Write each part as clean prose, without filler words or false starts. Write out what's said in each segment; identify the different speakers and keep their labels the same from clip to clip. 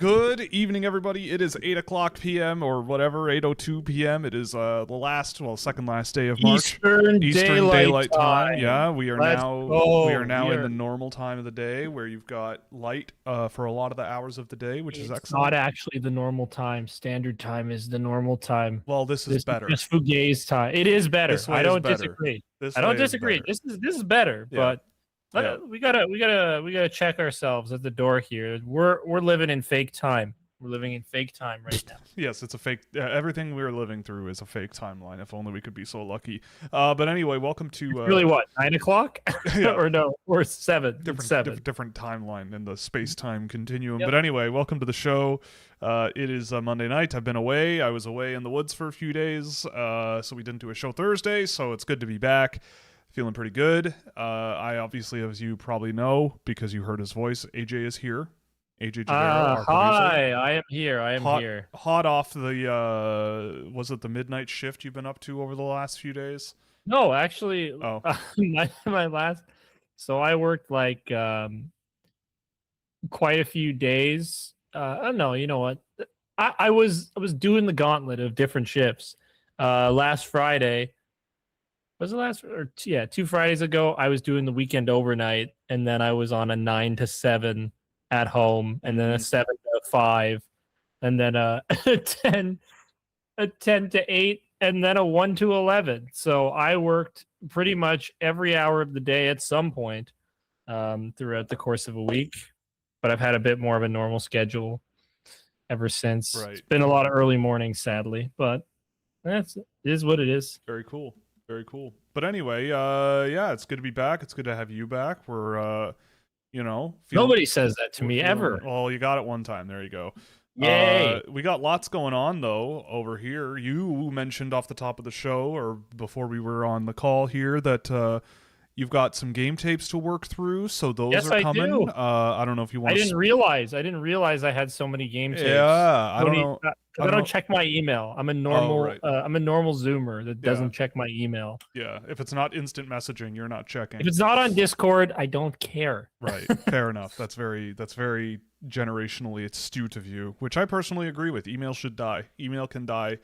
Speaker 1: Good evening, everybody. It is 8 o'clock p.m. or whatever, 8:02 p.m. It is second last day of March.
Speaker 2: Eastern Daylight Time.
Speaker 1: Yeah, we are
Speaker 2: Let's
Speaker 1: now
Speaker 2: go.
Speaker 1: in the normal time of the day where you've got light for a lot of the hours of the day, which is
Speaker 2: It's
Speaker 1: excellent.
Speaker 2: not actually the normal time. Standard time is the normal time.
Speaker 1: Well, this is better.
Speaker 2: Just Fugaze time. It is better.
Speaker 1: This way
Speaker 2: I don't
Speaker 1: is better.
Speaker 2: disagree.
Speaker 1: This
Speaker 2: I don't
Speaker 1: way is
Speaker 2: disagree.
Speaker 1: better.
Speaker 2: This is better,
Speaker 1: Yeah.
Speaker 2: but
Speaker 1: Yeah.
Speaker 2: we gotta check ourselves at the door here. We're living in fake time. We're living in fake time right now.
Speaker 1: Yes, it's a fake. Everything we're living through is a fake timeline. If only we could be so lucky. But anyway, welcome to.
Speaker 2: Really, what 9 o'clock?
Speaker 1: Yeah.
Speaker 2: or 7.
Speaker 1: Different timeline in the space-time continuum.
Speaker 2: Yep.
Speaker 1: But anyway, welcome to the show. It is Monday night. I've been away. I was away in the woods for a few days, so we didn't do a show Thursday. So it's good to be back. Feeling pretty good. I obviously, as you probably know, because you heard his voice, AJ is here. AJ Javera, our producer.
Speaker 2: Hi, I am here.
Speaker 1: Hot off the was it the midnight shift you've been up to over the last few days?
Speaker 2: No, actually,
Speaker 1: Oh.
Speaker 2: my last. So I worked like quite a few days. I don't know. You know what? I was doing the gauntlet of different shifts. Last Friday was it last? Or yeah, 2 Fridays ago, I was doing the weekend overnight, and then I was on a 9 to 7 at home, and then a 7 to 5, and then a 10 to 8, and then a 1 to 11. So I worked pretty much every hour of the day at some point throughout the course of a week, but I've had a bit more of a normal schedule ever since.
Speaker 1: Right.
Speaker 2: It's been a lot of early mornings, sadly, but it is what it is.
Speaker 1: Very cool. Very cool. But anyway, yeah, it's good to be back. It's good to have you back. We're
Speaker 2: Nobody says that to me ever.
Speaker 1: Well, you got it one time. There you go.
Speaker 2: Yay.
Speaker 1: We got lots going on, though, over here. You mentioned off the top of the show, or before we were on the call here, that you've got some game tapes to work through, so those are coming.
Speaker 2: I do.
Speaker 1: I don't know if you want
Speaker 2: I didn't realize I had so many game tapes.
Speaker 1: Yeah, I don't know.
Speaker 2: I don't check my email. I'm a normal
Speaker 1: right.
Speaker 2: I'm a normal Zoomer that doesn't check my email.
Speaker 1: Yeah, if it's not instant messaging, you're not checking.
Speaker 2: If it's not on Discord, I don't care.
Speaker 1: Right. Fair enough. That's very generationally astute of you, which I personally agree with. Email should die. Email can die.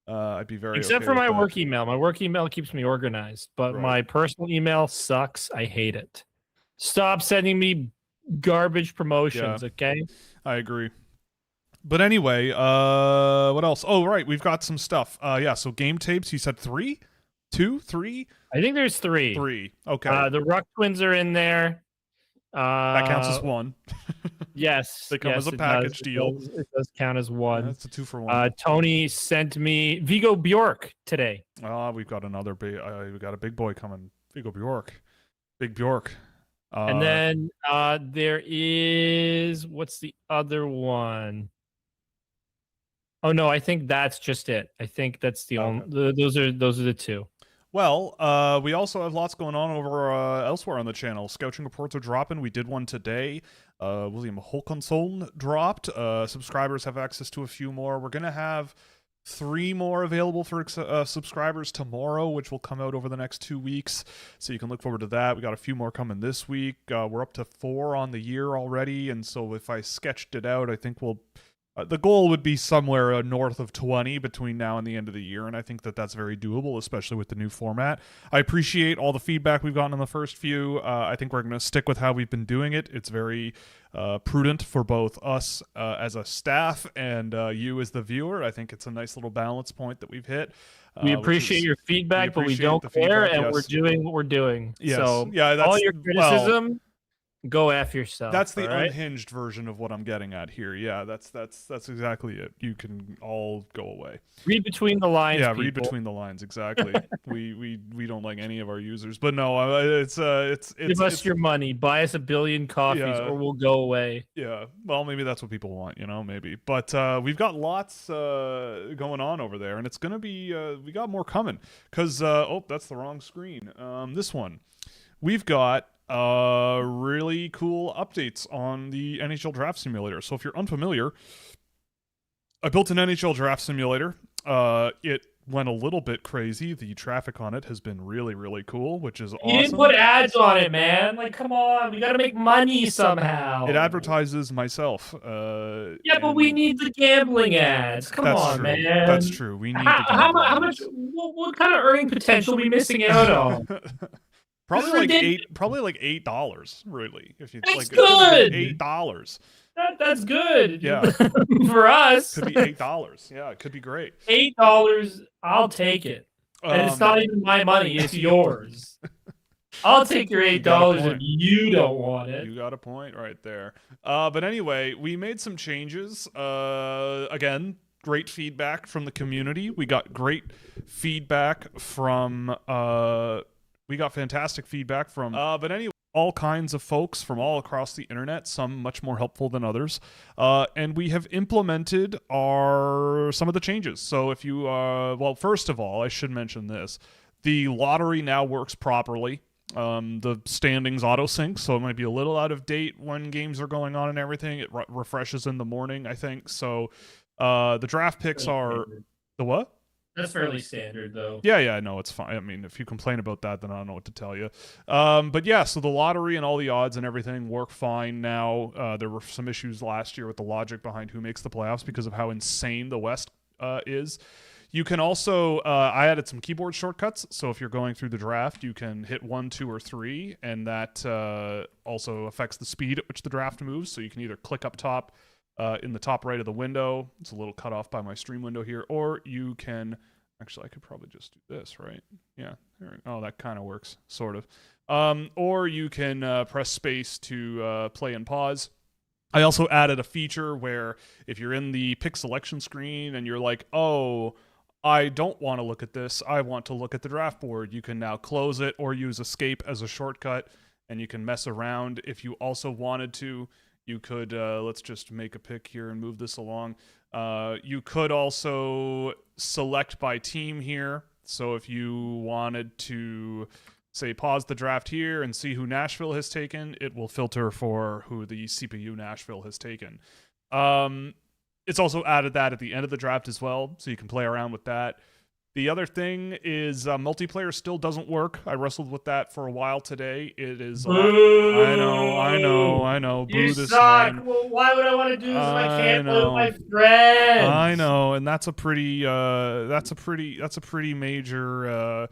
Speaker 1: I'd be very
Speaker 2: Except
Speaker 1: okay
Speaker 2: for
Speaker 1: with
Speaker 2: my
Speaker 1: that.
Speaker 2: work email. My work email keeps me organized, but
Speaker 1: Right.
Speaker 2: my personal email sucks. I hate it. Stop sending me garbage promotions, okay?
Speaker 1: I agree. But anyway, what else? Oh, right, we've got some stuff. Yeah, so game tapes, you said 3? 2? 3?
Speaker 2: I think there's 3.
Speaker 1: 3. Okay.
Speaker 2: The Ruck Twins are in there.
Speaker 1: That counts as 1.
Speaker 2: Yes.
Speaker 1: They come as a package deal.
Speaker 2: It does count as 1.
Speaker 1: That's a 2 for 1.
Speaker 2: Tony sent me Vigo Bjork today.
Speaker 1: We've got another big. We got a big boy coming. Vigo Bjork. Big Bjork.
Speaker 2: And then there is, what's the other one? Oh no, I think that's just it. I think that's the only. Those are the 2.
Speaker 1: Well, we also have lots going on over elsewhere on the channel. Scouching reports are dropping. We did one today. William Håkansson dropped. Subscribers have access to a few more. We're gonna have 3 more available for subscribers tomorrow, which will come out over the next 2 weeks. So you can look forward to that. We got a few more coming this week. We're up to 4 on the year already, and so if I sketched it out, I think we'll. The goal would be somewhere north of 20 between now and the end of the year, and I think that that's very doable, especially with the new format. I appreciate all the feedback we've gotten in the first few. I think we're going to stick with how we've been doing it. It's very prudent for both us as a staff and you as the viewer. I think it's a nice little balance point that we've hit.
Speaker 2: We appreciate your feedback, but we don't care, and we're doing what we're doing.
Speaker 1: Yes.
Speaker 2: So
Speaker 1: yeah, that's,
Speaker 2: all your criticism... Go F yourself.
Speaker 1: That's the unhinged version of what I'm getting at here. Yeah, that's exactly it. You can all go away.
Speaker 2: Read between the lines.
Speaker 1: Yeah,
Speaker 2: people.
Speaker 1: read between the lines. Exactly. we don't like any of our users, but no, it's
Speaker 2: give us your money. Buy us 1 billion coffees, or we'll go away.
Speaker 1: Yeah. Well, maybe that's what people want. Maybe. But we've got lots going on over there, and it's gonna be we got more coming because that's the wrong screen. This one, we've got. Really cool updates on the NHL Draft Simulator. So if you're unfamiliar, I built an NHL Draft Simulator. It went a little bit crazy. The traffic on it has been really, really cool, which is
Speaker 2: You didn't
Speaker 1: awesome.
Speaker 2: put ads on it, man. Like, come on, we gotta make money somehow.
Speaker 1: It advertises myself.
Speaker 2: Yeah, but we need the gambling ads. Come
Speaker 1: That's
Speaker 2: on,
Speaker 1: true.
Speaker 2: man.
Speaker 1: That's true. We need the
Speaker 2: How
Speaker 1: gambling
Speaker 2: much?
Speaker 1: ads.
Speaker 2: What kind of earning potential are we missing out on?
Speaker 1: Probably
Speaker 2: This is
Speaker 1: like
Speaker 2: ridiculous.
Speaker 1: probably like $8, really. If you
Speaker 2: That's
Speaker 1: like,
Speaker 2: good.
Speaker 1: $8.
Speaker 2: That's good.
Speaker 1: Yeah.
Speaker 2: For us.
Speaker 1: Could be $8. Yeah, it could be great.
Speaker 2: $8, I'll take it. And it's not even my money, it's yours. I'll take your $8 if you don't want it.
Speaker 1: You got a point right there. But anyway, we made some changes. Again, great feedback from the community. We got great feedback from we got fantastic feedback from but anyway, all kinds of folks from all across the internet, some much more helpful than others. And we have implemented some of the changes. So if you well, first of all, I should mention this. The lottery now works properly. The standings auto sync, so it might be a little out of date when games are going on and everything. It refreshes in the morning, I think. So the draft picks are the what?
Speaker 2: That's fairly standard, though.
Speaker 1: Yeah, no, it's fine. I mean, if you complain about that, then I don't know what to tell you. But yeah, so the lottery and all the odds and everything work fine now. There were some issues last year with the logic behind who makes the playoffs because of how insane the West is. You can also, I added some keyboard shortcuts. So if you're going through the draft, you can hit 1, 2, or 3, and that also affects the speed at which the draft moves. So you can either click up top in the top right of the window. It's a little cut off by my stream window here. Or you can, actually, I could probably just do this, right? Yeah. Oh, that kind of works, sort of. Or you can press space to play and pause. I also added a feature where if you're in the pick selection screen and you're like, oh, I don't want to look at this, I want to look at the draft board, you can now close it or use escape as a shortcut, and you can mess around. If you also wanted to, you could, let's just make a pick here and move this along. You could also select by team here. So if you wanted to, say, pause the draft here and see who Nashville has taken, it will filter for who the CPU Nashville has taken. It's also added that at the end of the draft as well, so you can play around with that. The other thing is multiplayer still doesn't work. I wrestled with that for a while today. It is a lot. I know. Boo,
Speaker 2: You
Speaker 1: this
Speaker 2: suck.
Speaker 1: man.
Speaker 2: Well, why would I want to do this if I can't play with my friends?
Speaker 1: I know, and that's a pretty major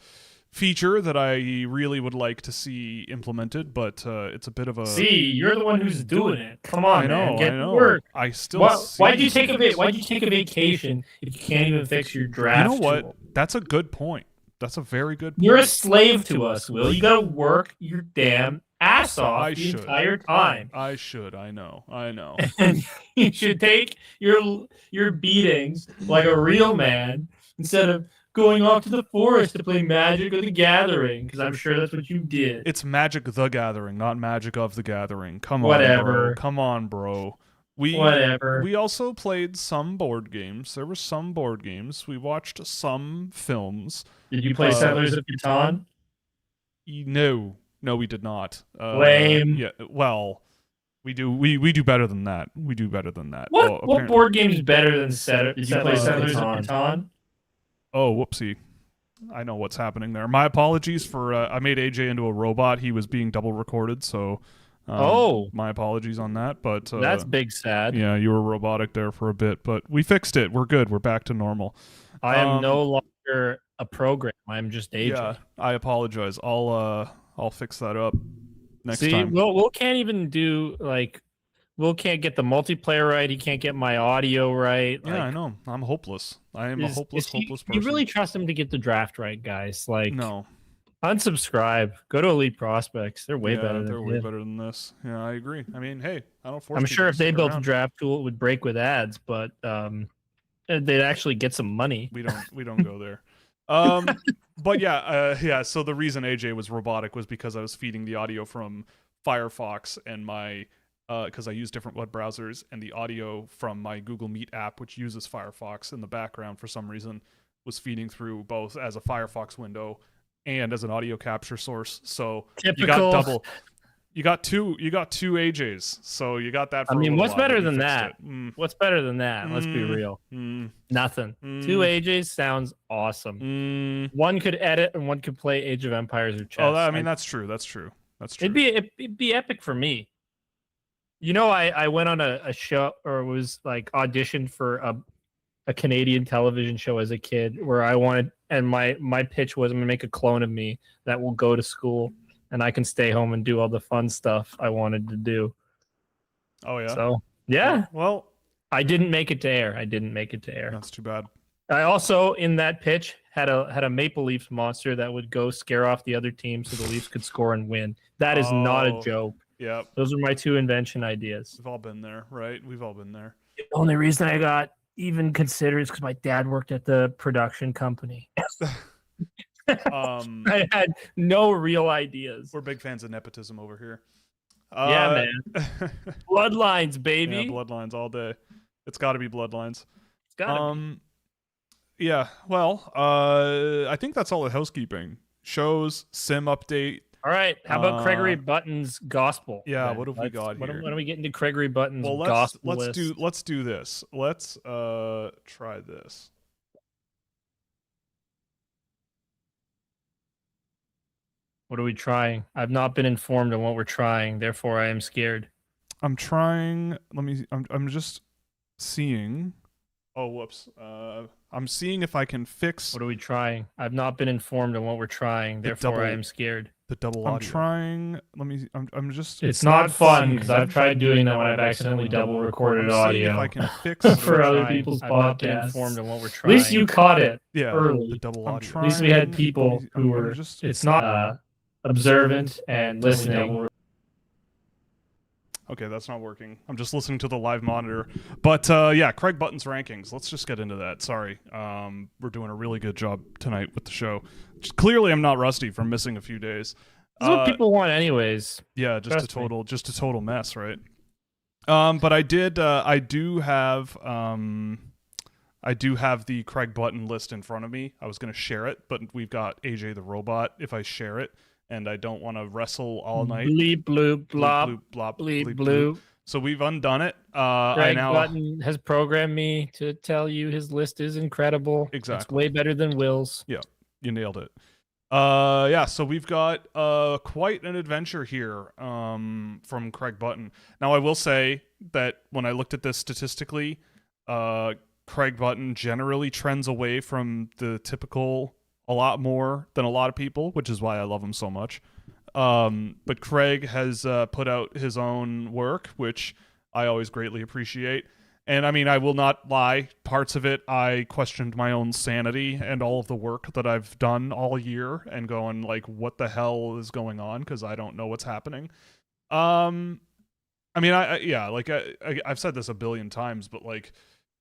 Speaker 1: feature that I really would like to see implemented, but it's a bit of a.
Speaker 2: See, you're the one who's doing it. Come on, man. Get to
Speaker 1: work.
Speaker 2: I
Speaker 1: still.
Speaker 2: Why'd you take a vacation if you can't even fix your draft?
Speaker 1: You know what?
Speaker 2: tool?
Speaker 1: That's a good point. That's a very good point.
Speaker 2: You're a slave to us, Will. You gotta work your damn ass off the entire time.
Speaker 1: I should. I know.
Speaker 2: And you should take your beatings like a real man instead of going off to the forest to play Magic or the Gathering, because I'm sure that's what you did.
Speaker 1: It's Magic the Gathering, not Magic of the Gathering.
Speaker 2: Whatever.
Speaker 1: Come on, bro.
Speaker 2: Whatever.
Speaker 1: We also played some board games. There were some board games. We watched some films.
Speaker 2: Did you play Settlers of Catan?
Speaker 1: No, we did not.
Speaker 2: Lame.
Speaker 1: Yeah, well, we do better than that. We do better than that.
Speaker 2: What board game is better than Settlers of Catan?
Speaker 1: Oh, whoopsie. I know what's happening there. My apologies for I made AJ into a robot. He was being double recorded, so my apologies on that. But
Speaker 2: that's big sad.
Speaker 1: Yeah, you were robotic there for a bit, but we fixed it. We're good. We're back to normal.
Speaker 2: I am no longer a program. I'm just AJ.
Speaker 1: Yeah, I apologize. I'll fix that up next time.
Speaker 2: See, Will can't even do Will can't get the multiplayer right. He can't get my audio right.
Speaker 1: Yeah, I know. I'm hopeless. I am a hopeless person.
Speaker 2: You really trust him to get the draft right, guys?
Speaker 1: No.
Speaker 2: Unsubscribe. Go to Elite Prospects. They're way better.
Speaker 1: They're way better than this. Yeah, I agree. I mean, hey, I don't force.
Speaker 2: I'm sure if they built a draft tool, it would break with ads, but they'd actually get some money.
Speaker 1: We don't go there. But yeah. So the reason AJ was robotic was because I was feeding the audio from Firefox and my. Because I use different web browsers, and the audio from my Google Meet app, which uses Firefox in the background for some reason, was feeding through both as a Firefox window and as an audio capture source. So
Speaker 2: Typical.
Speaker 1: you got double. You got two AJs, so you got that for
Speaker 2: I
Speaker 1: a
Speaker 2: mean,
Speaker 1: little
Speaker 2: what's
Speaker 1: while,
Speaker 2: better
Speaker 1: but you
Speaker 2: than
Speaker 1: fixed
Speaker 2: that?
Speaker 1: it.
Speaker 2: What's better than that? Let's be real. Nothing. Two AJs sounds awesome. One could edit and one could play Age of Empires or chess.
Speaker 1: Oh, I mean, that's true.
Speaker 2: It'd be epic for me. You know, I went on a show, or was like auditioned for a Canadian television show as a kid, where I wanted, and my pitch was, I'm gonna make a clone of me that will go to school and I can stay home and do all the fun stuff I wanted to do.
Speaker 1: Oh yeah.
Speaker 2: So yeah.
Speaker 1: Well,
Speaker 2: I didn't make it to air.
Speaker 1: That's too bad.
Speaker 2: I also, in that pitch, had a Maple Leafs monster that would go scare off the other team so the Leafs could score and win. That is not a joke.
Speaker 1: Yeah.
Speaker 2: Those are my two invention ideas.
Speaker 1: We've all been there, right? We've all been there.
Speaker 2: The only reason I got even considered is because my dad worked at the production company. I had no real ideas.
Speaker 1: We're big fans of nepotism over here.
Speaker 2: Yeah, man. Bloodlines, baby.
Speaker 1: Yeah, bloodlines all day. It's got to be bloodlines.
Speaker 2: It's got to be.
Speaker 1: Yeah, well, I think that's all the housekeeping. Shows, sim update.
Speaker 2: All right, how about Gregory Button's gospel?
Speaker 1: Yeah, what have we got here?
Speaker 2: When are we getting to Gregory Button's gospel list?
Speaker 1: Let's do this. Let's try this.
Speaker 2: What are we trying? I've not been informed on what we're trying, therefore I am scared.
Speaker 1: I'm trying. I'm just seeing. Oh, whoops. I'm seeing if I can fix.
Speaker 2: What are we trying? I've not been informed on what we're trying, therefore I am scared.
Speaker 1: The double audio. I'm trying. I'm just.
Speaker 2: It's not fun because I've tried doing that when I've accidentally double recorded audio.
Speaker 1: If I can fix
Speaker 2: for other people's podcasts. Informed on what we're trying. At least you caught it.
Speaker 1: Yeah.
Speaker 2: Early.
Speaker 1: The double audio.
Speaker 2: At least we had people who were. It's not observant and listening.
Speaker 1: Okay, that's not working. I'm just listening to the live monitor. But yeah, Craig Button's rankings. Let's just get into that. Sorry. We're doing a really good job tonight with the show. Clearly, I'm not rusty from missing a few days.
Speaker 2: That's what people want anyways.
Speaker 1: Yeah, just a total mess, right? But I do have the Craig Button list in front of me. I was going to share it, but we've got AJ the robot if I share it. And I don't want to wrestle all night.
Speaker 2: Bleep, bloop, blop, bleep, blop, bleep, bloop.
Speaker 1: So we've undone it.
Speaker 2: Craig Button has programmed me to tell you his list is incredible.
Speaker 1: Exactly.
Speaker 2: It's way better than Will's.
Speaker 1: Yeah, you nailed it. Yeah, so we've got quite an adventure here from Craig Button. Now, I will say that when I looked at this statistically, Craig Button generally trends away from the typical a lot more than a lot of people, which is why I love him so much. But Craig has put out his own work, which I always greatly appreciate. And I mean, I will not lie, parts of it I questioned my own sanity and all of the work that I've done all year and going like, what the hell is going on? Because I don't know what's happening. I mean, I've said this a billion times, but like,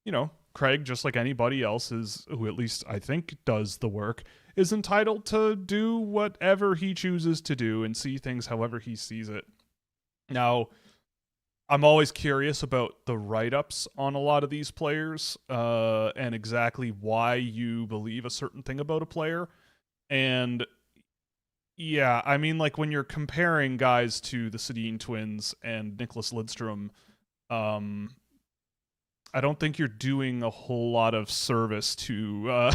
Speaker 1: you know, Craig, just like anybody else who at least I think does the work, is entitled to do whatever he chooses to do and see things however he sees it. Now, I'm always curious about the write-ups on a lot of these players and exactly why you believe a certain thing about a player. And yeah, I mean, like when you're comparing guys to the Sedin twins and Nicholas Lidstrom, I don't think you're doing a whole lot of service to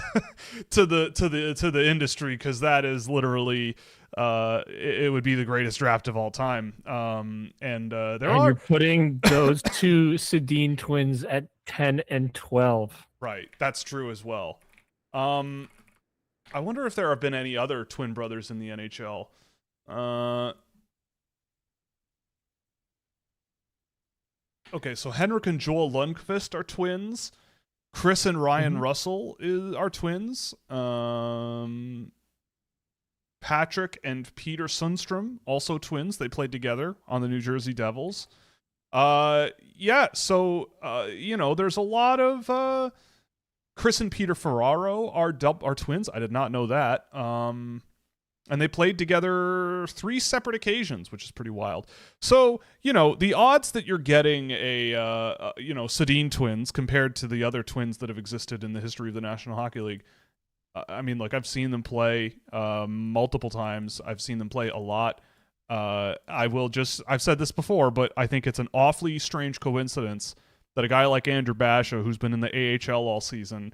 Speaker 1: to the industry, because that is literally it would be the greatest draft of all time. You're
Speaker 2: putting those two Sedin twins at 10 and 12.
Speaker 1: Right, that's true as well. I wonder if there have been any other twin brothers in the NHL. Okay, so Henrik and Joel Lundqvist are twins. Chris and Ryan Russell are twins. Patrick and Peter Sundstrom, also twins. They played together on the New Jersey Devils. Yeah, so, you know, there's a lot of... Chris and Peter Ferraro are twins. I did not know that. And they played together 3 separate occasions, which is pretty wild. So, you know, the odds that you're getting Sedin twins compared to the other twins that have existed in the history of the National Hockey League, I mean, look, I've seen them play multiple times. I've seen them play a lot. I've said this before, but I think it's an awfully strange coincidence that a guy like Andrew Basha, who's been in the AHL all season,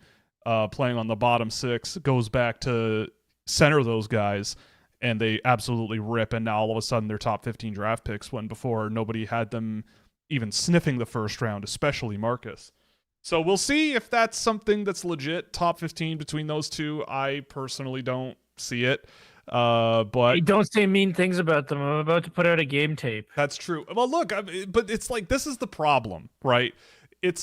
Speaker 1: playing on the bottom six, goes back to center those guys, and they absolutely rip. And now all of a sudden they're top 15 draft picks when before nobody had them even sniffing the first round, especially Marcus. So we'll see if that's something that's legit. Top 15 between those two. I personally don't see it. But
Speaker 2: Hey, don't say mean things about them. I'm about to put out a game tape.
Speaker 1: that's true. Well, look, but it's like this is the problem, right?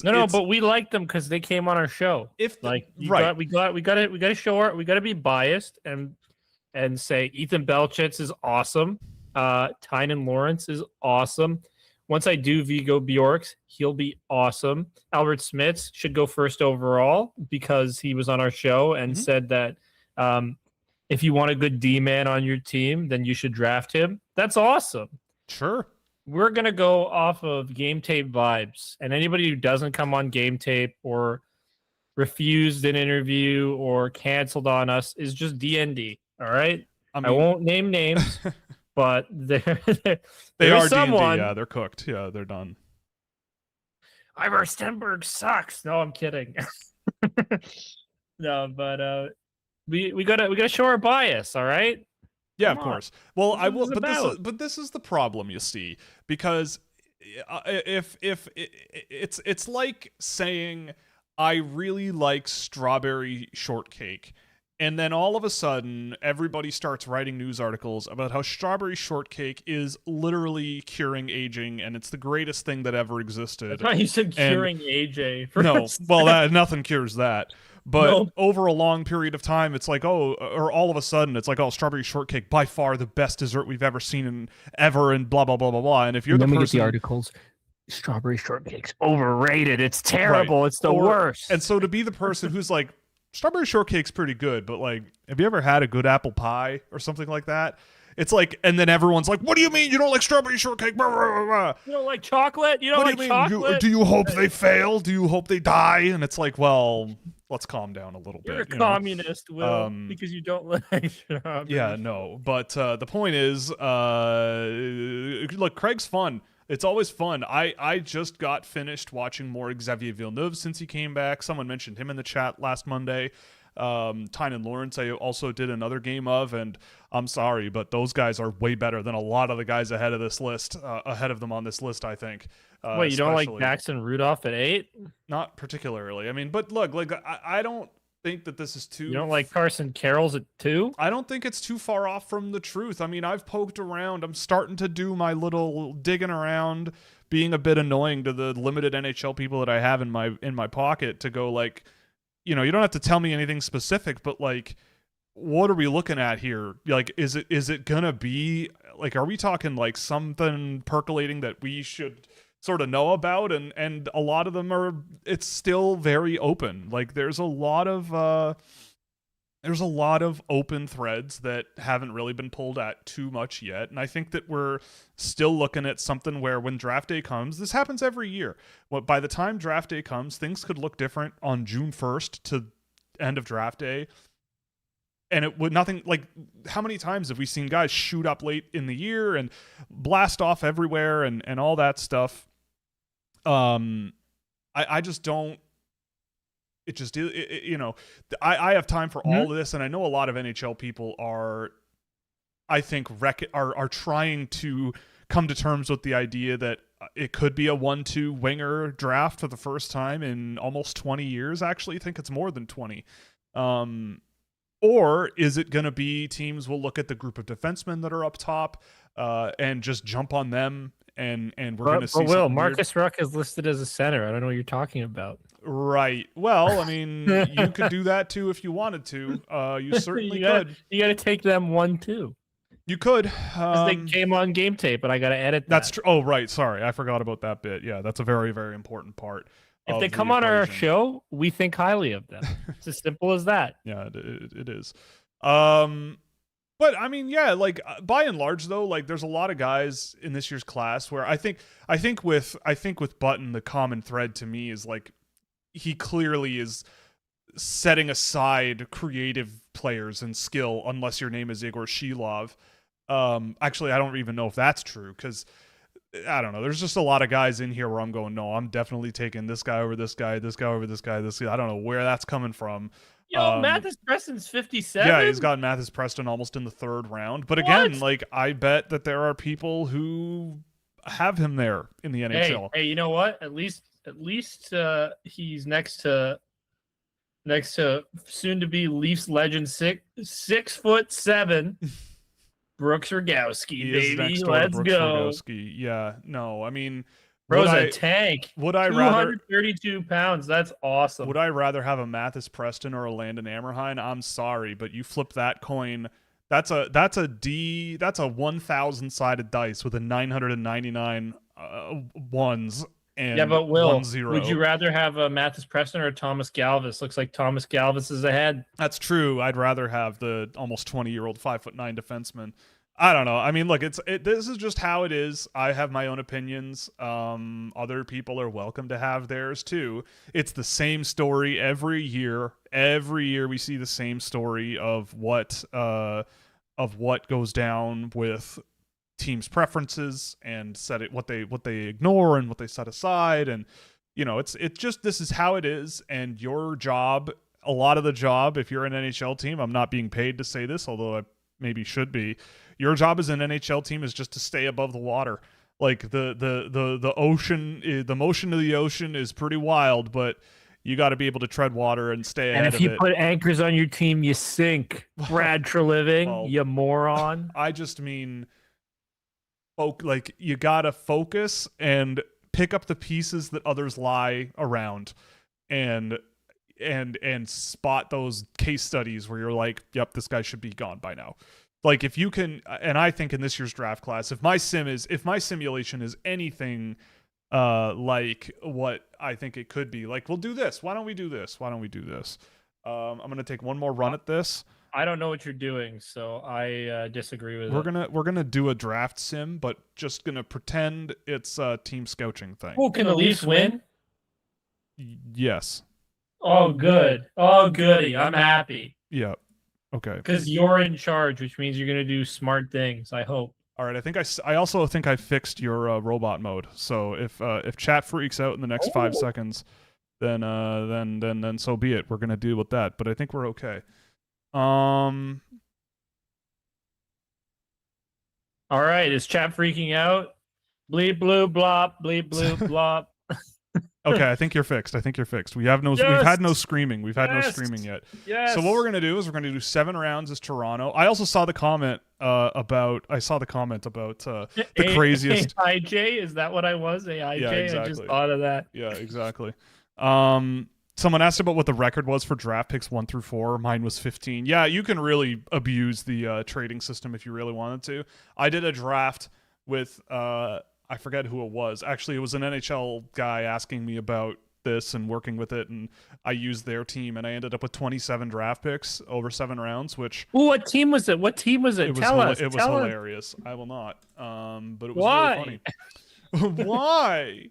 Speaker 2: No, but we like them because they came on our show.
Speaker 1: If the,
Speaker 2: Like
Speaker 1: right,
Speaker 2: we got to show our, we got to be biased and say Ethan Belchitz is awesome. Tynan Lawrence is awesome. Once I do Vigo Bjorks, he'll be awesome. Albert Smits should go first overall because he was on our show and said that if you want a good D-man on your team, then you should draft him. That's awesome.
Speaker 1: Sure.
Speaker 2: We're going to go off of game tape vibes. And anybody who doesn't come on game tape or refused an interview or canceled on us is just DND. All right? I won't name names, but they
Speaker 1: are
Speaker 2: someone.
Speaker 1: D&D, yeah, they're cooked. Yeah, they're done.
Speaker 2: Ivar Stenberg sucks. No, I'm kidding. No, but we gotta show our bias, all right?
Speaker 1: Yeah, of course. Well, I will,
Speaker 2: but
Speaker 1: this is the problem, you see, because if it's like saying I really like strawberry shortcake, and then all of a sudden everybody starts writing news articles about how strawberry shortcake is literally curing aging and it's the greatest thing that ever existed.
Speaker 2: I thought you said curing AJ.
Speaker 1: No, well, nothing cures that. But over a long period of time, it's like, or all of a sudden, it's like, strawberry shortcake, by far the best dessert we've ever seen ever, and blah, blah, blah, blah, blah. And if you're the person...
Speaker 2: we get the articles, strawberry shortcake's overrated, it's terrible, right. It's the worst.
Speaker 1: And so to be the person who's like, strawberry shortcake's pretty good, but like, have you ever had a good apple pie or something like that? It's like, and then everyone's like, what do you mean you don't like strawberry shortcake? Blah, blah, blah.
Speaker 2: You don't like chocolate? You don't like chocolate?
Speaker 1: Do you hope they fail? Do you hope they die? And it's like, well, let's calm down a little bit.
Speaker 2: You're a communist, Will, because you don't like strawberry.
Speaker 1: Yeah, no. But the point is, look, Craig's fun. It's always fun. I just got finished watching more Xavier Villeneuve since he came back. Someone mentioned him in the chat last Monday. Tynan Lawrence I also did another game of, and I'm sorry, but those guys are way better than a lot of the guys ahead of this list, ahead of them on this list, I think.
Speaker 2: Wait, you don't like Jackson Rudolph at 8?
Speaker 1: Not particularly. I mean, but look, like I don't think that this is too...
Speaker 2: You don't like Carson Carroll's at 2?
Speaker 1: I don't think it's too far off from the truth. I mean, I've poked around. I'm starting to do my little digging around, being a bit annoying to the limited NHL people that I have in my pocket to go like, you know, you don't have to tell me anything specific, but like, what are we looking at here? Like, is it gonna be like, are we talking like something percolating that we should sort of know about? And a lot of them are, it's still very open. Like there's a lot of open threads that haven't really been pulled at too much yet. And I think that we're still looking at something where when draft day comes, this happens every year. By the time draft day comes, things could look different on June 1st to end of draft day. And it would nothing like, how many times have we seen guys shoot up late in the year and blast off everywhere and all that stuff? I just don't. It just, you know, I have time for all of this, and I know a lot of NHL people are, I think, are trying to come to terms with the idea that it could be a 1-2 winger draft for the first time in almost 20 years. Actually, I think it's more than 20. Or is it going to be teams will look at the group of defensemen that are up top and just jump on them, and we're going to see.
Speaker 2: Will Marcus Ruck is listed as a center? I don't know what you're talking about.
Speaker 1: Right. Well, I mean, you could do that too if you wanted to. You certainly could.
Speaker 2: You got to take them 1-2.
Speaker 1: You could.
Speaker 2: They came on game tape, but I got to edit that.
Speaker 1: That's true. Oh, right. Sorry, I forgot about that bit. Yeah, that's a very, very important part.
Speaker 2: If they come on our show, we think highly of them. It's as simple as that.
Speaker 1: Yeah, it is. But I mean, yeah, like by and large though, like there's a lot of guys in this year's class where I think with Button, the common thread to me is like he clearly is setting aside creative players and skill unless your name is Igor Shilov. Actually, I don't even know if that's true because I don't know. There's just a lot of guys in here where I'm going, no, I'm definitely taking this guy over this guy, this guy over this guy, this guy. I don't know where that's coming from.
Speaker 2: Yo, Mathis Preston's
Speaker 1: Yeah, he's
Speaker 2: 57.
Speaker 1: got Mathis Preston almost in the third round. But again,
Speaker 2: What?
Speaker 1: like I bet that there are people who have him there in the NHL.
Speaker 2: Hey, you know what? At least he's next to soon to be Leafs legend 6'7" Brooks Rogowski,
Speaker 1: He is
Speaker 2: baby.
Speaker 1: next door to
Speaker 2: Let's
Speaker 1: Brooks
Speaker 2: go.
Speaker 1: Rogowski. Yeah, no, I mean,
Speaker 2: Bro's a tank.
Speaker 1: would I rather
Speaker 2: 232 pounds. That's awesome.
Speaker 1: would I rather have a Mathis Preston or a Landon Ammerhein? I'm sorry, but you flip that coin. That's a 1,000 sided dice with a 999 ones and
Speaker 2: Yeah, but Will,
Speaker 1: 1-0.
Speaker 2: would you rather have a Mathis Preston or a Thomas Galvis? Looks like Thomas Galvis is ahead.
Speaker 1: That's true. I'd rather have the almost 20-year-old 5'9" defenseman. I don't know. I mean, look, this is just how it is. I have my own opinions. Other people are welcome to have theirs too. It's the same story every year. Every year we see the same story of what goes down with teams' preferences and what they ignore and what they set aside. And it's just, this is how it is. And your job, a lot of the job, if you're an NHL team, I'm not being paid to say this, although I maybe should be. Your job as an NHL team is just to stay above the water. Like the ocean, the motion of the ocean is pretty wild, but you got to be able to tread water and stay ahead of it.
Speaker 2: And if you put anchors on your team, you sink. Brad Treliving, you moron.
Speaker 1: I just mean, like, you got to focus and pick up the pieces that others lie around, and spot those case studies where you're like, yep, this guy should be gone by now. Like, if you can, and I think in this year's draft class, if my simulation is anything like what I think it could be, like, we'll do this. Why don't we do this? Why don't we do this? I'm gonna take one more run at this.
Speaker 2: I don't know what you're doing, so I disagree with it.
Speaker 1: We're gonna do a draft sim, but just gonna pretend it's a team scouching thing.
Speaker 2: Oh, can the Leafs win?
Speaker 1: Yes.
Speaker 2: Oh, good. Oh, goody. I'm happy.
Speaker 1: Yeah. Okay.
Speaker 2: Because you're in charge, which means you're going to do smart things, I hope.
Speaker 1: All right. I also think I fixed your robot mode. So if chat freaks out in the next 5 seconds, then so be it. We're going to deal with that. But I think we're okay. All
Speaker 2: right. Is chat freaking out? Bleep, bloop, blop. Bleep, bloop, blop.
Speaker 1: Okay, I think you're fixed. We've had no screaming. We've had no screaming yet.
Speaker 2: Yes.
Speaker 1: So what we're gonna do is we're gonna do 7 rounds as Toronto. I also saw the comment about the craziest
Speaker 2: AIJ. Is that what I was? AIJ.
Speaker 1: Yeah, exactly.
Speaker 2: I just thought of that.
Speaker 1: Yeah, exactly. Someone asked about what the record was for draft picks 1 through 4. Mine was 15. Yeah, you can really abuse the trading system if you really wanted to. I did a draft with I forget who it was. Actually, it was an NHL guy asking me about this and working with it, and I used their team, and I ended up with 27 draft picks over 7 rounds, which...
Speaker 2: Ooh, what team was it? Tell us.
Speaker 1: It was hilarious. I will not. But it was really funny. Why?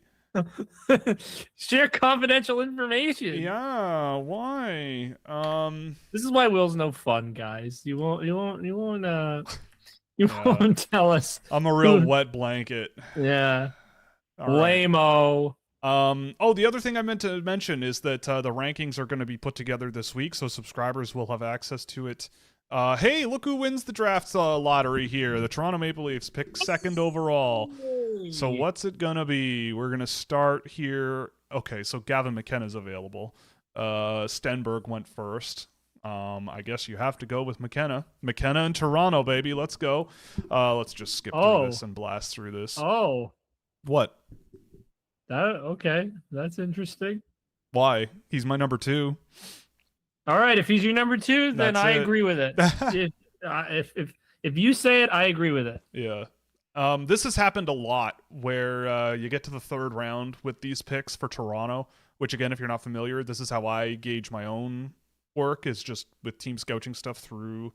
Speaker 2: Share confidential information.
Speaker 1: Yeah, why?
Speaker 2: This is why Will's no fun, guys. You won't tell us.
Speaker 1: I'm a real wet blanket.
Speaker 2: Yeah.
Speaker 1: Right.
Speaker 2: Lame-o.
Speaker 1: The other thing I meant to mention is that the rankings are going to be put together this week, so subscribers will have access to it. Hey, look who wins the draft lottery here. The Toronto Maple Leafs pick 2nd overall. So what's it going to be? We're going to start here. Okay, so Gavin McKenna's available. Stenberg went first. I guess you have to go with McKenna. McKenna in Toronto, baby. Let's go. Let's just skip through this and blast through this.
Speaker 2: Oh.
Speaker 1: What?
Speaker 2: Okay. That's interesting.
Speaker 1: Why? He's my number 2.
Speaker 2: All right. If he's your number 2, then I agree with it. If you say it, I agree with it.
Speaker 1: Yeah. This has happened a lot where you get to the 3rd round with these picks for Toronto, which, again, if you're not familiar, this is how I gauge my own work, is just with team scouting stuff through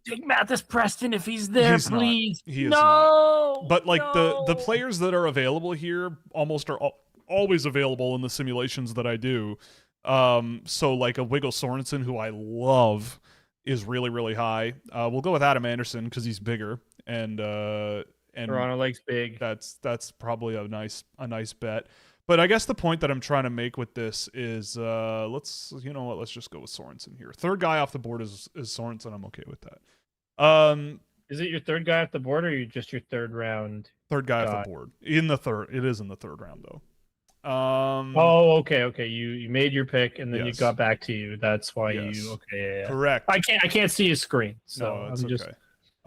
Speaker 2: take Mathis Preston if he's there, please.
Speaker 1: He is not. But like the players that are available here almost are always available in the simulations that I do. So like a Wiggle Sorensen, who I love, is really, really high. We'll go with Adam Anderson because he's bigger, and
Speaker 2: Toronto likes big.
Speaker 1: that's probably a nice bet. But I guess the point that I'm trying to make with this is let's just go with Sorensen here. Third guy off the board is Sorensen. I'm okay with that.
Speaker 2: Is it your third guy off the board, or just your third round?
Speaker 1: Third guy off the board in the third. It is in the third round though.
Speaker 2: Oh, okay. You made your pick and then
Speaker 1: yes.
Speaker 2: it got back to you. That's why
Speaker 1: yes.
Speaker 2: you okay. Yeah.
Speaker 1: Correct.
Speaker 2: I can't see his screen, so
Speaker 1: no,
Speaker 2: I'm
Speaker 1: it's
Speaker 2: just
Speaker 1: okay.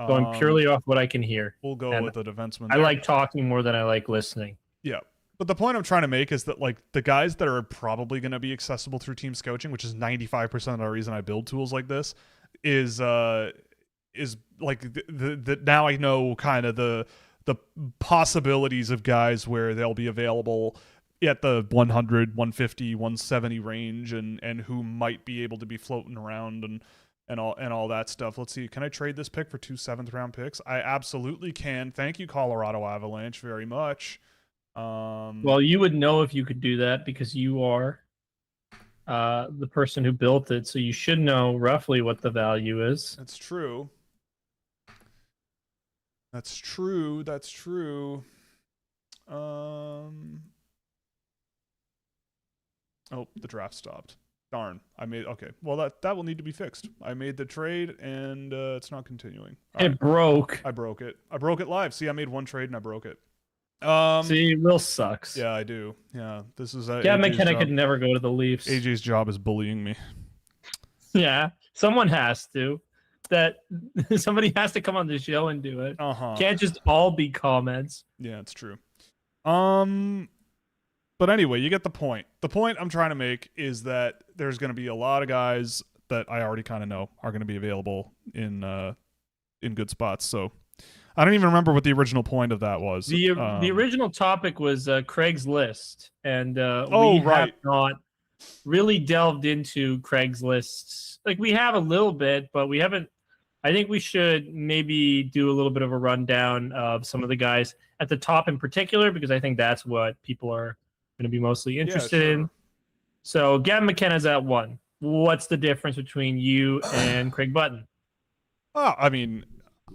Speaker 2: going purely off what I can hear.
Speaker 1: We'll go with the defenseman.
Speaker 2: I like talking more than I like listening.
Speaker 1: Yeah. But the point I'm trying to make is that like the guys that are probably going to be accessible through team scouting, which is 95% of the reason I build tools like this, is like the now I know kind of the possibilities of guys where they'll be available at the 100, 150, 170 range, and who might be able to be floating around and all that stuff. Let's see. Can I trade this pick for 2 7th-round picks? I absolutely can. Thank you, Colorado Avalanche, very much.
Speaker 2: Well, you would know if you could do that because you are the person who built it, so you should know roughly what the value is.
Speaker 1: That's true. That's true. Oh, the draft stopped. Darn. Okay. Well, that will need to be fixed. I made the trade and it's not continuing.
Speaker 2: It broke.
Speaker 1: I broke it. I broke it live. See, I made one trade and I broke it.
Speaker 2: See, Will sucks.
Speaker 1: Yeah, I do. Yeah, this is
Speaker 2: McKenna could never go to the Leafs.
Speaker 1: AJ's job is bullying me.
Speaker 2: Yeah, someone has to. Somebody has to come on the show and do it. Can't just all be comments.
Speaker 1: Yeah, it's true. But anyway, you get the point. The point I'm trying to make is that there's going to be a lot of guys that I already kind of know are going to be available in good spots. So I don't even remember what the original point of that was.
Speaker 2: The original topic was Craig's List, and
Speaker 1: we
Speaker 2: have not really delved into Craig's lists. Like, we have a little bit, but we haven't. I think we should maybe do a little bit of a rundown of some of the guys at the top in particular, because I think that's what people are going to be mostly interested in. So Gavin McKenna's at 1. What's the difference between you and Craig Button?
Speaker 1: I mean,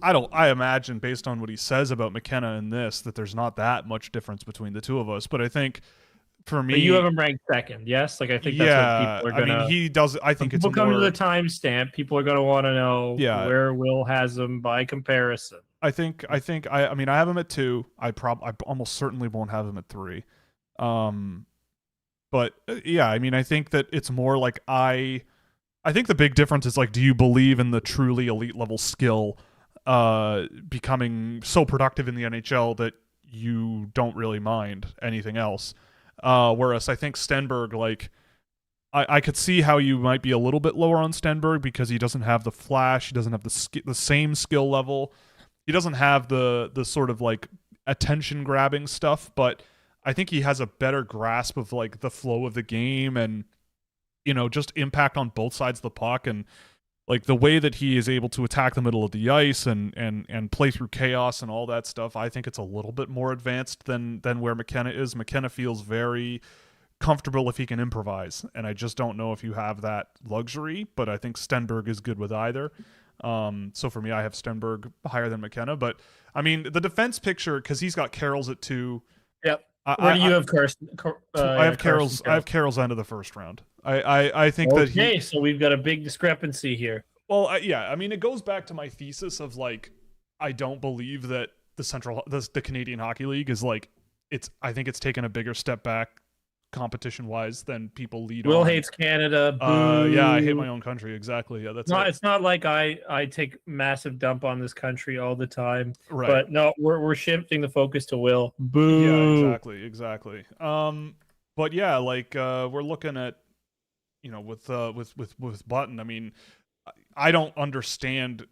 Speaker 1: I imagine based on what he says about McKenna in this that there's not that much difference between the two of us. But I think for me,
Speaker 2: but you have him ranked second, yes? Like, I think that's what people are going to.
Speaker 1: I mean, he does. I think it's
Speaker 2: more. Come to the timestamp. People are going to want to know where Will has him by comparison.
Speaker 1: I mean, I have him at 2. I almost certainly won't have him at 3. But yeah, I mean, I think that it's more like I think the big difference is like, do you believe in the truly elite level skill becoming so productive in the NHL that you don't really mind anything else? Whereas I think Stenberg, like, I could see how you might be a little bit lower on Stenberg because he doesn't have the flash, he doesn't have the same skill level, he doesn't have the sort of like attention grabbing stuff, but I think he has a better grasp of like the flow of the game and, you know, just impact on both sides of the puck, and like the way that he is able to attack the middle of the ice and play through chaos and all that stuff. I think it's a little bit more advanced than where McKenna is. McKenna feels very comfortable if he can improvise, and I just don't know if you have that luxury, but I think Stenberg is good with either. So for me, I have Stenberg higher than McKenna, but I mean, the defense picture, because he's got Carroll's at 2.
Speaker 2: Yep. Where do you have Carson?
Speaker 1: I have Carroll's. I have Carroll's end of the first round. I think that he.
Speaker 2: Okay, so we've got a big discrepancy here.
Speaker 1: Well, yeah. I mean, it goes back to my thesis of like, I don't believe that the Canadian Hockey League is like, I think it's taken a bigger step back competition-wise than people lead on.
Speaker 2: Will hates Canada. Boo.
Speaker 1: Yeah, I hate my own country. Exactly. Yeah, that's
Speaker 2: It's not like I take massive dump on this country all the time.
Speaker 1: Right.
Speaker 2: But no, we're shifting the focus to Will. Boo.
Speaker 1: Yeah, exactly. But yeah, like we're looking at, you know, with Button. I mean, I don't understand.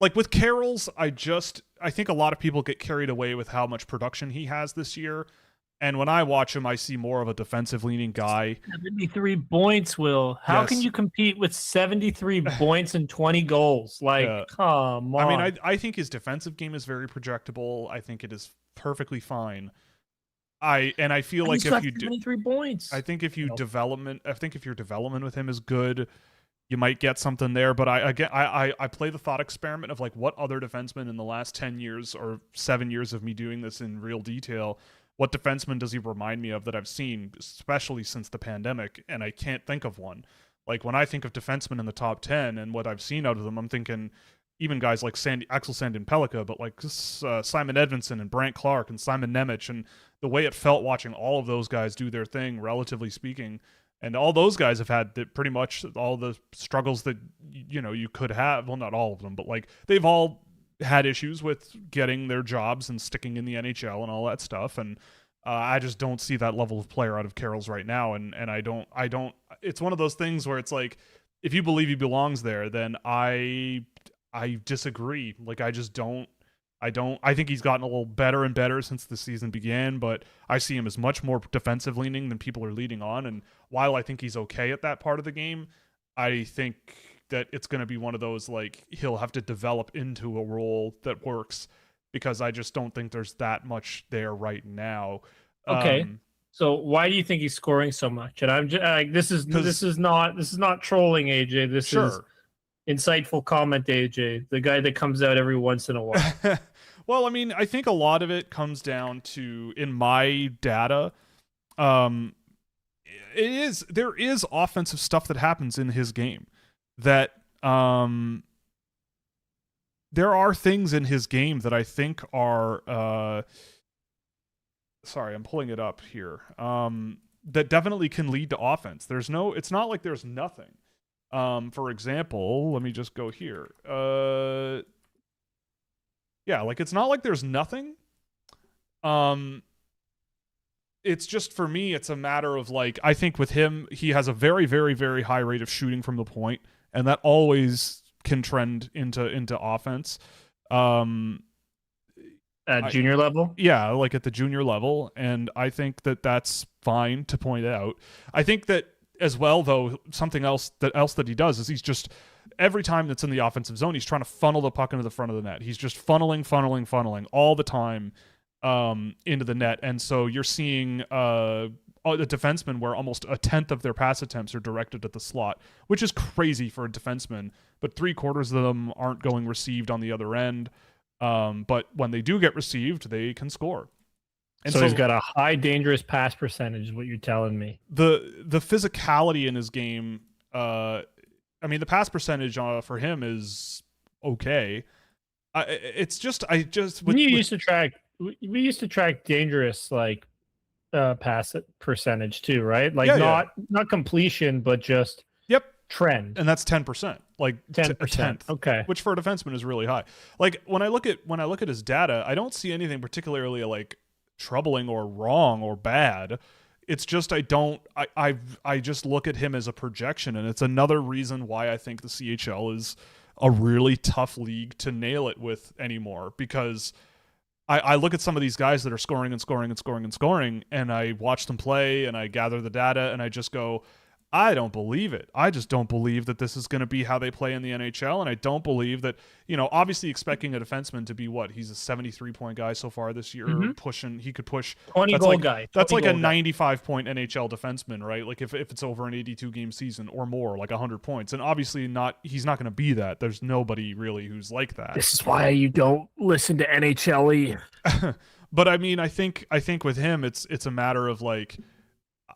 Speaker 1: Like with Carroll's, I think a lot of people get carried away with how much production he has this year. And when I watch him, I see more of a defensive-leaning guy.
Speaker 2: 73 points, Will. How can you compete with 73 points and 20 goals? Like, come on.
Speaker 1: I mean, I think his defensive game is very projectable. I think it is perfectly fine. I feel like if you do
Speaker 2: 73 points.
Speaker 1: I think if your development with him is good, you might get something there. But I play the thought experiment of like, what other defenseman in the last 10 years or 7 years of me doing this in real detail, what defenseman does he remind me of that I've seen, especially since the pandemic? And I can't think of one. Like when I think of defensemen in the top 10 and what I've seen out of them, I'm thinking even guys like Axel Sandin Pellikka, but like Simon Edvinsson and Brant Clark and Simon Nemec, and the way it felt watching all of those guys do their thing, relatively speaking. And all those guys have had pretty much all the struggles that, you could have. Well, not all of them, but like they've all had issues with getting their jobs and sticking in the NHL and all that stuff. And I just don't see that level of player out of Carroll's right now. And I don't, it's one of those things where it's like, if you believe he belongs there, then I disagree. Like, I think he's gotten a little better and better since the season began, but I see him as much more defensive leaning than people are leading on. And while I think he's okay at that part of the game, I think that it's going to be one of those, like, he'll have to develop into a role that works, because I just don't think there's that much there right now.
Speaker 2: Okay. So why do you think he's scoring so much? And I'm just like, this is not trolling, AJ. This is insightful comment, AJ, the guy that comes out every once in a while.
Speaker 1: Well, I mean, I think a lot of it comes down to, in my data, there is offensive stuff that happens in his game that there are things in his game that I think are sorry, I'm pulling it up here, that definitely can lead to offense. It's not like there's nothing. For example, let me just go here. Yeah, like, it's not like there's nothing. It's just, for me, it's a matter of, like, I think with him, he has a very, very, very high rate of shooting from the point, and that always can trend into offense.
Speaker 2: At junior level?
Speaker 1: Yeah, like at the junior level, and I think that that's fine to point out. I think that as well, though, something else that he does is he's just, every time that's in the offensive zone, he's trying to funnel the puck into the front of the net. He's just funneling all the time into the net. And so you're seeing a defenseman where almost a tenth of their pass attempts are directed at the slot, which is crazy for a defenseman, but 3/4 of them aren't going received on the other end. But when they do get received, they can score.
Speaker 2: And so he's got a high dangerous pass percentage, is what you're telling me.
Speaker 1: The physicality in his game, I mean, the pass percentage for him is okay. We used to track dangerous, like, pass percentage too, right? Like, not completion, but just trend. And that's 10%, like
Speaker 2: 10%. Okay,
Speaker 1: which for a defenseman is really high. Like, when I look at his data, I don't see anything particularly like troubling or wrong or bad. It's just I just look at him as a projection, and it's another reason why I think the CHL is a really tough league to nail it with anymore, because I look at some of these guys that are scoring and scoring and scoring and scoring, and I watch them play and I gather the data, and I just go, I don't believe it. I just don't believe that this is going to be how they play in the NHL. And I don't believe that, obviously expecting a defenseman to be he's a 73-point guy so far this year, he could push
Speaker 2: 20 goal guy.
Speaker 1: That's like a 95-point NHL defenseman, right? Like if it's over an 82-game season or more, like 100 points. And obviously he's not going to be that. There's nobody really who's like that.
Speaker 2: This is why you don't listen to NHLE.
Speaker 1: But I mean, I think with him, it's a matter of, like,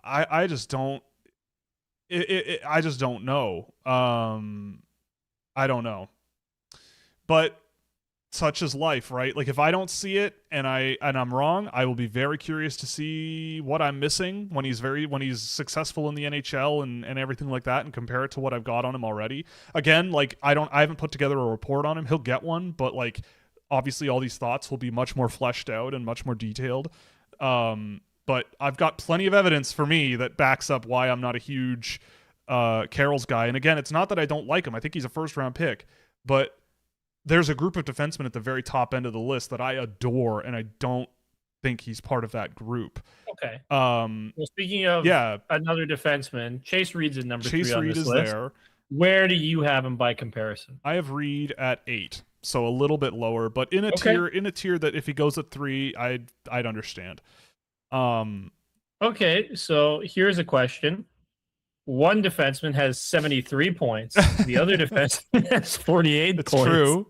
Speaker 1: I just don't. I just don't know. I don't know. But such is life, right? Like, if I don't see it and I'm wrong, I will be very curious to see what I'm missing when he's successful in the NHL and everything like that, and compare it to what I've got on him already. Again, like, I haven't put together a report on him. He'll get one, but, like, obviously all these thoughts will be much more fleshed out and much more detailed. But I've got plenty of evidence for me that backs up why I'm not a huge Carroll's guy. And again, it's not that I don't like him. I think he's a first-round pick. But there's a group of defensemen at the very top end of the list that I adore, and I don't think he's part of that group.
Speaker 2: Okay. Well, speaking of another defenseman, Chase Reed's at number 3 on this list. There. Where do you have him by comparison?
Speaker 1: I have Reed at 8, so a little bit lower, but in a tier that if he goes at 3, I'd understand.
Speaker 2: Okay, so here's a question. one defenseman has 73 points. The other defenseman has 48
Speaker 1: It's
Speaker 2: points.
Speaker 1: true.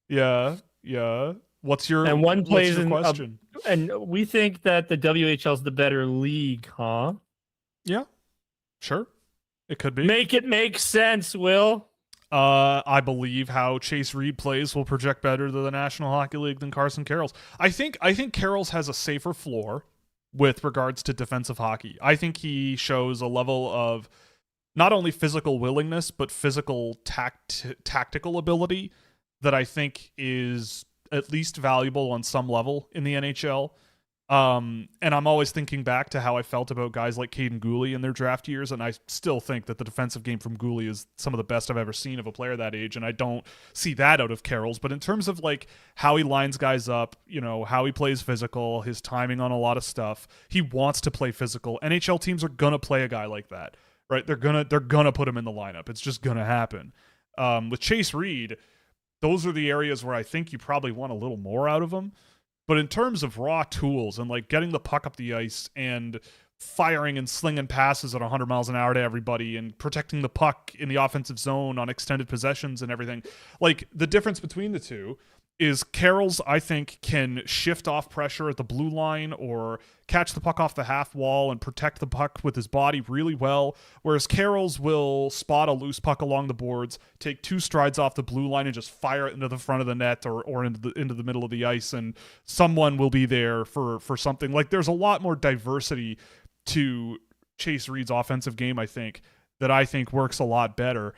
Speaker 1: Yeah, yeah. What's your
Speaker 2: And one plays in
Speaker 1: question?
Speaker 2: and we think that the WHL is the better league, huh?
Speaker 1: Yeah, sure. It could be.
Speaker 2: Make it make sense, Will.
Speaker 1: I believe how Chase Reed plays will project better to the National Hockey League than Carson Carroll's. I think Carroll's has a safer floor with regards to defensive hockey. I think he shows a level of not only physical willingness but physical tactical ability that I think is at least valuable on some level in the NHL. And I'm always thinking back to how I felt about guys like Caden Gooley in their draft years, and I still think that the defensive game from Gooley is some of the best I've ever seen of a player that age, and I don't see that out of Carroll's. But in terms of like how he lines guys up, you know, how he plays physical, his timing on a lot of stuff, he wants to play physical. NHL teams are gonna play a guy like that, right? They're gonna put him in the lineup. It's just gonna happen. With Chase Reed, those are the areas where I think you probably want a little more out of him. But in terms of raw tools and like getting the puck up the ice and firing and slinging passes at 100 miles an hour to everybody and protecting the puck in the offensive zone on extended possessions and everything, like the difference between the two is Carroll's, I think, can shift off pressure at the blue line or catch the puck off the half wall and protect the puck with his body really well, whereas Carroll's will spot a loose puck along the boards, take 2 strides off the blue line and just fire it into the front of the net or into the middle of the ice, and someone will be there for something. Like, there's a lot more diversity to Chase Reed's offensive game, I think, that I think works a lot better.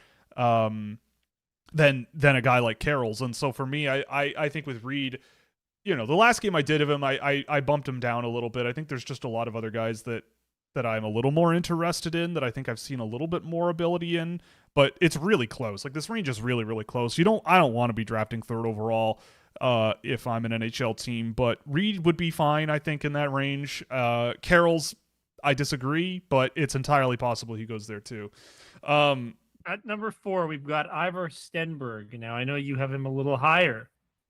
Speaker 1: Than a guy like Carroll's. And so for me, I think with Reed, you know, the last game I did of him, I bumped him down a little bit. I think there's just a lot of other guys that I'm a little more interested in, that I think I've seen a little bit more ability in, but it's really close. Like, this range is really, really close. I don't want to be drafting 3rd overall if I'm an NHL team, but Reed would be fine, I think, in that range. Carroll's, I disagree, but it's entirely possible he goes there too.
Speaker 2: At number 4, we've got Ivor Stenberg. Now, I know you have him a little higher.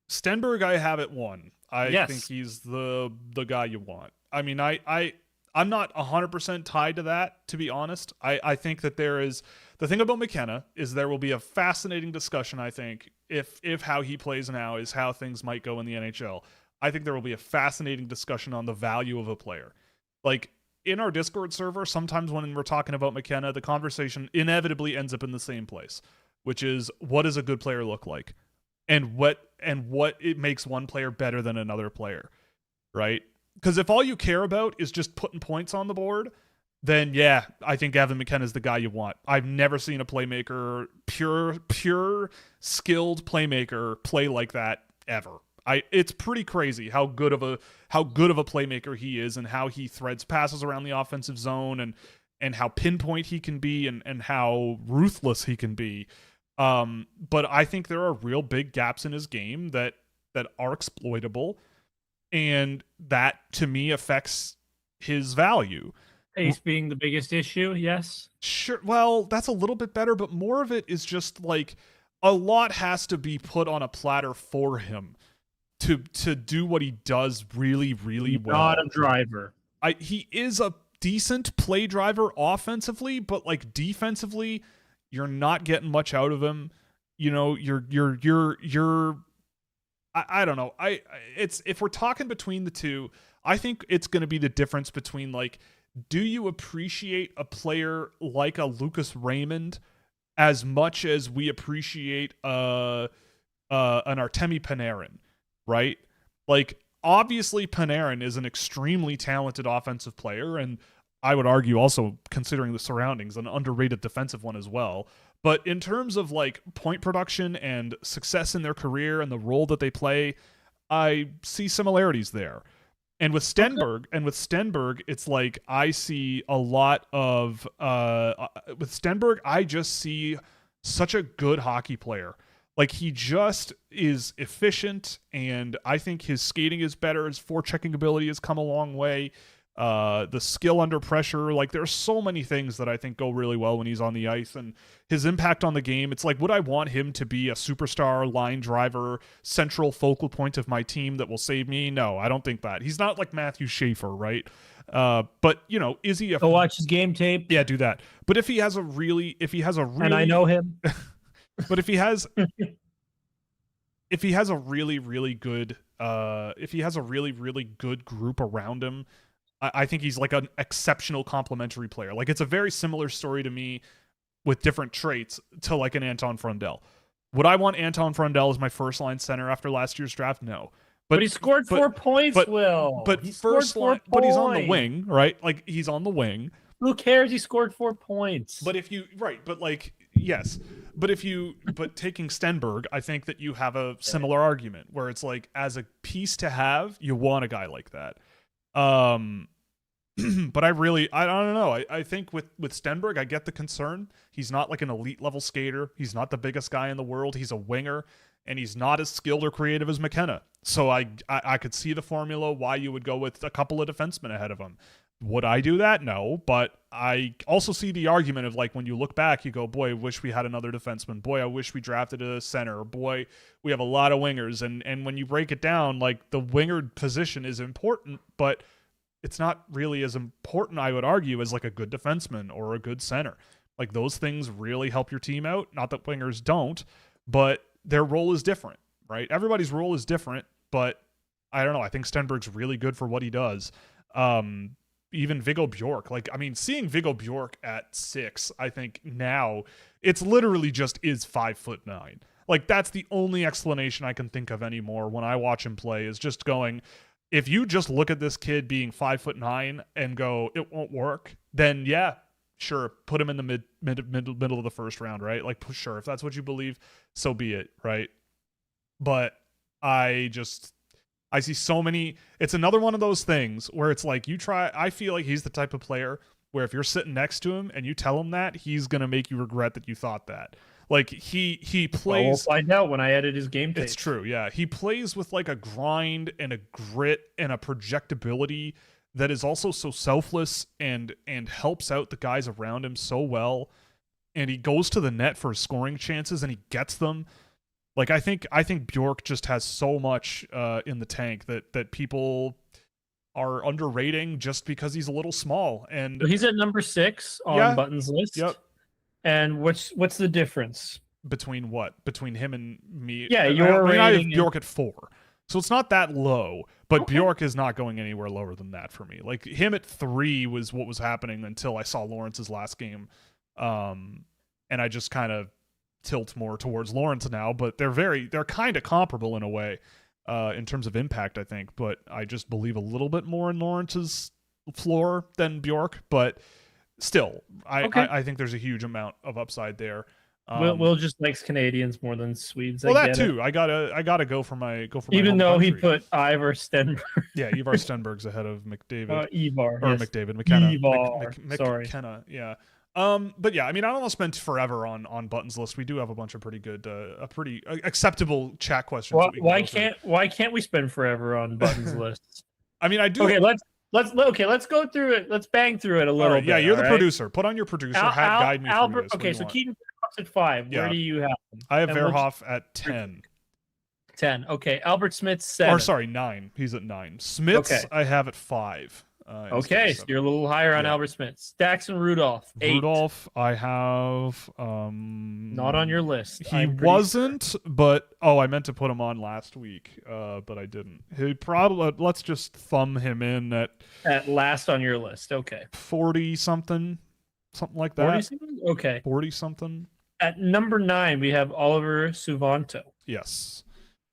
Speaker 1: Stenberg, I have at 1.
Speaker 2: Yes.
Speaker 1: think he's the guy you want. I mean, I'm not 100% tied to that, to be honest. I think that there is... The thing about McKenna is there will be a fascinating discussion, I think, if how he plays now is how things might go in the NHL. I think there will be a fascinating discussion on the value of a player. Like, in our Discord server, sometimes when we're talking about McKenna, the conversation inevitably ends up in the same place, which is, what does a good player look like? And what it makes one player better than another player, right? Because if all you care about is just putting points on the board, then yeah, I think Evan McKenna is the guy you want. I've never seen a playmaker, pure skilled playmaker play like that ever. It's pretty crazy how good of a playmaker he is, and how he threads passes around the offensive zone, and how pinpoint he can be, and how ruthless he can be. But I think there are real big gaps in his game that are exploitable, and that to me affects his value.
Speaker 2: Pace being the biggest issue, yes.
Speaker 1: Sure. Well, that's a little bit better, but more of it is just like a lot has to be put on a platter for him to do what he does really, really well.
Speaker 2: Not a driver.
Speaker 1: He is a decent play driver offensively, but like defensively, you're not getting much out of him. You know, I don't know. It's, if we're talking between the two, I think it's going to be the difference between, like, do you appreciate a player like a Lucas Raymond as much as we appreciate an Artemi Panarin? Right? Like, obviously Panarin is an extremely talented offensive player, and I would argue also, considering the surroundings, an underrated defensive one as well. But in terms of like point production and success in their career and the role that they play, I see similarities there. And with Stenberg, it's like I see a lot of with Stenberg, I just see such a good hockey player. Like, he just is efficient, and I think his skating is better. His forechecking ability has come a long way. The skill under pressure, like, there's so many things that I think go really well when he's on the ice, and his impact on the game. It's like, would I want him to be a superstar line driver, central focal point of my team that will save me? No, I don't think that. He's not like Matthew Schaefer, right? But is he a?
Speaker 2: Go watch his game tape.
Speaker 1: Yeah, do that. But if he has a really,
Speaker 2: and I know him.
Speaker 1: But if he has a really, really good, if he has a really, really good group around him, I think he's like an exceptional complementary player. Like, it's a very similar story to me with different traits to like an Anton Frundell. Would I want Anton Frundell as my first line center after last year's draft? No.
Speaker 2: But he scored 4 points, Will.
Speaker 1: But
Speaker 2: he
Speaker 1: first line,
Speaker 2: points.
Speaker 1: but he's on the wing, right? Like, he's on the wing.
Speaker 2: Who cares? He scored 4 points.
Speaker 1: But if you yes. But taking Stenberg, I think that you have a similar argument where it's like, as a piece to have, you want a guy like that. But I don't know. I think with Stenberg, I get the concern. He's not like an elite level skater. He's not the biggest guy in the world. He's a winger, and he's not as skilled or creative as McKenna. So I could see the formula why you would go with a couple of defensemen ahead of him. Would I do that? No, but I also see the argument of, like, when you look back, you go, boy, I wish we had another defenseman. Boy, I wish we drafted a center. Boy, we have a lot of wingers. And when you break it down, like, the winger position is important, but it's not really as important, I would argue, as like a good defenseman or a good center. Like, those things really help your team out. Not that wingers don't, but their role is different, right? Everybody's role is different, but I don't know. I think Stenberg's really good for what he does. Even Viggo Bjork, like, I mean, seeing Viggo Bjork at 6, I think now it's literally just is 5'9". Like, that's the only explanation I can think of anymore when I watch him play, is just going, if you just look at this kid being 5'9" and go, it won't work, then yeah, sure, put him in the middle of the first round, right? Like, sure, if that's what you believe, so be it, right? But I see so many. It's another one of those things where it's like, I feel like he's the type of player where if you're sitting next to him and you tell him that, he's going to make you regret that you thought that. Like, he plays.
Speaker 2: Well, we'll find out when I edit his game tape.
Speaker 1: It's true, yeah. He plays with like a grind and a grit and a projectability that is also so selfless and helps out the guys around him so well. And he goes to the net for scoring chances and he gets them. Like, I think Bjork just has so much in the tank that people are underrating just because he's a little small. And
Speaker 2: he's at number 6 on Button's list.
Speaker 1: Yep.
Speaker 2: And what's the difference
Speaker 1: between what? Between him and me?
Speaker 2: Yeah,
Speaker 1: I have Bjork at 4, so it's not that low. But okay. Bjork is not going anywhere lower than that for me. Like, him at 3 was what was happening until I saw Lawrence's last game, and I just kind of tilt more towards Lawrence now. But they're kind of comparable in a way, in terms of impact, I think. But I just believe a little bit more in Lawrence's floor than Bjork, but. Still, I think there's a huge amount of upside there.
Speaker 2: Will just likes Canadians more than Swedes.
Speaker 1: Well, that too. I gotta go for my.
Speaker 2: Even though
Speaker 1: country.
Speaker 2: He put Ivar Stenberg.
Speaker 1: Yeah, Ivar Stenberg's ahead of McDavid.
Speaker 2: Ivar
Speaker 1: or
Speaker 2: yes.
Speaker 1: McDavid. McKenna.
Speaker 2: Ivar. Sorry.
Speaker 1: McKenna. Yeah. But yeah, I mean, I don't want to spend forever on Button's list. We do have a bunch of pretty good, pretty acceptable chat questions.
Speaker 2: Why can't we spend forever on Button's list?
Speaker 1: I mean, I do.
Speaker 2: Okay, let's go through it. Let's bang through it a little bit.
Speaker 1: Yeah, you're the producer. Put on your producer hat. Guide me through this.
Speaker 2: Okay, so Keaton Verhoff's at 5.
Speaker 1: Yeah.
Speaker 2: Where do you have him?
Speaker 1: I have Verhoff at 10.
Speaker 2: 10. Okay, Albert Smith's 7.
Speaker 1: Or sorry, 9. He's at 9. Smith's I have at 5.
Speaker 2: Okay, so you're a little higher on Albert Smith. Daxon Rudolph, 8.
Speaker 1: Rudolph, I have
Speaker 2: not on your list.
Speaker 1: He wasn't, but I meant to put him on last week, but I didn't. He probably let's just thumb him in at
Speaker 2: last on your list. Okay,
Speaker 1: 40 something like that.
Speaker 2: 40 something. Okay,
Speaker 1: 40 something.
Speaker 2: At number 9, we have Oliver Suvanto.
Speaker 1: Yes,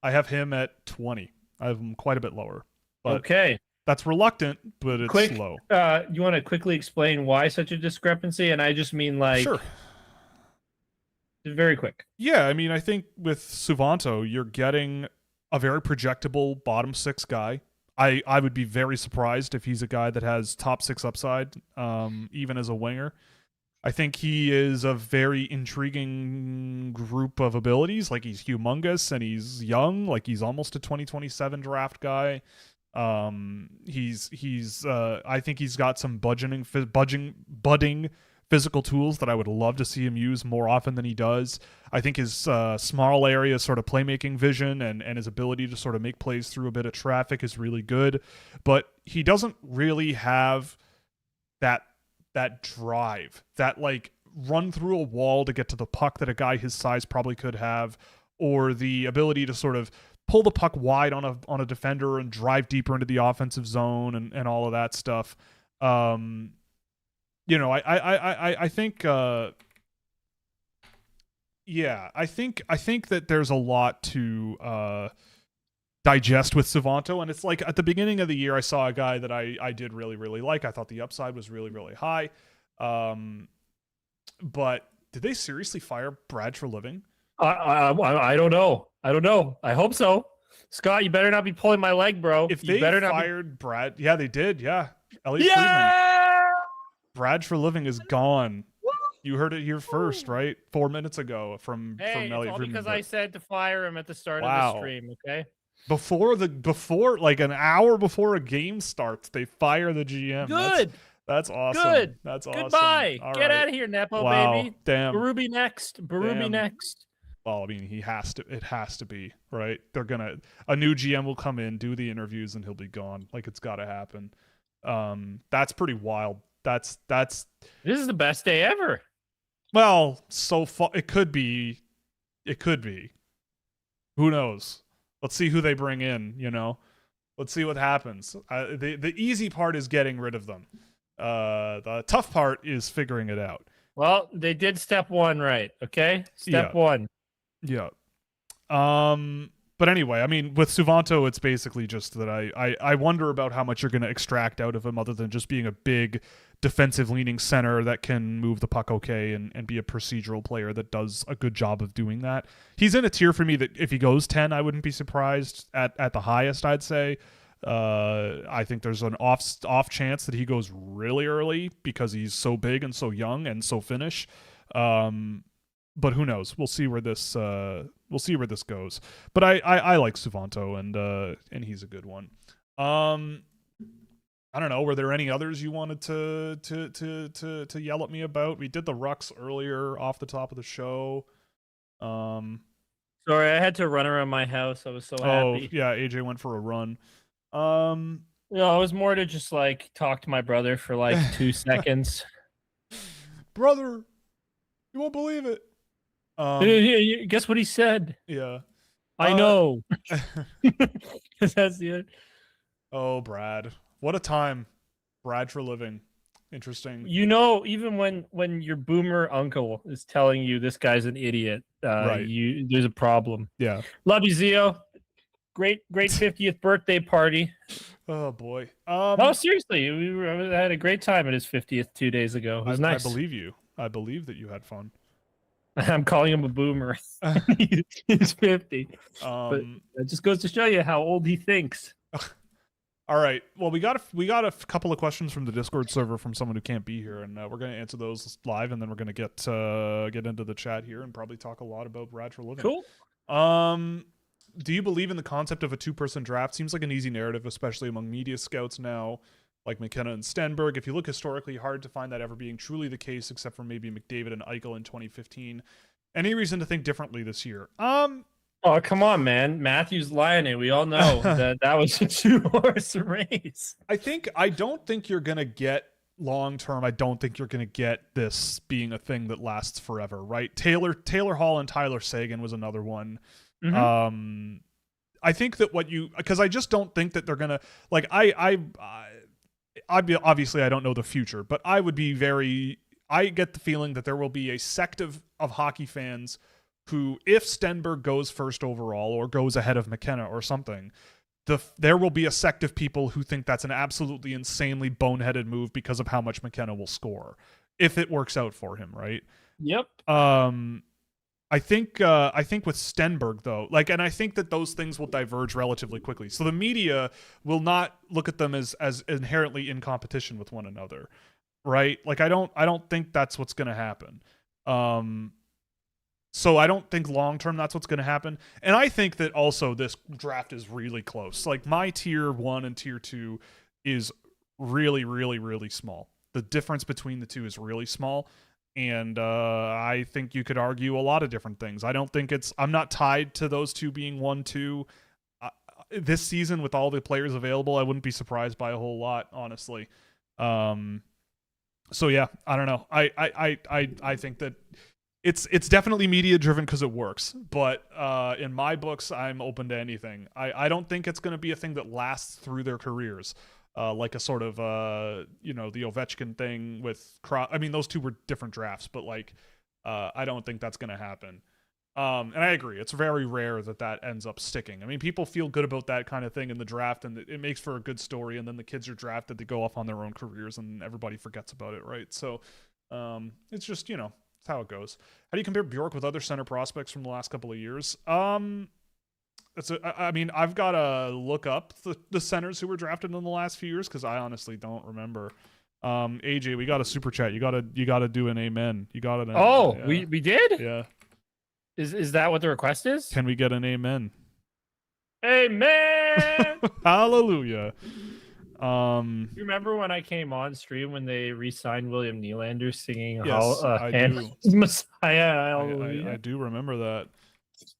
Speaker 1: I have him at 20. I have him quite a bit lower. But
Speaker 2: okay.
Speaker 1: That's reluctant, but it's slow.
Speaker 2: You want to quickly explain why such a discrepancy? And I just mean
Speaker 1: sure.
Speaker 2: Very quick.
Speaker 1: Yeah, I mean, I think with Suvanto, you're getting a very projectable bottom 6 guy. I would be very surprised if he's a guy that has top 6 upside, even as a winger. I think he is a very intriguing group of abilities. Like, he's humongous and he's young. Like, he's almost a 2027 draft guy. I think he's got some budding physical tools that I would love to see him use more often than he does. I think his small area sort of playmaking vision and his ability to sort of make plays through a bit of traffic is really good. But he doesn't really have that drive, that like run through a wall to get to the puck that a guy his size probably could have, or the ability to sort of pull the puck wide on a defender and drive deeper into the offensive zone and all of that stuff. You know, I think yeah, I think that there's a lot to digest with Savanto, and it's like at the beginning of the year I saw a guy that I did really, really like. I thought the upside was really, really high. But did they seriously fire Brad for living?
Speaker 2: I don't know. I don't know. I hope so. Scott, you better not be pulling my leg, bro.
Speaker 1: If
Speaker 2: you
Speaker 1: they
Speaker 2: better
Speaker 1: fired Brad, yeah, they did. Yeah, Elliot
Speaker 2: Not be...
Speaker 1: Friedman.
Speaker 2: Yeah.
Speaker 1: Brad for living is gone. You heard it here first, right? 4 minutes ago from
Speaker 2: Hey,
Speaker 1: Elliot
Speaker 2: it's all
Speaker 1: Friedman.
Speaker 2: because I said to fire him at the start of the stream. Okay.
Speaker 1: Before like an hour before a game starts, they fire the GM.
Speaker 2: Good.
Speaker 1: That's awesome.
Speaker 2: Good.
Speaker 1: That's awesome.
Speaker 2: Goodbye.
Speaker 1: All
Speaker 2: Get
Speaker 1: right.
Speaker 2: out of here, Nepo,
Speaker 1: Wow.
Speaker 2: baby.
Speaker 1: Damn.
Speaker 2: Berube next. Berube
Speaker 1: Damn.
Speaker 2: next.
Speaker 1: Well, I mean, it has to be, right? A new GM will come in, do the interviews, and he'll be gone. Like, it's got to happen. That's pretty wild. This
Speaker 2: is the best day ever.
Speaker 1: Well, so far, it could be. Who knows? Let's see who they bring in, you know? Let's see what happens. The easy part is getting rid of them. The tough part is figuring it out.
Speaker 2: Well, they did step one right, okay? Step one.
Speaker 1: Yeah. But anyway, I mean, with Suvanto, it's basically just that I wonder about how much you're going to extract out of him other than just being a big defensive-leaning center that can move the puck okay and be a procedural player that does a good job of doing that. He's in a tier for me that if he goes 10, I wouldn't be surprised at the highest, I'd say. I think there's an off chance that he goes really early because he's so big and so young and so Finnish. But who knows? We'll see where this goes. But I like Suvanto and he's a good one. I don't know. Were there any others you wanted to yell at me about? We did the Rucks earlier off the top of the show.
Speaker 2: Sorry, I had to run around my house. I was so happy.
Speaker 1: Oh yeah, AJ went for a run.
Speaker 2: No, it was more to just like talk to my brother for like 2 seconds.
Speaker 1: Brother, you won't believe it.
Speaker 2: Guess what he said?
Speaker 1: Yeah.
Speaker 2: I know. That's the end.
Speaker 1: Oh, Brad. What a time. Brad for living. Interesting.
Speaker 2: You know, even when your boomer uncle is telling you this guy's an idiot,
Speaker 1: right.
Speaker 2: There's a problem.
Speaker 1: Yeah.
Speaker 2: Love you, Zio. Great 50th birthday party.
Speaker 1: Oh boy.
Speaker 2: No, seriously, I had a great time at his 50th 2 days ago. It was nice.
Speaker 1: I believe you. I believe that you had fun.
Speaker 2: I'm calling him a boomer. He's 50. But it just goes to show you how old he thinks.
Speaker 1: All right. Well, we got a couple of questions from the Discord server from someone who can't be here, and we're going to answer those live, and then we're going to get into the chat here and probably talk a lot about Brad for living.
Speaker 2: Cool.
Speaker 1: Do you believe in the concept of a 2-person draft? Seems like an easy narrative, especially among media scouts now, like McKenna and Stenberg. If you look historically, hard to find that ever being truly the case, except for maybe McDavid and Eichel in 2015. Any reason to think differently this year?
Speaker 2: Oh, come on, man. Matthews Lyonnais, we all know that was a 2-horse race.
Speaker 1: I don't think you're going to get long term. I don't think you're going to get this being a thing that lasts forever, right? Taylor Hall and Tyler Seguin was another one. Mm-hmm. I think that because I just don't think that they're going to, like, obviously I don't know the future, but I get the feeling that there will be a sect of hockey fans who, if Stenberg goes first overall or goes ahead of McKenna or something, there will be a sect of people who think that's an absolutely insanely boneheaded move because of how much McKenna will score if it works out for him, right?
Speaker 2: Yep.
Speaker 1: I think with Stenberg though, like, and I think that those things will diverge relatively quickly. So the media will not look at them as inherently in competition with one another, right? Like, I don't think that's what's going to happen. So I don't think long-term that's what's going to happen. And I think that also this draft is really close. Like, my tier 1 and tier 2 is really, really, really small. The difference between the two is really small. And I think you could argue a lot of different things. I'm not tied to those two being 1-2. this season with all the players available, I wouldn't be surprised by a whole lot, honestly. So yeah, I don't know. I think that it's definitely media driven because it works, but in my books, I'm open to anything. I don't think it's going to be a thing that lasts through their careers. Like a sort of the Ovechkin thing with I mean, those two were different drafts, but like I don't think that's going to happen. And I agree, it's very rare that ends up sticking. I mean, people feel good about that kind of thing in the draft, and it makes for a good story. And then the kids are drafted, they go off on their own careers, and everybody forgets about it, right? So it's just it's how it goes. How do you compare Bjork with other center prospects from the last couple of years? I mean, I've got to look up the centers who were drafted in the last few years because I honestly don't remember. AJ, we got a super chat. You gotta do an amen. You got it.
Speaker 2: Oh,
Speaker 1: yeah.
Speaker 2: we did?
Speaker 1: Yeah.
Speaker 2: Is that what the request is?
Speaker 1: Can we get an amen?
Speaker 2: Amen.
Speaker 1: Hallelujah.
Speaker 2: You remember when I came on stream when they re-signed William Nylander singing
Speaker 1: Yes, I do.
Speaker 2: Messiah?
Speaker 1: I do remember that.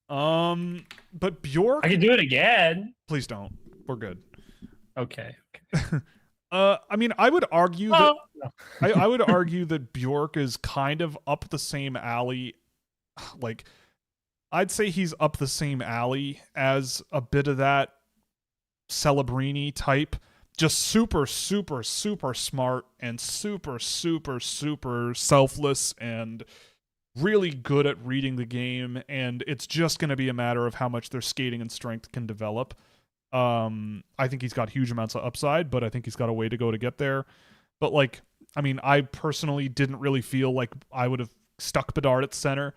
Speaker 1: But Bjork,
Speaker 2: I can do it again.
Speaker 1: please don't. We're good.
Speaker 2: Okay.
Speaker 1: I mean, I would argue that I would argue that Bjork is kind of up the same alley. Like, I'd say he's up the same alley as a bit of that Celebrini type. Just super, super, super smart and super, super, super selfless and really good at reading the game. And it's just going to be a matter of how much their skating and strength can develop. I think he's got huge amounts of upside, but I think he's got a way to go to get there. But like, I mean, I personally didn't really feel like I would have stuck Bedard at center.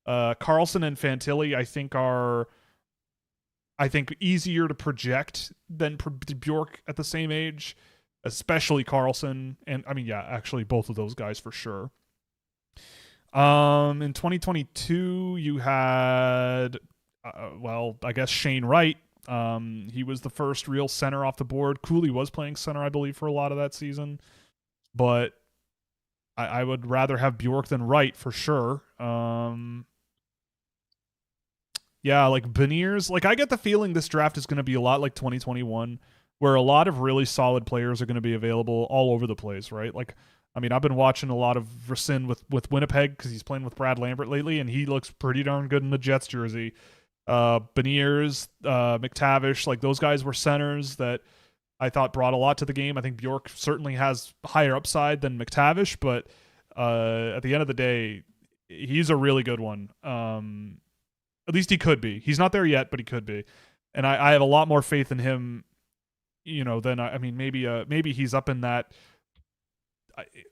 Speaker 1: Carlson and Fantilli, I think easier to project than Bjork at the same age, especially Carlson. And I mean, yeah, actually both of those guys for sure. In 2022, you had, I guess Shane Wright. He was the first real center off the board. Cooley was playing center, I believe, for a lot of that season. But I would rather have Bjork than Wright for sure. Yeah, like Beniers. Like, I get the feeling this draft is going to be a lot like 2021, where a lot of really solid players are going to be available all over the place, right? Like, I mean, I've been watching a lot of Racine with Winnipeg because he's playing with Brad Lambert lately, and he looks pretty darn good in the Jets jersey. Beniers, McTavish, like those guys were centers that I thought brought a lot to the game. I think Bjork certainly has higher upside than McTavish, but at the end of the day, he's a really good one. At least he could be. He's not there yet, but he could be. And I have a lot more faith in him, than I mean, maybe he's up in that.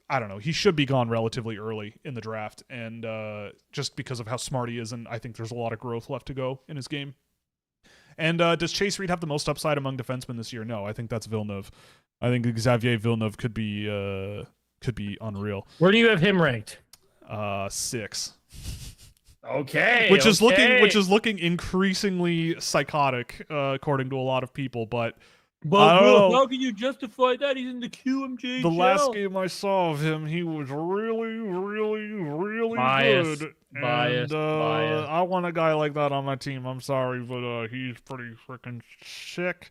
Speaker 1: I don't know. He should be gone relatively early in the draft, and just because of how smart he is, and I think there's a lot of growth left to go in his game. And does Chase Reed have the most upside among defensemen this year? No, I think that's Villeneuve. I think Xavier Villeneuve could be unreal.
Speaker 2: Where do you have him ranked?
Speaker 1: 6.
Speaker 2: Okay,
Speaker 1: which is looking increasingly psychotic, according to a lot of people, but.
Speaker 2: But how can you justify that? He's in the QMJ.
Speaker 1: The last game I saw of him, he was really, really, really good.
Speaker 2: Biased.
Speaker 1: I want a guy like that on my team. I'm sorry, but he's pretty freaking sick.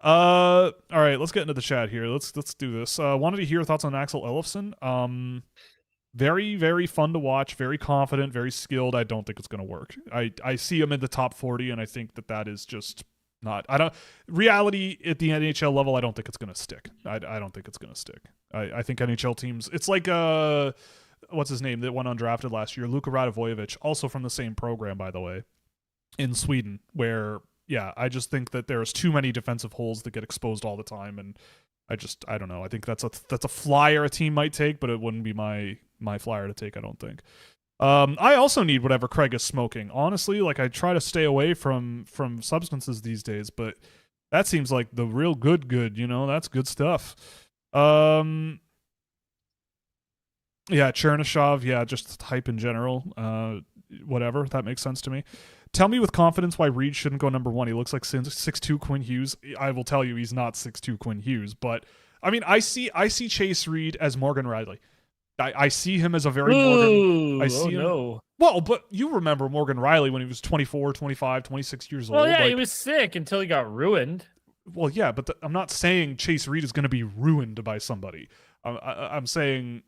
Speaker 1: All right, let's get into the chat here. Let's do this. Wanted to hear your thoughts on Axel Ellefson. Very, very fun to watch. Very confident. Very skilled. I don't think it's going to work. I see him in the top 40, and I think that is just. Reality at the NHL level, I don't think it's going to stick. I don't think it's going to stick. I think NHL teams, it's like, what's his name that went undrafted last year? Luka Radivojevich, also from the same program, by the way, in Sweden, where, yeah, I just think that there's too many defensive holes that get exposed all the time. And I don't know. I think that's a flyer a team might take, but it wouldn't be my flyer to take, I don't think. I also need whatever Craig is smoking. Honestly, like I try to stay away from substances these days, but that seems like the real good, that's good stuff. Yeah, Chernyshov, yeah, just hype in general. Whatever, that makes sense to me. Tell me with confidence why Reed shouldn't go number 1. He looks like 6'2" Quinn Hughes. I will tell you he's not 6'2" Quinn Hughes, but I mean, I see Chase Reed as Morgan Riley. I see him as a very Morgan. I
Speaker 2: Ooh, oh
Speaker 1: see him.
Speaker 2: no.
Speaker 1: Well, but you remember Morgan Riley when he was 24, 25, 26 years
Speaker 2: Well,
Speaker 1: old.
Speaker 2: yeah, he
Speaker 1: Like,
Speaker 2: was sick until he got ruined.
Speaker 1: well, yeah, but I'm not saying Chase Reed is going to be ruined by somebody. I'm saying,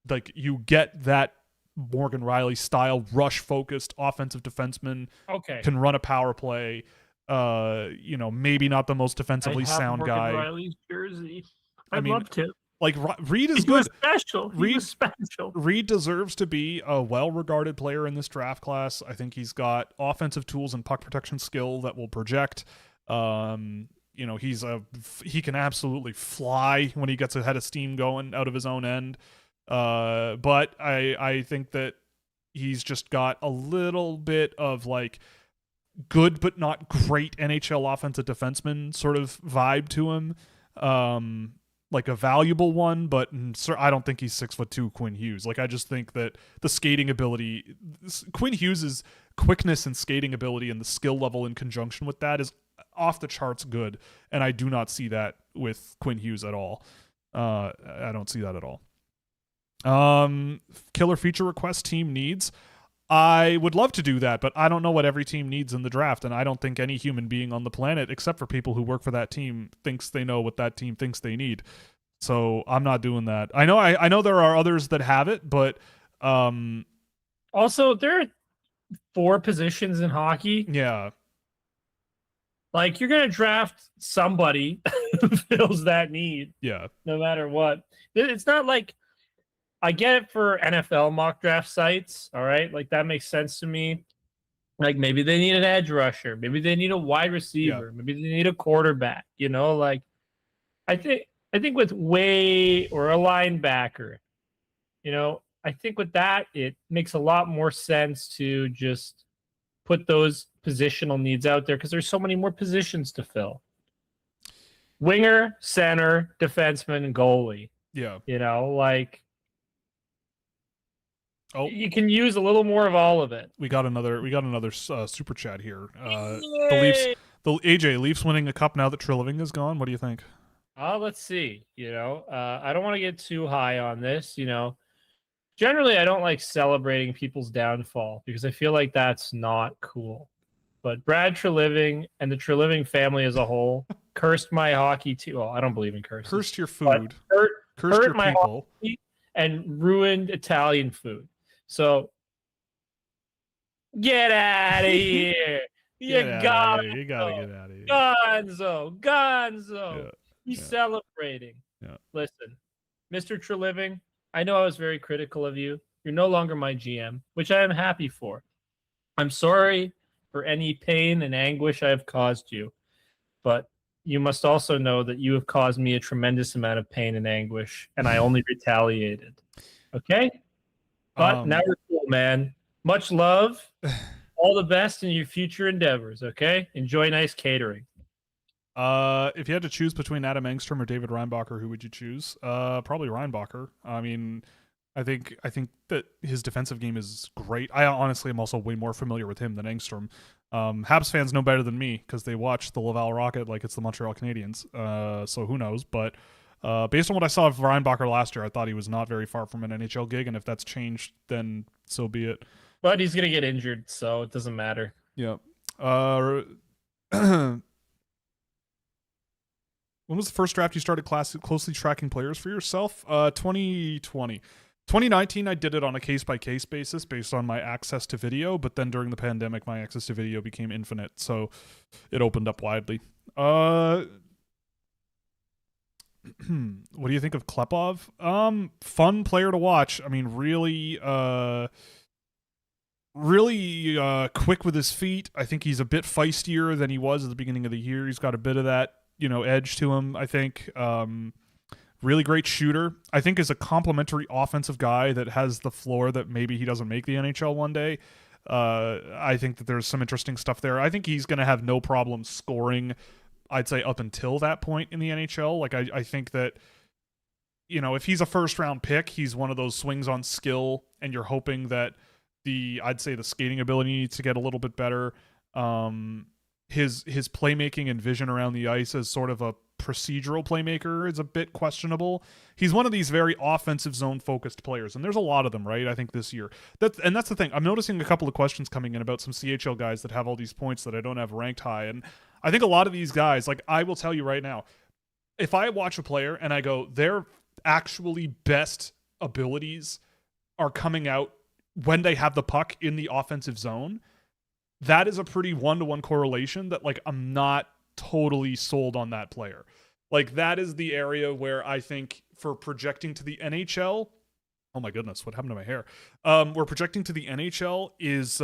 Speaker 1: like, you get that Morgan Riley style, rush focused offensive defenseman,
Speaker 2: Okay.
Speaker 1: can run a power play. Maybe not the most
Speaker 2: I
Speaker 1: defensively
Speaker 2: have
Speaker 1: sound
Speaker 2: Morgan
Speaker 1: guy.
Speaker 2: Riley's jersey. I
Speaker 1: I mean,
Speaker 2: loved him.
Speaker 1: like Reed is
Speaker 2: He was
Speaker 1: good.
Speaker 2: special. He
Speaker 1: Reed
Speaker 2: was special.
Speaker 1: Reed deserves to be a well-regarded player in this draft class. I think he's got offensive tools and puck protection skill that will project. He can absolutely fly when he gets a head of steam going out of his own end. But I think that he's just got a little bit of like good but not great NHL offensive defenseman sort of vibe to him. Like a valuable one, but I don't think he's 6'2" Quinn Hughes. Like I just think that the skating ability, Quinn Hughes' quickness and skating ability and the skill level in conjunction with that is off the charts good, and I do not see that with Quinn Hughes at all. I don't see that at all. Killer feature request team needs. I would love to do that, but I don't know what every team needs in the draft, and I don't think any human being on the planet, except for people who work for that team, thinks they know what that team thinks they need. So I'm not doing that. I know there are others that have it, but
Speaker 2: also there are 4 positions in hockey.
Speaker 1: Yeah.
Speaker 2: Like you're gonna draft somebody who fills that need.
Speaker 1: Yeah.
Speaker 2: No matter what. It's not like I get it for NFL mock draft sites. All right. Like that makes sense to me. Like maybe they need an edge rusher. Maybe they need a wide receiver.
Speaker 1: Yeah.
Speaker 2: Maybe they need a quarterback. Like I think with or a linebacker, I think with that, it makes a lot more sense to just put those positional needs out there because there's so many more positions to fill. Winger, center, defenseman, and goalie.
Speaker 1: Yeah.
Speaker 2: You can use a little more of all of it.
Speaker 1: We got another super chat here. The Leafs winning a cup now that Treliving is gone. What do you think?
Speaker 2: Let's see. I don't want to get too high on this. Generally, I don't like celebrating people's downfall because I feel like that's not cool. But Brad Treliving and the Treliving family as a whole cursed my hockey team. Well, I don't believe in curses.
Speaker 1: Cursed your food.
Speaker 2: Cursed your my people. Hockey and ruined Italian food. So get out of here. You gotta get out of here. Gonzo. He's celebrating.
Speaker 1: Yeah.
Speaker 2: Listen, Mr. Treliving, I know I was very critical of you. You're no longer my GM, which I am happy for. I'm sorry for any pain and anguish I have caused you, but you must also know that you have caused me a tremendous amount of pain and anguish, and I only retaliated. Okay? But now we're cool, man. Much love. All the best in your future endeavors, okay? Enjoy nice catering.
Speaker 1: If you had to choose between Adam Engstrom or David Reinbacher, who would you choose? Probably Reinbacher. I mean, I think that his defensive game is great. I honestly am also way more familiar with him than Engstrom. Habs fans know better than me because they watch the Laval Rocket like it's the Montreal Canadiens. So who knows? But based on what I saw of Reinbacher last year, I thought he was not very far from an NHL gig, and if that's changed, then so be it.
Speaker 2: But he's gonna get injured, so it doesn't matter.
Speaker 1: Yeah. When was the first draft you started closely tracking players for yourself? 2020. 2019, I did it on a case-by-case basis based on my access to video, but then during the pandemic, my access to video became infinite, so it opened up widely. What do you think of Klepov? Fun player to watch. I mean, really quick with his feet. I think he's a bit feistier than he was at the beginning of the year. He's got a bit of that, edge to him, I think. Really great shooter. I think is a complimentary offensive guy that has the floor that maybe he doesn't make the NHL one day. I think that there's some interesting stuff there. I think he's going to have no problem scoring, I'd say, up until that point in the NHL. Like, I think that, if he's a first-round pick, he's one of those swings on skill, and you're hoping that I'd say the skating ability needs to get a little bit better. His playmaking and vision around the ice as sort of a procedural playmaker is a bit questionable. He's one of these very offensive zone focused players, and there's a lot of them, right? I think this year. That's the thing. I'm noticing a couple of questions coming in about some CHL guys that have all these points that I don't have ranked high, and I think a lot of these guys, like I will tell you right now, if I watch a player and I go, their actually best abilities are coming out when they have the puck in the offensive zone, that is a pretty one-to-one correlation that like I'm not totally sold on that player. Like that is the area where I think for projecting to the NHL, oh my goodness, what happened to my hair? Where projecting to the NHL is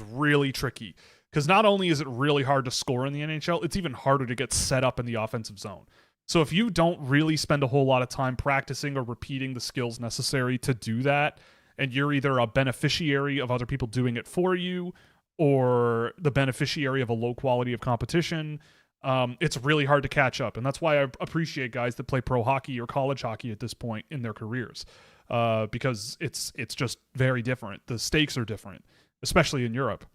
Speaker 1: really tricky, because not only is it really hard to score in the NHL, it's even harder to get set up in the offensive zone. So if you don't really spend a whole lot of time practicing or repeating the skills necessary to do that, and you're either a beneficiary of other people doing it for you or the beneficiary of a low quality of competition, it's really hard to catch up. And that's why I appreciate guys that play pro hockey or college hockey at this point in their careers, because it's just very different. The stakes are different, especially in Europe.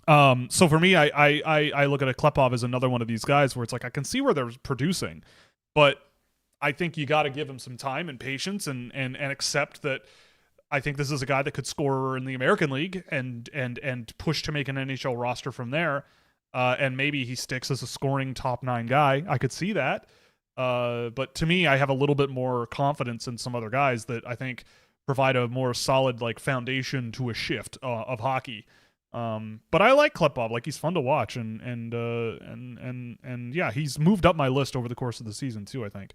Speaker 1: So for me, I look at a Klepov as another one of these guys where it's like I can see where they're producing, but I think you got to give him some time and patience and accept that. I think this is a guy that could score in the American League and push to make an NHL roster from there. And maybe he sticks as a scoring top 9 guy. I could see that. But to me, I have a little bit more confidence in some other guys that I think provide a more solid like foundation to a shift of hockey. But I like Klepov. Like he's fun to watch, and yeah, he's moved up my list over the course of the season too, I think.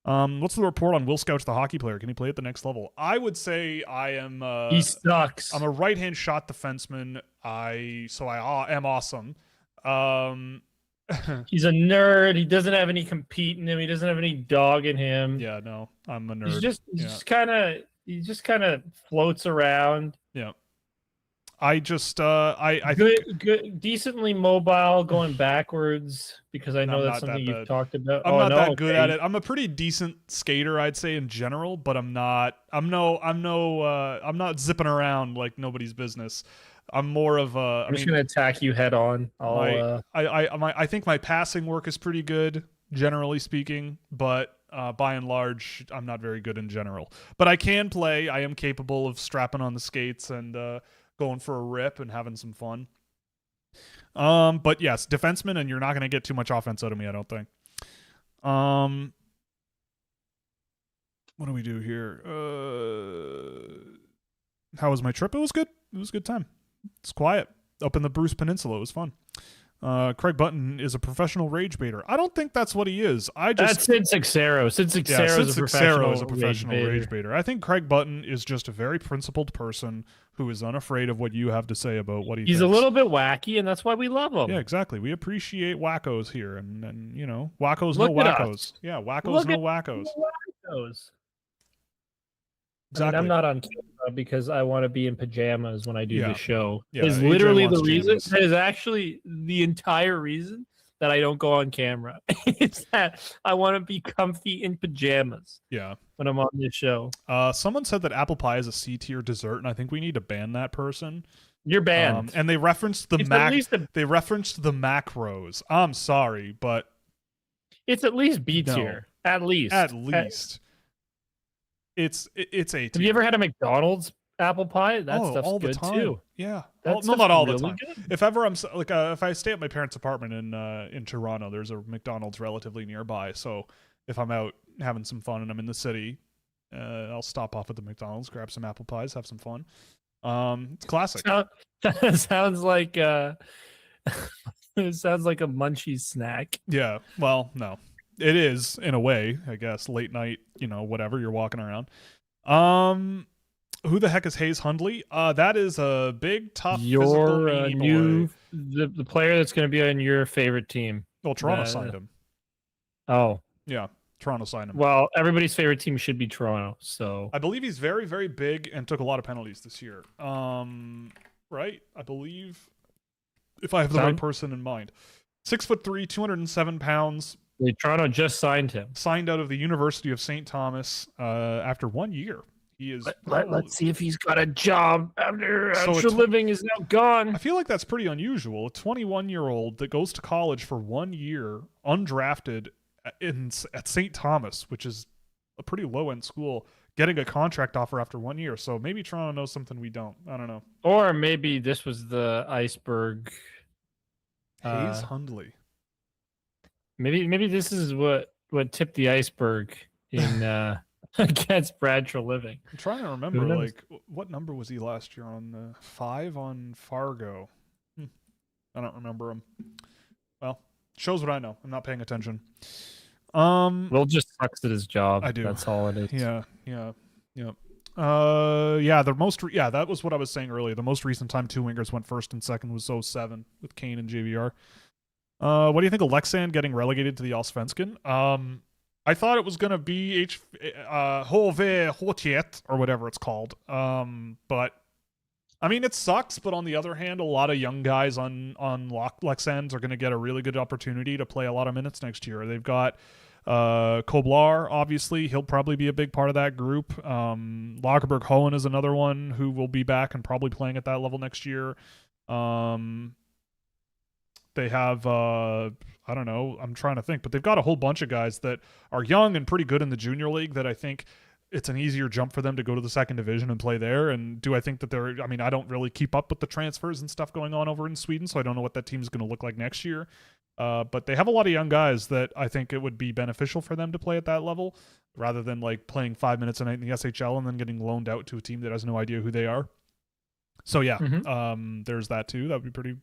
Speaker 1: What's the report on Will Scouch, the hockey player? Can he play at the next level? I would say I am.
Speaker 2: He sucks.
Speaker 1: I'm a right-hand shot defenseman. I am awesome.
Speaker 2: He's a nerd. He doesn't have any compete in him. He doesn't have any dog in him.
Speaker 1: Yeah, no, I'm a nerd.
Speaker 2: He just kind of floats around.
Speaker 1: Yeah. I
Speaker 2: good, decently mobile, going backwards, because I know that's something you've talked about.
Speaker 1: I'm not that good at it. I'm a pretty decent skater, I'd say, in general, but I'm not zipping around like nobody's business. I'm more of a.
Speaker 2: I'm just gonna attack you head on.
Speaker 1: I think my passing work is pretty good, generally speaking, but by and large, I'm not very good in general. But I can play. I am capable of strapping on the skates and going for a rip and having some fun. But yes, defenseman, and you're not going to get too much offense out of me, I don't think. What do we do here? How was my trip? It was good. It was a good time. It's quiet up in the Bruce Peninsula. It was fun. Craig Button is a professional rage baiter. I don't think that's what he is. That's
Speaker 2: Sid Sixero. Sid Sixero is a professional
Speaker 1: rage baiter. I think Craig Button is just a very principled person who is unafraid of what you have to say about what he thinks.
Speaker 2: He's a little bit wacky, and that's why we love him.
Speaker 1: Yeah, exactly. We appreciate wackos here, and you know, wackos no wackos. Yeah, wackos no wackos.
Speaker 2: Exactly. I mean, I'm not on camera because I want to be in pajamas when I do the show.
Speaker 1: Yeah,
Speaker 2: is literally the reason. That is actually the entire reason that I don't go on camera. It's that I want to be comfy in pajamas.
Speaker 1: Yeah.
Speaker 2: When I'm on this show.
Speaker 1: Someone said that apple pie is a C-tier dessert, and I think we need to ban that person.
Speaker 2: You're banned.
Speaker 1: And they referenced the They referenced the macros. I'm sorry, but
Speaker 2: it's at least B tier.
Speaker 1: No.
Speaker 2: At least.
Speaker 1: It's A tier.
Speaker 2: Have you ever had a McDonald's apple pie? That stuff's
Speaker 1: all
Speaker 2: good
Speaker 1: the time.
Speaker 2: too.
Speaker 1: Yeah. Not all the time. Good. If ever I'm like if I stay at my parents' apartment in Toronto, there's a McDonald's relatively nearby. So if I'm out having some fun and I'm in the city, I'll stop off at the McDonald's, grab some apple pies, have some fun. It's classic.
Speaker 2: Sounds like it sounds like a munchie snack.
Speaker 1: Yeah. Well, no. It is, in a way, I guess. Late night, whatever, you're walking around. Who the heck is Hayes Hundley? That is a big, tough, physical
Speaker 2: new boy. The player that's going to be on your favorite team.
Speaker 1: Well, Toronto signed him.
Speaker 2: Oh.
Speaker 1: Yeah, Toronto signed him.
Speaker 2: Well, everybody's favorite team should be Toronto, so...
Speaker 1: I believe he's very, very big and took a lot of penalties this year. Right? I believe, if I have the right person in mind. 6'3", 207 pounds.
Speaker 2: Toronto just signed him.
Speaker 1: Signed out of the University of St. Thomas after 1 year. He is
Speaker 2: Let's see if he's got a job after
Speaker 1: So
Speaker 2: Extra Living is now gone.
Speaker 1: I feel like that's pretty unusual. A 21-year-old that goes to college for 1 year, undrafted at St. Thomas, which is a pretty low-end school, getting a contract offer after 1 year. So maybe Toronto knows something we don't. I don't know.
Speaker 2: Or maybe this was the iceberg.
Speaker 1: Hayes Hundley.
Speaker 2: Maybe this is what tipped the iceberg in against Bradshaw Living.
Speaker 1: I'm trying to remember, like, what number was he last year on 5 on Fargo? I don't remember him. Well, shows what I know. I'm not paying attention.
Speaker 2: Will just sucks at his job.
Speaker 1: I do.
Speaker 2: That's all it is.
Speaker 1: Yeah. That was what I was saying earlier. The most recent time two wingers went first and second was 07 with Kane and JVR. What do you think of Leksand getting relegated to the Allsvenskan? I thought it was gonna be HV Hotiet or whatever it's called. But I mean, it sucks. But on the other hand, a lot of young guys on Leksand are gonna get a really good opportunity to play a lot of minutes next year. They've got Koblar, obviously. He'll probably be a big part of that group. Lagerberg Hohen is another one who will be back and probably playing at that level next year. They have, I don't know, I'm trying to think, but they've got a whole bunch of guys that are young and pretty good in the junior league that I think it's an easier jump for them to go to the second division and play there. And do I think that I don't really keep up with the transfers and stuff going on over in Sweden, so I don't know what that team's going to look like next year. But they have a lot of young guys that I think it would be beneficial for them to play at that level rather than like playing 5 minutes a night in the SHL and then getting loaned out to a team that has no idea who they are. So yeah, there's that too. That would be pretty.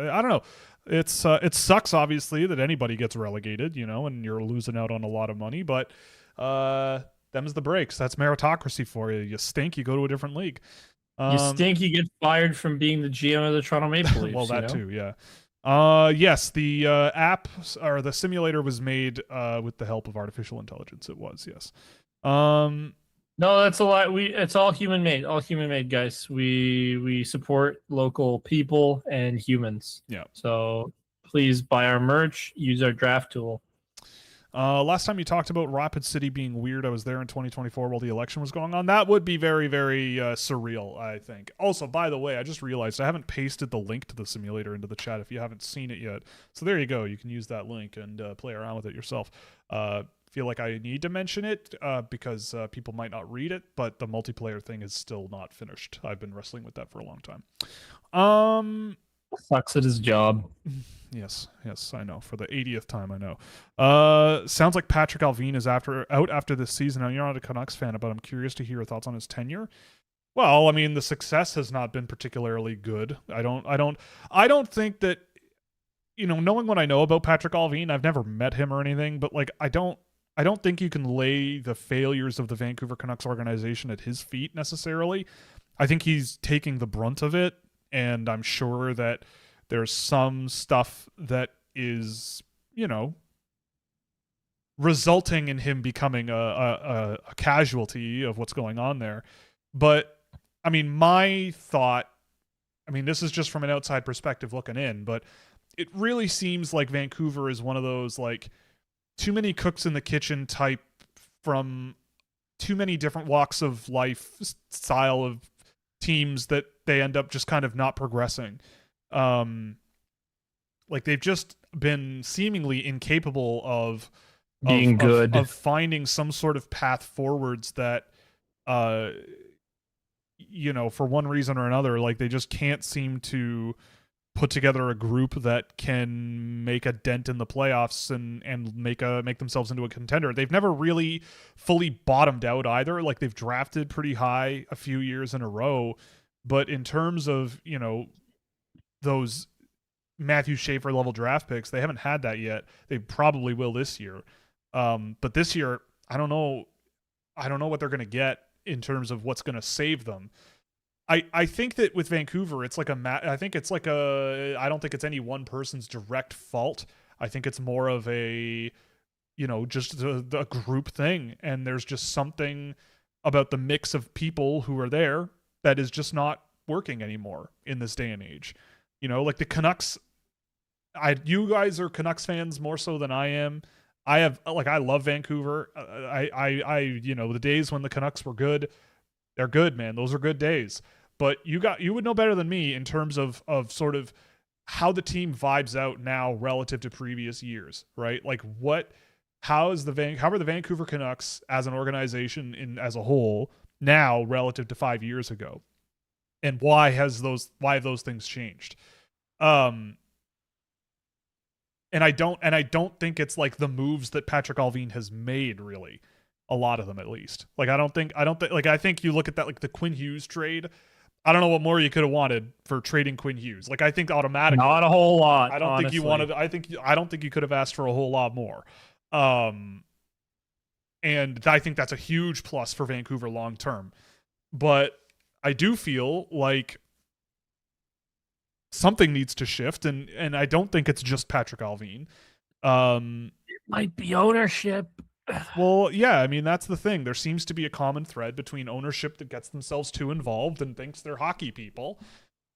Speaker 1: I don't know. It sucks obviously that anybody gets relegated, and you're losing out on a lot of money. But them's the breaks. That's meritocracy for you. You stink, you go to a different league.
Speaker 2: You stink, you get fired from being the GM of the Toronto Maple Leafs.
Speaker 1: Well, that too, yeah. Yes, the app or the simulator was made with the help of artificial intelligence. It was, yes.
Speaker 2: No, that's a lot. It's all human made. All human made, guys. We support local people and humans.
Speaker 1: Yeah.
Speaker 2: So please buy our merch. Use our draft tool.
Speaker 1: Last time you talked about Rapid City being weird, I was there in 2024 while the election was going on. That would be very, very surreal, I think. Also, by the way, I just realized I haven't pasted the link to the simulator into the chat if you haven't seen it yet. So there you go. You can use that link and play around with it yourself. Feel like I need to mention it because people might not read it, but the multiplayer thing is still not finished. I've been wrestling with that for a long time.
Speaker 2: Sucks at his job.
Speaker 1: Yes, I know. For the 80th time, I know. Sounds like Patrick Allvin is out after this season. Now, you're not a Canucks fan, but I'm curious to hear your thoughts on his tenure. Well, I mean, the success has not been particularly good. I don't think that, knowing what I know about Patrick Allvin, I've never met him or anything, but like I don't think you can lay the failures of the Vancouver Canucks organization at his feet necessarily. I think he's taking the brunt of it, and I'm sure that there's some stuff that is, resulting in him becoming a casualty of what's going on there. But, I mean, my thought, this is just from an outside perspective looking in, but it really seems like Vancouver is one of those, like, too many cooks in the kitchen type from too many different walks of life style of teams that they end up just kind of not progressing. Like they've just been seemingly incapable of
Speaker 2: being good,
Speaker 1: of finding some sort of path forwards that, for one reason or another, like they just can't seem to put together a group that can make a dent in the playoffs and make themselves into a contender. They've never really fully bottomed out either. Like they've drafted pretty high a few years in a row, but in terms of, those Matthew Schaefer level draft picks, they haven't had that yet. They probably will this year. But this year, I don't know what they're going to get in terms of what's going to save them. I think that with Vancouver, it's like I don't think it's any one person's direct fault. I think it's more of a, just a group thing. And there's just something about the mix of people who are there that is just not working anymore in this day and age. Like the Canucks, you guys are Canucks fans more so than I am. I love Vancouver. The days when the Canucks were good, They're good, man. Those are good days. But you would know better than me in terms of sort of how the team vibes out now relative to previous years, right? Like how are the Vancouver Canucks as an organization as a whole now relative to 5 years ago? And why have those things changed? Um and I don't think it's like the moves that Patrick Allvin has made, really. A lot of them, at least. Like I don't think like, I think you look at that, like the Quinn Hughes trade. I don't know what more you could have wanted for trading Quinn Hughes. Like I think automatically,
Speaker 2: Not a whole lot.
Speaker 1: I don't think you
Speaker 2: Honestly.
Speaker 1: wanted. I don't think you could have asked for a whole lot more. And I think that's a huge plus for Vancouver long term. But I do feel like something needs to shift, and I don't think it's just Patrick Allvin.
Speaker 2: It might be ownership.
Speaker 1: Well, yeah, I mean, that's the thing. There seems to be a common thread between ownership that gets themselves too involved and thinks they're hockey people,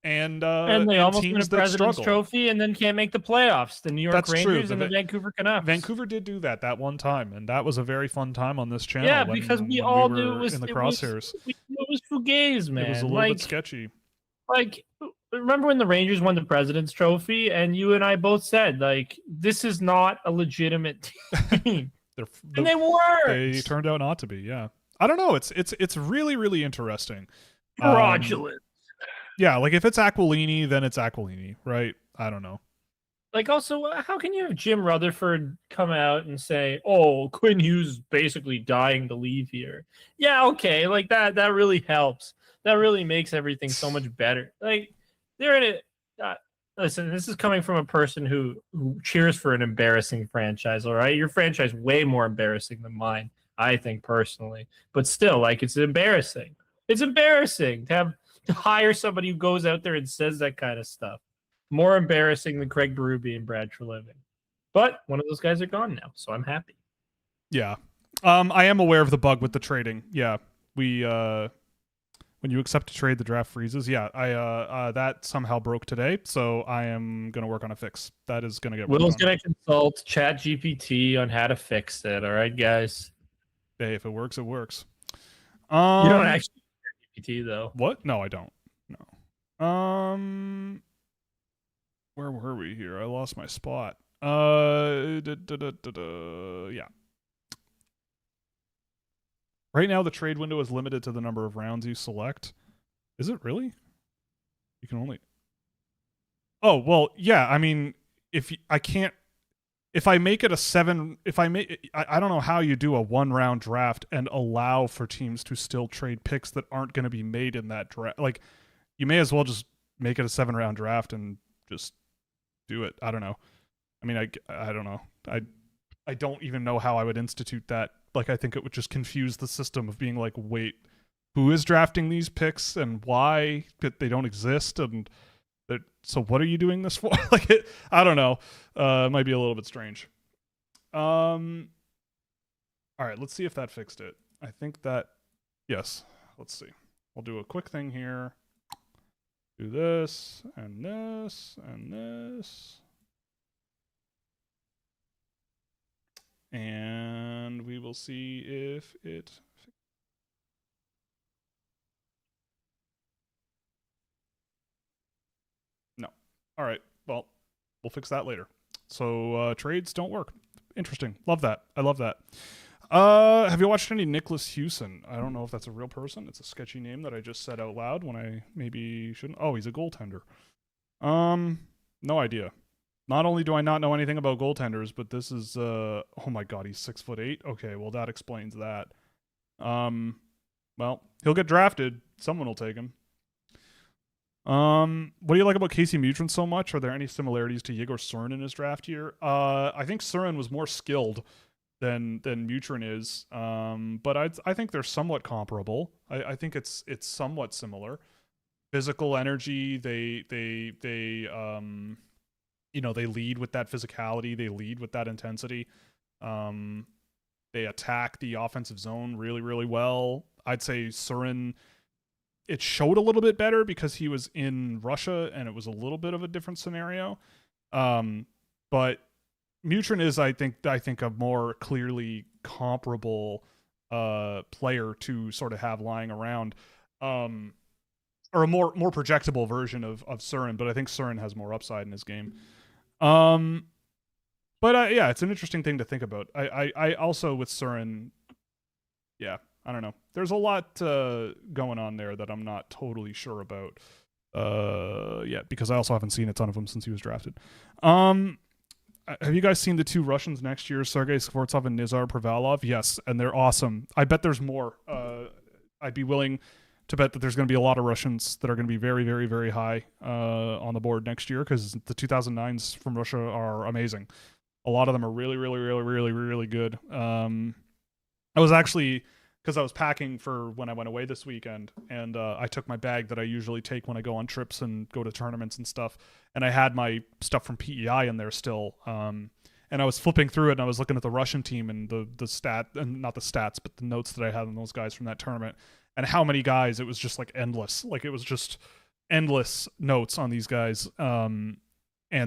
Speaker 1: and
Speaker 2: they almost win a
Speaker 1: teams that
Speaker 2: President's
Speaker 1: struggle.
Speaker 2: Trophy and then can't make the playoffs. The New York
Speaker 1: That's true.
Speaker 2: Rangers and the Vancouver Canucks.
Speaker 1: Vancouver did do that one time, and that was a very fun time on this channel.
Speaker 2: Yeah, because we all knew it was
Speaker 1: in the crosshairs.
Speaker 2: We knew it was fugazi, man.
Speaker 1: It was a little bit sketchy.
Speaker 2: Like, remember when the Rangers won the President's Trophy, and you and I both said, like, this is not a legitimate team. And they worked.
Speaker 1: They turned out not to be. Yeah, I don't know. It's really, really interesting.
Speaker 2: Fraudulent.
Speaker 1: Yeah, like if it's Aquilini, then it's Aquilini, right? I don't know.
Speaker 2: Like, also, how can you have Jim Rutherford come out and say, "Oh, Quinn Hughes is basically dying to leave here"? Yeah, okay, like that really helps. That really makes everything so much better. Like, they're in it. Listen, this is coming from a person who cheers for an embarrassing franchise, all right? Your franchise way more embarrassing than mine, I think, personally. But still, like, it's embarrassing. It's embarrassing to hire somebody who goes out there and says that kind of stuff. More embarrassing than Craig Berube and Brad Treliving. But one of those guys are gone now, so I'm happy.
Speaker 1: Yeah. I am aware of the bug with the trading. Yeah. We when you accept to trade, the draft freezes. Yeah, I that somehow broke today, so I am gonna work on a fix. That is gonna get.
Speaker 2: Will's gonna consult ChatGPT on how to fix it. All right, guys.
Speaker 1: Hey, if it works, it works.
Speaker 2: You don't actually use GPT though.
Speaker 1: What? No, I don't. No. Where were we here? I lost my spot. Yeah. Right now, the trade window is limited to the number of rounds you select. Is it really? You can only... Oh, well, yeah, I mean, if I make it a 7... I don't know how you do a 1-round draft and allow for teams to still trade picks that aren't going to be made in that draft. Like, you may as well just make it a 7-round draft and just do it. I don't know. I mean, I don't know. I don't even know how I would institute that. Like, I think it would just confuse the system of being like, wait, who is drafting these picks and why they don't exist? And so what are you doing this for? Like, I don't know. It might be a little bit strange. All right, let's see if that fixed it. I think that, yes. Let's see. We'll do a quick thing here. Do this and this and this. And we will see if it... No. All right. Well, we'll fix that later. So trades don't work. Interesting. Love that. I love that. Have you watched any Nicholas Hewson? I don't know if that's a real person. It's a sketchy name that I just said out loud when I maybe shouldn't. Oh, he's a goaltender. No idea. Not only do I not know anything about goaltenders, but this is oh my god, he's 6'8". Okay, well that explains that. Well, he'll get drafted. Someone will take him. What do you like about Casey Mutrin so much? Are there any similarities to Yegor Surin in his draft year? I think Surin was more skilled than Mutrin is. But I think they're somewhat comparable. I think it's somewhat similar. Physical energy, they you know, they lead with that physicality. They lead with that intensity. They attack the offensive zone really, really well. I'd say Surin, it showed a little bit better because he was in Russia and it was a little bit of a different scenario. But Mutrin is, I think a more clearly comparable player to sort of have lying around. Or a more projectable version of Surin, but I think Surin has more upside in his game. But yeah, it's an interesting thing to think about. I also with Surin, yeah, I don't know. There's a lot going on there that I'm not totally sure about. Yeah, because I also haven't seen a ton of him since he was drafted. Have you guys seen the 2 Russians next year, Sergei Skvortsov and Nizar Pravalov? Yes, and they're awesome. I bet there's more. I'd be willing to bet that there's going to be a lot of Russians that are going to be very, very, very high on the board next year, because the 2009s from Russia are amazing. A lot of them are really, really, really, really, really good. I was actually, because I was packing for when I went away this weekend, and I took my bag that I usually take when I go on trips and go to tournaments and stuff, and I had my stuff from PEI in there still. And I was flipping through it, and I was looking at the Russian team and the stat, and not the stats, but the notes that I had on those guys from that tournament, and how many guys. It was just like endless. Like, it was just endless notes on these guys. And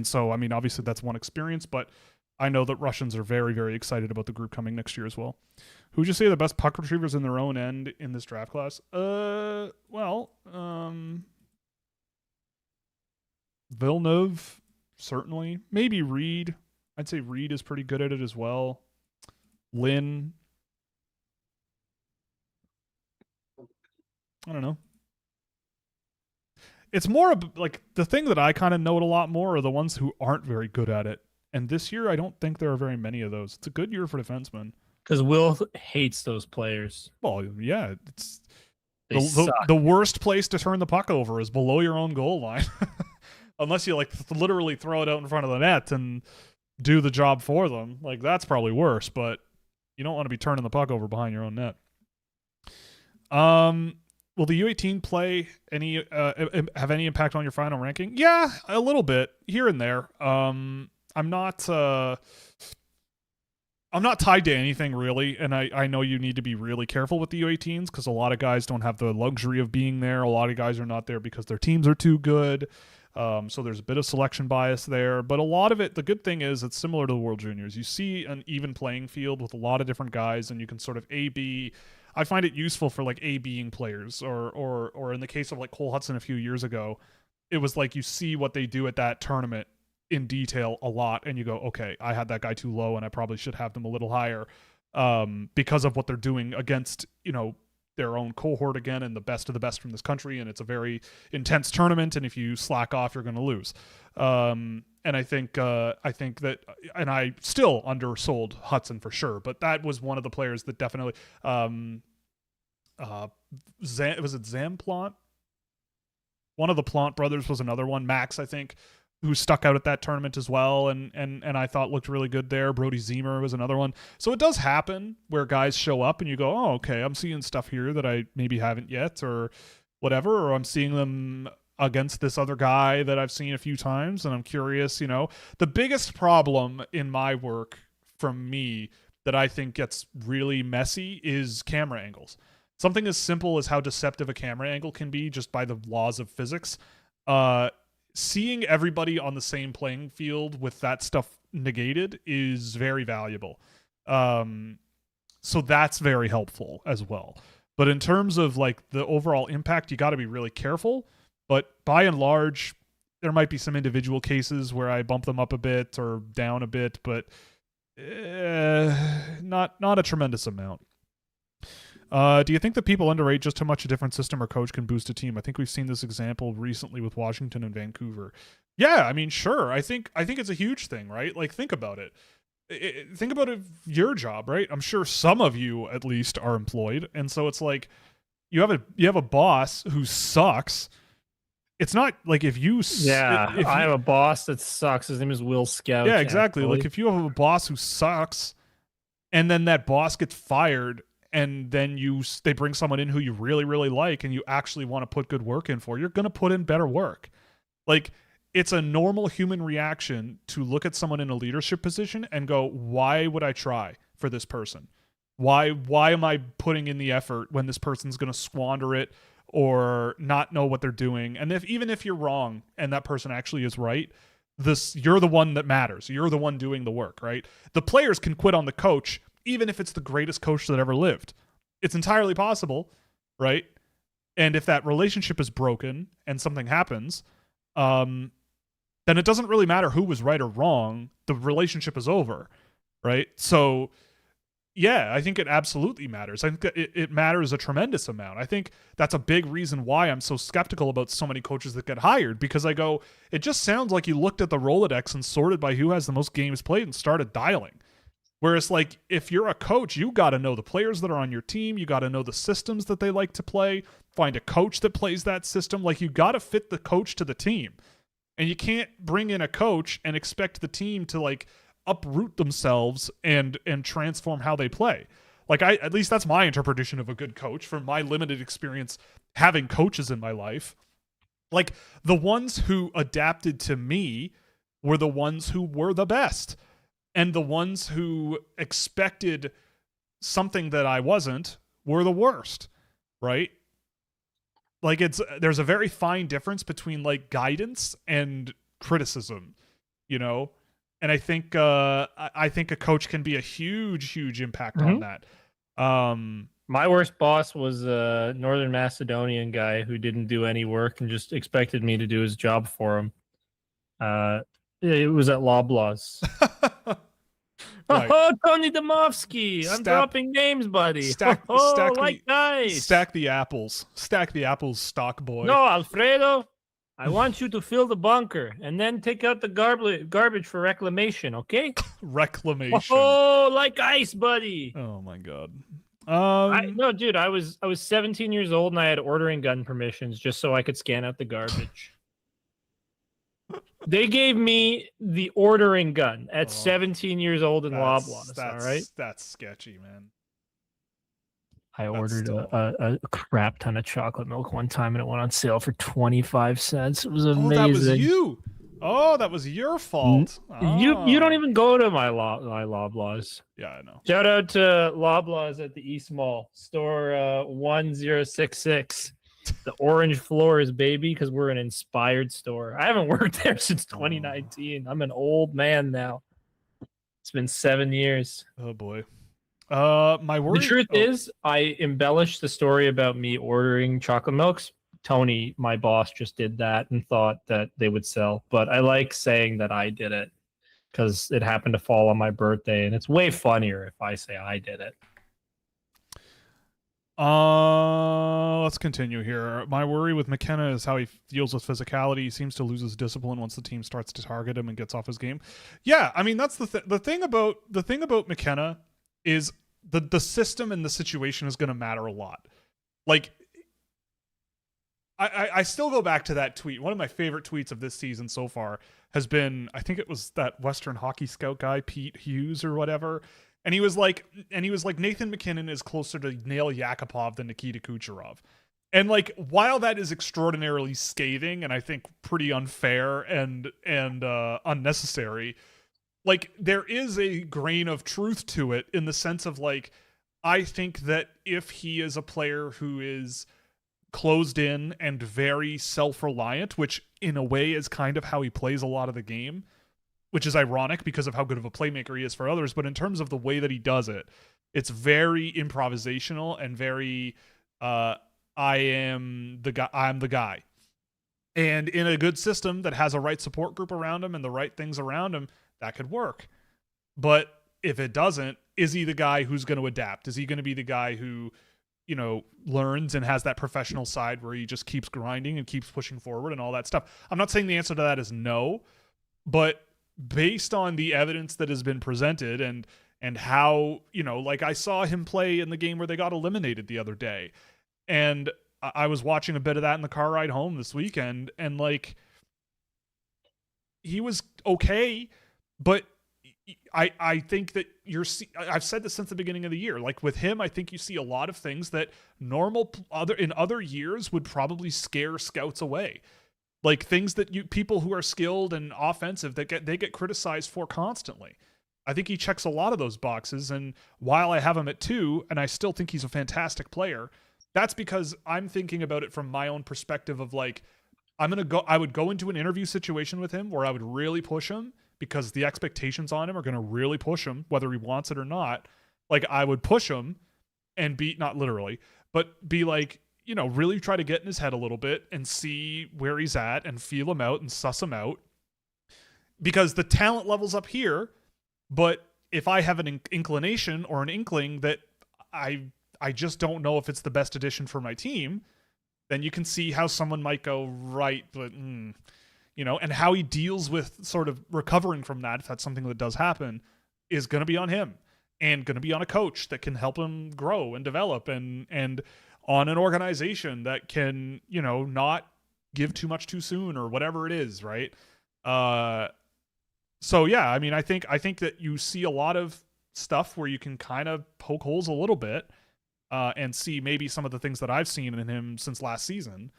Speaker 1: so, I mean, obviously that's one experience, but I know that Russians are very, very excited about the group coming next year as well. Who'd you say the best puck retrievers in their own end in this draft class? Villeneuve, certainly. Maybe Reed. I'd say Reed is pretty good at it as well. Lynn. I don't know. It's more of, like, the thing that I kind of note a lot more are the ones who aren't very good at it. And this year, I don't think there are very many of those. It's a good year for defensemen.
Speaker 2: Because Will hates those players.
Speaker 1: Well, yeah, it's
Speaker 2: the
Speaker 1: worst place to turn the puck over is below your own goal line. Unless you, like, literally throw it out in front of the net and do the job for them. Like, that's probably worse, but you don't want to be turning the puck over behind your own net. Will the U18 play have any impact on your final ranking? Yeah, a little bit here and there. I'm not tied to anything really, and I know you need to be really careful with the U18s because a lot of guys don't have the luxury of being there. A lot of guys are not there because their teams are too good. So there's a bit of selection bias there, but a lot of it, the good thing is it's similar to the World Juniors. You see an even playing field with a lot of different guys, and you can sort of A/B. I find it useful for, like, A/Bing players, or in the case of, like, Cole Hudson a few years ago, it was like you see what they do at that tournament in detail a lot, and you go, okay, I had that guy too low, and I probably should have them a little higher, because of what they're doing against, you know, their own cohort again, and the best of the best from this country, and it's a very intense tournament, and if you slack off, you're going to lose. And I think that, and I still undersold Hudson for sure, but that was one of the players that definitely, was it Zamplant? One of the Plant brothers was another one. Max, I think, who stuck out at that tournament as well, and I thought looked really good there. Brody Zemer was another one. So it does happen where guys show up and you go, oh, okay, I'm seeing stuff here that I maybe haven't yet, or whatever, or I'm seeing them against this other guy that I've seen a few times, and I'm curious, you know. The biggest problem in my work from me that I think gets really messy is camera angles. Something as simple as how deceptive a camera angle can be just by the laws of physics. Seeing everybody on the same playing field with that stuff negated is very valuable. So that's very helpful as well. But in terms of, like, the overall impact, you got to be really careful. But by and large, there might be some individual cases where I bump them up a bit or down a bit, but not a tremendous amount. Do you think that people underrate just how much a different system or coach can boost a team? I think we've seen this example recently with Washington and Vancouver. Yeah, I mean, sure. I think it's a huge thing, right? Like, think about it. Think about it, your job, right? I'm sure some of you at least are employed, and so it's like you have a boss who sucks. It's not like if I have a boss that sucks. His name is Will Scout. Yeah, exactly. Actually. Like, if you have a boss who sucks, and then that boss gets fired, and then they bring someone in who you really, really like, and you actually want to put good work in for, you're going to put in better work. Like, it's a normal human reaction to look at someone in a leadership position and go, why would I try for this person? Why am I putting in the effort when this person's going to squander it or not know what they're doing? And even if you're wrong and that person actually is right, you're the one that matters. You're the one doing the work, right? The players can quit on the coach, even if it's the greatest coach that ever lived. It's entirely possible, right? And if that relationship is broken and something happens, then it doesn't really matter who was right or wrong. The relationship is over, right? So, yeah, I think it absolutely matters. I think that it matters a tremendous amount. I think that's a big reason why I'm so skeptical about so many coaches that get hired, because I go, it just sounds like you looked at the Rolodex and sorted by who has the most games played and started dialing. Whereas, like, if you're a coach, you got to know the players that are on your team. You got to know the systems that they like to play. Find a coach that plays that system. Like, you got to fit the coach to the team. And you can't bring in a coach and expect the team to, like, uproot themselves and transform how they play. Like, at least that's my interpretation of a good coach from my limited experience having coaches in my life. Like, the ones who adapted to me were the ones who were the best. And the ones who expected something that I wasn't were the worst, right? Like, there's a very fine difference between, like, guidance and criticism, you know? And I think I think a coach can be a huge impact on that.
Speaker 2: My worst boss was a Northern Macedonian guy who didn't do any work and just expected me to do his job for him. It was at Loblaws.
Speaker 1: Right.
Speaker 2: Oh, Tony Domovsky. I'm dropping names, buddy.
Speaker 1: Stack
Speaker 2: like nice.
Speaker 1: Stack the apples. Stack the apples, stock boy.
Speaker 2: No, Alfredo. I want you to fill the bunker and then take out the garbage for reclamation, okay?
Speaker 1: Reclamation.
Speaker 2: Oh, like ice, buddy.
Speaker 1: Oh my god.
Speaker 2: No, dude, I was 17 years old and I had ordering gun permissions just so I could scan out the garbage. They gave me the ordering gun at 17 years old in Loblaws, all right?
Speaker 1: That's sketchy, man.
Speaker 2: I ordered a crap ton of chocolate milk one time and it went on sale for 25 cents. It was amazing.
Speaker 1: Oh, that was you. Oh, that was your fault.
Speaker 2: You don't even go to my Loblaws.
Speaker 1: Yeah, I know.
Speaker 2: Shout out to Loblaws at the East Mall, store 1066. The orange floors, baby, because we're an inspired store. I haven't worked there since 2019. I'm an old man now. It's been 7 years.
Speaker 1: Oh boy. My worry.
Speaker 2: The truth is, I embellished the story about me ordering chocolate milks. Tony, my boss, just did that and thought that they would sell. But I like saying that I did it because it happened to fall on my birthday, and it's way funnier if I say I did it.
Speaker 1: Let's continue here. My worry with McKenna is how he deals with physicality. He seems to lose his discipline once the team starts to target him and gets off his game. Yeah, I mean that's the thing about McKenna is the system and the situation is going to matter a lot. Like, I still go back to that tweet. One of my favorite tweets of this season so far has been, I think it was that Western Hockey Scout guy, Pete Hughes or whatever. And he was like, Nathan McKinnon is closer to Nail Yakupov than Nikita Kucherov. And like, while that is extraordinarily scathing and I think pretty unfair and unnecessary, like, there is a grain of truth to it in the sense of, like, I think that if he is a player who is closed in and very self-reliant, which in a way is kind of how he plays a lot of the game, which is ironic because of how good of a playmaker he is for others, but in terms of the way that he does it, it's very improvisational and very I'm the guy. And in a good system that has a right support group around him and the right things around him, that could work. But if it doesn't, is he the guy who's going to adapt? Is he going to be the guy who, you know, learns and has that professional side where he just keeps grinding and keeps pushing forward and all that stuff? I'm not saying the answer to that is no, but based on the evidence that has been presented and how, you know, like, I saw him play in the game where they got eliminated the other day, and I was watching a bit of that in the car ride home this weekend, and like, he was okay, but I think that I've said this since the beginning of the year. Like, with him, I think you see a lot of things that in other years would probably scare scouts away. Like, things that people who are skilled and offensive they get criticized for constantly. I think he checks a lot of those boxes, and while I have him at 2, and I still think he's a fantastic player, that's because I'm thinking about it from my own perspective of, like, I would go into an interview situation with him where I would really push him because the expectations on him are going to really push him, whether he wants it or not. Like, I would push him, and be not literally, but be like, you know, really try to get in his head a little bit and see where he's at and feel him out and suss him out, because the talent level's up here. But if I have an inclination or an inkling that I just don't know if it's the best addition for my team, then you can see how someone might go, right, but you know, and how he deals with sort of recovering from that, if that's something that does happen, is going to be on him, and going to be on a coach that can help him grow and develop, and on an organization that can, you know, not give too much too soon or whatever it is, right? So yeah, I mean, I think that you see a lot of stuff where you can kind of poke holes a little bit, and see maybe some of the things that I've seen in him since last season,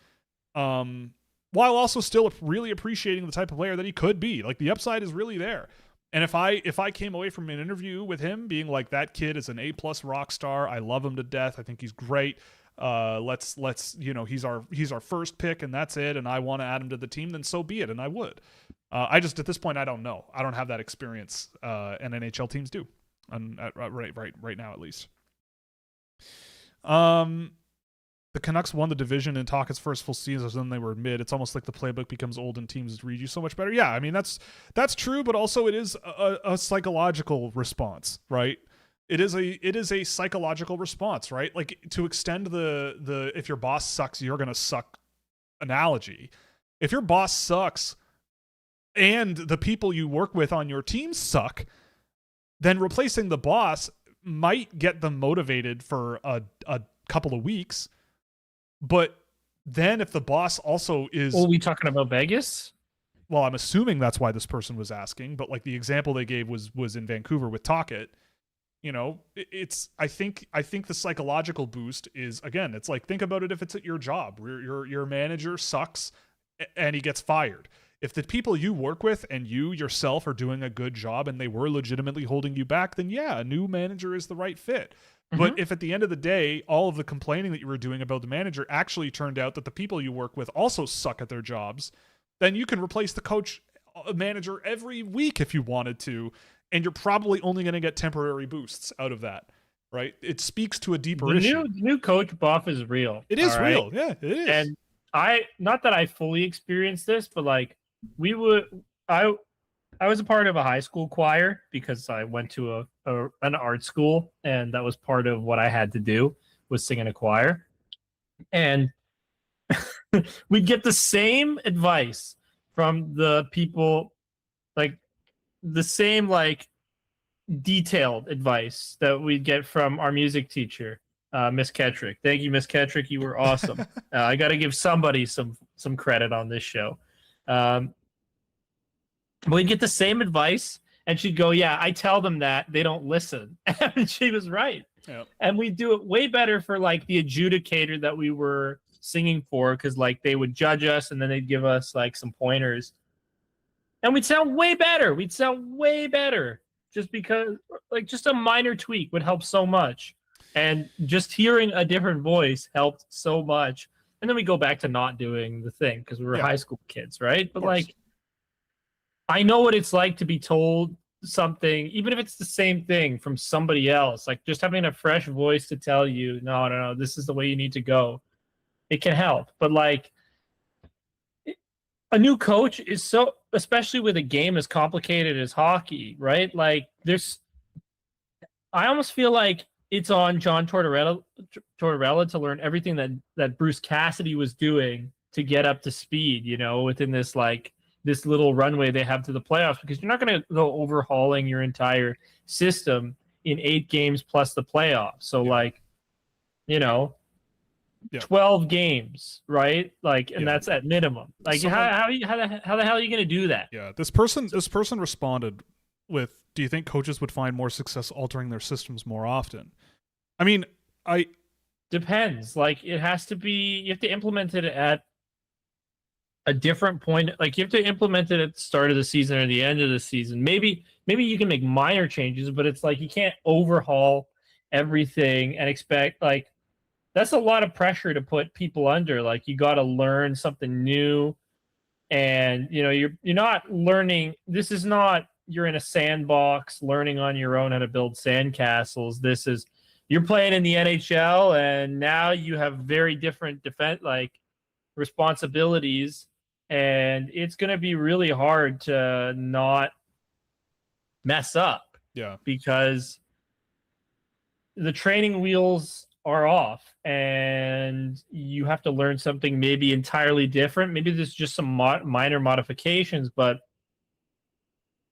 Speaker 1: while also still really appreciating the type of player that he could be. Like, the upside is really there. And if I came away from an interview with him being like, that kid is an A+ rock star, I love him to death, I think he's great, let's you know, he's our first pick and that's it, and I want to add him to the team, then so be it, and I would. I just, at this point, I don't know. I don't have that experience, and NHL teams do, right now at least. The Canucks won the division in Tocchet's first full season, and then they were mid. It's almost like the playbook becomes old and teams read you so much better. Yeah, I mean, that's true, but also it is a psychological response, right? It is a psychological response, right? Like, to extend the if your boss sucks, you're gonna suck analogy. If your boss sucks and the people you work with on your team suck, then replacing the boss might get them motivated for a couple of weeks. But then if the boss also is...
Speaker 2: Are we talking about Vegas?
Speaker 1: Well, I'm assuming that's why this person was asking, but like the example they gave was in Vancouver with Tocchet. You know, it's I think the psychological boost is, again, it's like, think about it if it's at your job. Your manager sucks and he gets fired. If the people you work with and you yourself are doing a good job and they were legitimately holding you back, then yeah, a new manager is the right fit. But if at the end of the day, all of the complaining that you were doing about the manager actually turned out that the people you work with also suck at their jobs, then you can replace the coach manager every week if you wanted to, and you're probably only going to get temporary boosts out of that, right? It speaks to a deeper issue.
Speaker 2: The new coach buff is real.
Speaker 1: It is real. Yeah, it is.
Speaker 2: And not that I fully experienced this, but like I was a part of a high school choir because I went to an art school, and that was part of what I had to do, was sing in a choir. And we'd get the same advice from the people, like the same like detailed advice that we'd get from our music teacher, Miss Kettrick. Thank you, Miss Kettrick. You were awesome. I got to give somebody some credit on this show. We'd get the same advice, and she'd go, yeah, I tell them that, they don't listen. And she was right.
Speaker 1: Yep.
Speaker 2: And we'd do it way better for like the adjudicator that we were singing for, because like they would judge us and then they'd give us like some pointers. And we'd sound way better. Just because like just a minor tweak would help so much. And just hearing a different voice helped so much. And then we go back to not doing the thing because we were high school kids, right? But like, I know what it's like to be told something, even if it's the same thing from somebody else, like just having a fresh voice to tell you, no, this is the way you need to go. It can help. But like a new coach is so, especially with a game as complicated as hockey, right? Like I almost feel like it's on John Tortorella to learn everything that Bruce Cassidy was doing to get up to speed, you know, within this like this little runway they have to the playoffs, because you're not going to go overhauling your entire system in 8 games plus the playoffs. So like, you know, 12 games, right? Like, and that's at minimum. Like, how the hell are you going to do that?
Speaker 1: Yeah. This person responded with, do you think coaches would find more success altering their systems more often? I mean,
Speaker 2: depends. Like, it has to be, you have to implement it at a different point. Like, you have to implement it at the start of the season or the end of the season. Maybe you can make minor changes, but it's like you can't overhaul everything and expect, like, that's a lot of pressure to put people under. Like, you got to learn something new, and you know, you're not learning. This is not, you're in a sandbox learning on your own how to build sandcastles. This is, you're playing in the NHL, and now you have very different responsibilities, and it's going to be really hard to not mess up.
Speaker 1: Yeah.
Speaker 2: Because the training wheels are off, and you have to learn something maybe entirely different. Maybe there's just some minor modifications, but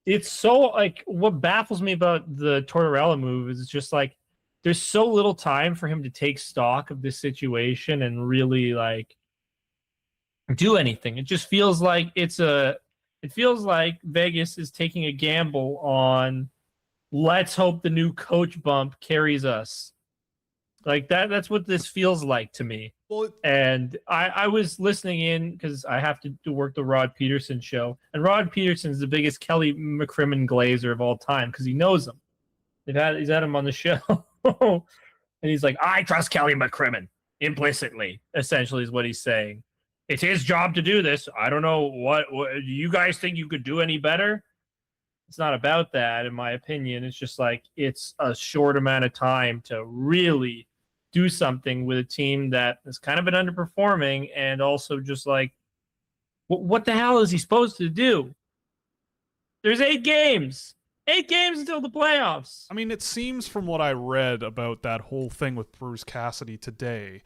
Speaker 2: it's so like what baffles me about the Tortorella move is just like there's so little time for him to take stock of this situation and really like do anything. It just feels like it feels like Vegas is taking a gamble on let's hope the new coach bump carries us. Like that's what this feels like to me.
Speaker 1: Well,
Speaker 2: and I was listening in because I have to work the Rod Peterson show. And Rod Peterson's the biggest Kelly McCrimmon glazer of all time because he knows him. He's had him on the show. And he's like, I trust Kelly McCrimmon implicitly, essentially is what he's saying. It's his job to do this. I don't know what do you guys think you could do any better? It's not about that, in my opinion. It's just like it's a short amount of time to really do something with a team that has kind of been underperforming, and also just like, what the hell is he supposed to do? There's 8 games. 8 games until the playoffs.
Speaker 1: I mean, it seems from what I read about that whole thing with Bruce Cassidy today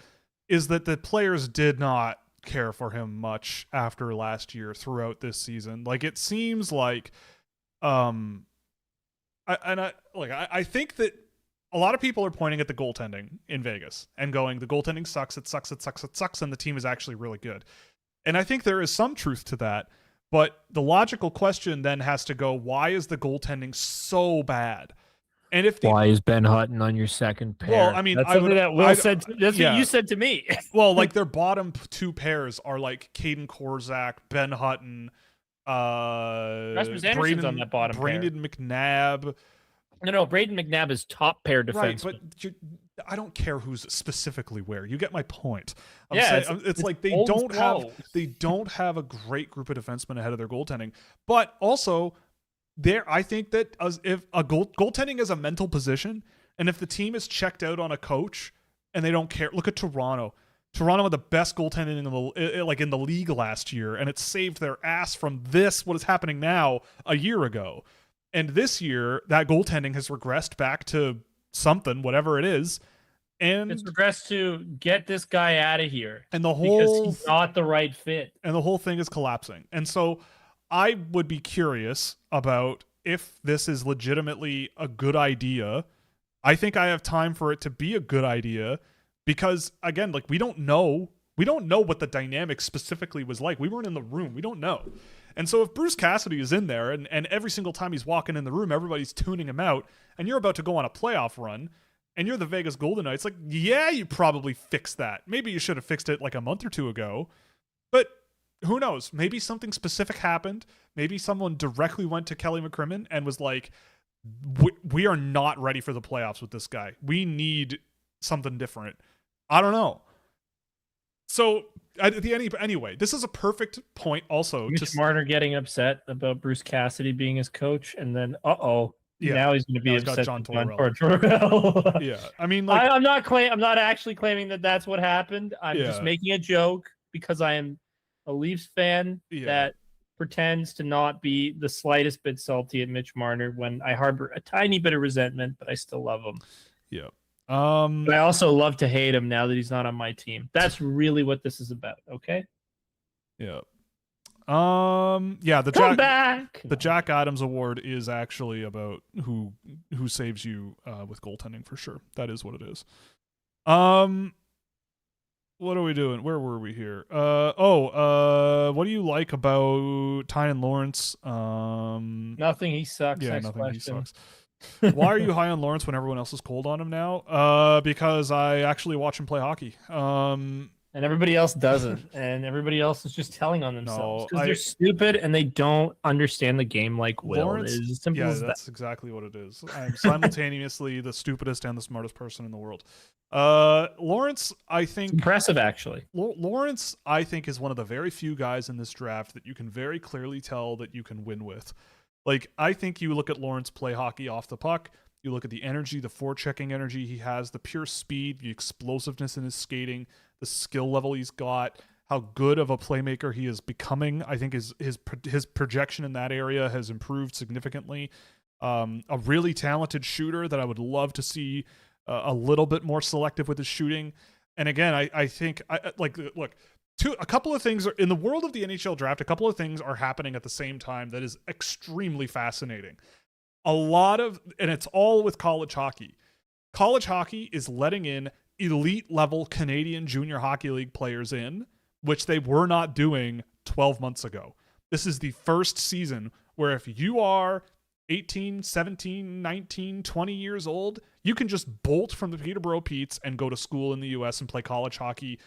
Speaker 1: is that the players did not care for him much after last year throughout this season. Like, it seems like I think that a lot of people are pointing at the goaltending in Vegas and going, the goaltending sucks, it sucks, and the team is actually really good. And I think there is some truth to that, but the logical question then has to go, why is the goaltending so bad? And if
Speaker 2: why is Ben Hutton on your second pair?
Speaker 1: Well, I mean,
Speaker 2: that's something that Will said. That's what you said to me.
Speaker 1: Well, like their bottom 2 pairs are like Caden Korzak, Ben Hutton,
Speaker 2: Rasmus Anderson's on that bottom
Speaker 1: Brandon McNabb.
Speaker 2: No, Braden McNabb is top pair defense.
Speaker 1: Right, but I don't care who's specifically where. You get my point. It's like they don't have a great group of defensemen ahead of their goaltending. But also, I think that if a goaltending is a mental position, and if the team is checked out on a coach and they don't care, look at Toronto. Toronto had the best goaltending in the league last year, and it saved their ass from what is happening now a year ago. And this year, that goaltending has regressed back to something, whatever it is. And
Speaker 2: it's regressed to get this guy out of here.
Speaker 1: And
Speaker 2: because he's not the right fit.
Speaker 1: And the whole thing is collapsing. And so I would be curious about if this is legitimately a good idea. I think I have time for it to be a good idea because, again, like we don't know what the dynamic specifically was like. We weren't in the room. We don't know. And so if Bruce Cassidy is in there and every single time he's walking in the room, everybody's tuning him out, and you're about to go on a playoff run, and you're the Vegas Golden Knights, like, yeah, you probably fixed that. Maybe you should have fixed it like a month or 2 ago. But who knows? Maybe something specific happened. Maybe someone directly went to Kelly McCrimmon and was like, we are not ready for the playoffs with this guy. We something different. I don't know. So anyway, this is a perfect point also.
Speaker 2: Mitch Marner getting upset about Bruce Cassidy being his coach, and then now he's going to be upset.
Speaker 1: John
Speaker 2: Tortorella.
Speaker 1: Yeah, I mean, like,
Speaker 2: I'm not actually claiming that that's what happened. I'm just making a joke because I am a Leafs fan that pretends to not be the slightest bit salty at Mitch Marner when I harbor a tiny bit of resentment, but I still love him.
Speaker 1: Yeah.
Speaker 2: But I also love to hate him now that he's not on my team. That's really what this is about, okay?
Speaker 1: Yeah. The Jack Adams Award is actually about who saves you with goaltending for sure. That is what it is. What are we doing? Where were we here? What do you like about Tynan Lawrence?
Speaker 2: Nothing. He sucks.
Speaker 1: Yeah, nothing. He sucks. Why are you high on Lawrence when everyone else is cold on him now? Because I actually watch him play hockey.
Speaker 2: And everybody else doesn't. And everybody else is just telling on themselves because they're stupid and they don't understand the game like Will.
Speaker 1: Lawrence,
Speaker 2: it's as simple as
Speaker 1: that's exactly what it is. I'm simultaneously the stupidest and the smartest person in the world. Lawrence, I think...
Speaker 2: It's impressive, actually.
Speaker 1: Lawrence, I think, is one of the very few guys in this draft that you can very clearly tell that you can win with. Like, I think you look at Lawrence play hockey off the puck, You look at the energy, the forechecking energy he has, the pure speed, the explosiveness in his skating, the skill level he's got, how good of a playmaker he is becoming. I think his projection in that area has improved significantly. A really talented shooter that I would love to see a little bit more selective with his shooting. And again, I think look, a couple of things are in the world of the NHL draft. A couple of things are happening at the same time that is extremely fascinating. And it's all with college hockey. College hockey is letting in elite level Canadian Junior Hockey League players in, which they were not doing 12 months ago. This is the first season where if you are 18, 17, 19, 20 years old, you can just bolt from the Peterborough Petes and go to school in the US and play college hockey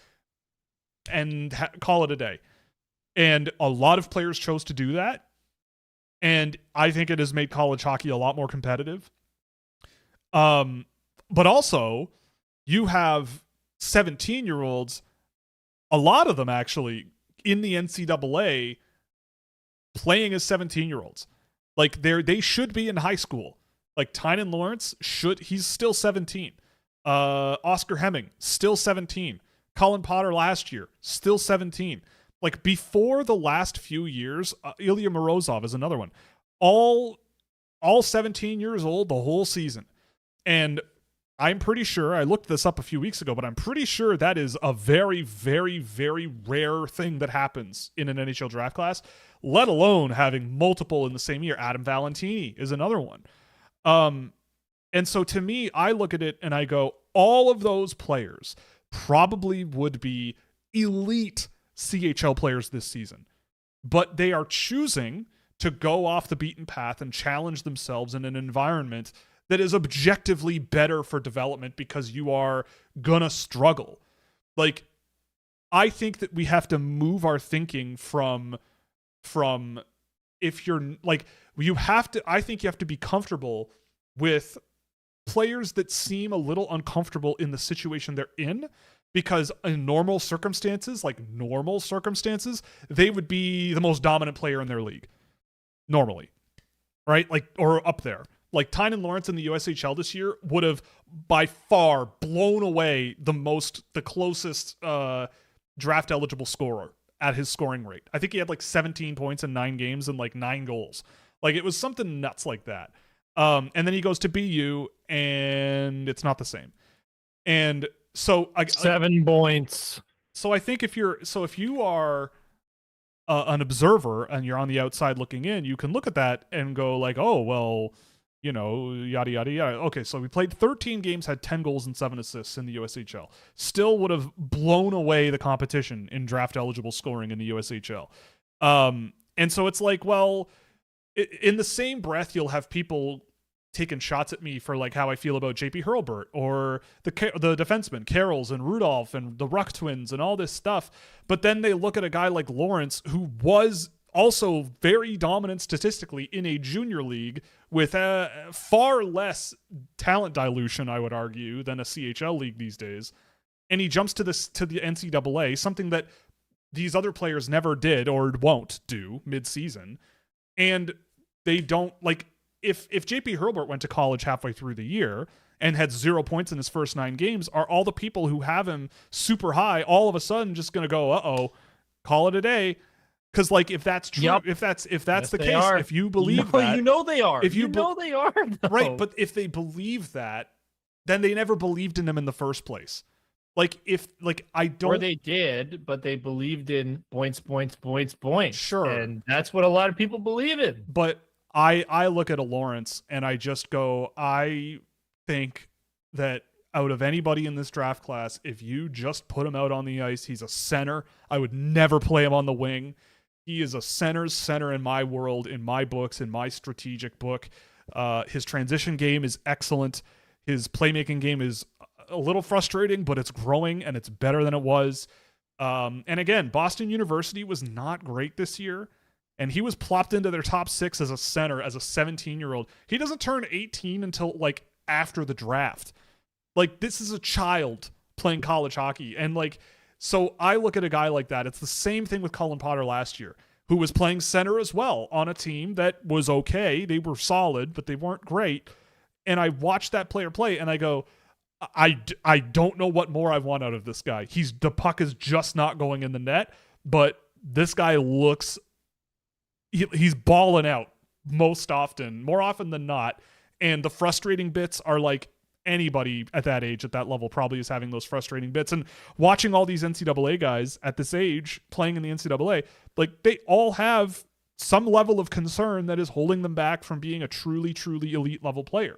Speaker 1: and call it a day. And a lot of players chose to do that. And I think it has made college hockey a lot more competitive. But also, you have 17-year-olds, a lot of them actually, in the NCAA playing as 17-year-olds. Like, they should be in high school. Like, Tynan Lawrence he's still 17. Oscar Hemming, still 17. Colin Potter last year, still 17. Like, before the last few years, Ilya Morozov is another one. All 17 years old the whole season. And I'm pretty sure, I looked this up a few weeks ago, but I'm pretty sure that is a very, very, very rare thing that happens in an NHL draft class, let alone having multiple in the same year. Adam Valentini is another one. And so to me, I look at it and I go, all of those players probably would be elite CHL players this season, but they are choosing to go off the beaten path and challenge themselves in an environment that is objectively better for development because you are gonna struggle. Like, I think that we have to move our thinking from if you're like, I think you have to be comfortable with players that seem a little uncomfortable in the situation they're in, because in normal circumstances, they would be the most dominant player in their league. Normally. Right? Like, or up there. Like, Tynan Lawrence in the USHL this year would have by far blown away the closest draft eligible scorer at his scoring rate. I think he had like 17 points in 9 games and like 9 goals. Like, it was something nuts like that. And then he goes to BU and it's not the same. And so
Speaker 2: 7 points.
Speaker 1: So I think if you are an observer and you're on the outside looking in, you can look at that and go like, oh, well, you know, yada, yada, yada. Okay, so we played 13 games, had 10 goals and 7 assists in the USHL. Still would have blown away the competition in draft-eligible scoring in the USHL. And so it's like, well, in the same breath, you'll have people taking shots at me for like how I feel about JP Hurlburt or the defensemen, Carols and Rudolph and the Ruck twins and all this stuff. But then they look at a guy like Lawrence, who was also very dominant statistically in a junior league with far less talent dilution, I would argue, than a CHL league these days. And he jumps to the NCAA, something that these other players never did or won't do mid-season. And they don't, like, if JP Hurlburt went to college halfway through the year and had 0 points in his first 9 games, are all the people who have him super high all of a sudden just going to go, uh-oh, call it a day? Because, like, if that's true,
Speaker 2: Yep.
Speaker 1: if that's
Speaker 2: Yes,
Speaker 1: the
Speaker 2: they
Speaker 1: case,
Speaker 2: are.
Speaker 1: if you believe
Speaker 2: No,
Speaker 1: that,
Speaker 2: you know they are.
Speaker 1: if you
Speaker 2: know they are, though.
Speaker 1: right? But if they believe that, then they never believed in him in the first place. Like, I don't.
Speaker 2: Or they did, but they believed in points.
Speaker 1: Sure.
Speaker 2: And that's what a lot of people believe in.
Speaker 1: But I look at a Lawrence and I just go, I think that out of anybody in this draft class, if you just put him out on the ice, he's a center. I would never play him on the wing. He is a center's center in my world, in my books, in my strategic book. His transition game is excellent. His playmaking game is a little frustrating, but it's growing and it's better than it was. And again, Boston University was not great this year, and he was plopped into their top 6 as a center, as a 17-year-old. He doesn't turn 18 until like after the draft. Like, this is a child playing college hockey. And like, so I look at a guy like that. It's the same thing with Colin Potter last year, who was playing center as well on a team that was okay. They were solid, but they weren't great. And I watch that player play, and I go, I don't know what more I want out of this guy. The puck is just not going in the net, but this guy looks, he's balling out most often, more often than not. And the frustrating bits are like anybody at that age, at that level, probably is having those frustrating bits. And watching all these NCAA guys at this age playing in the NCAA, like they all have some level of concern that is holding them back from being a truly, truly elite level player.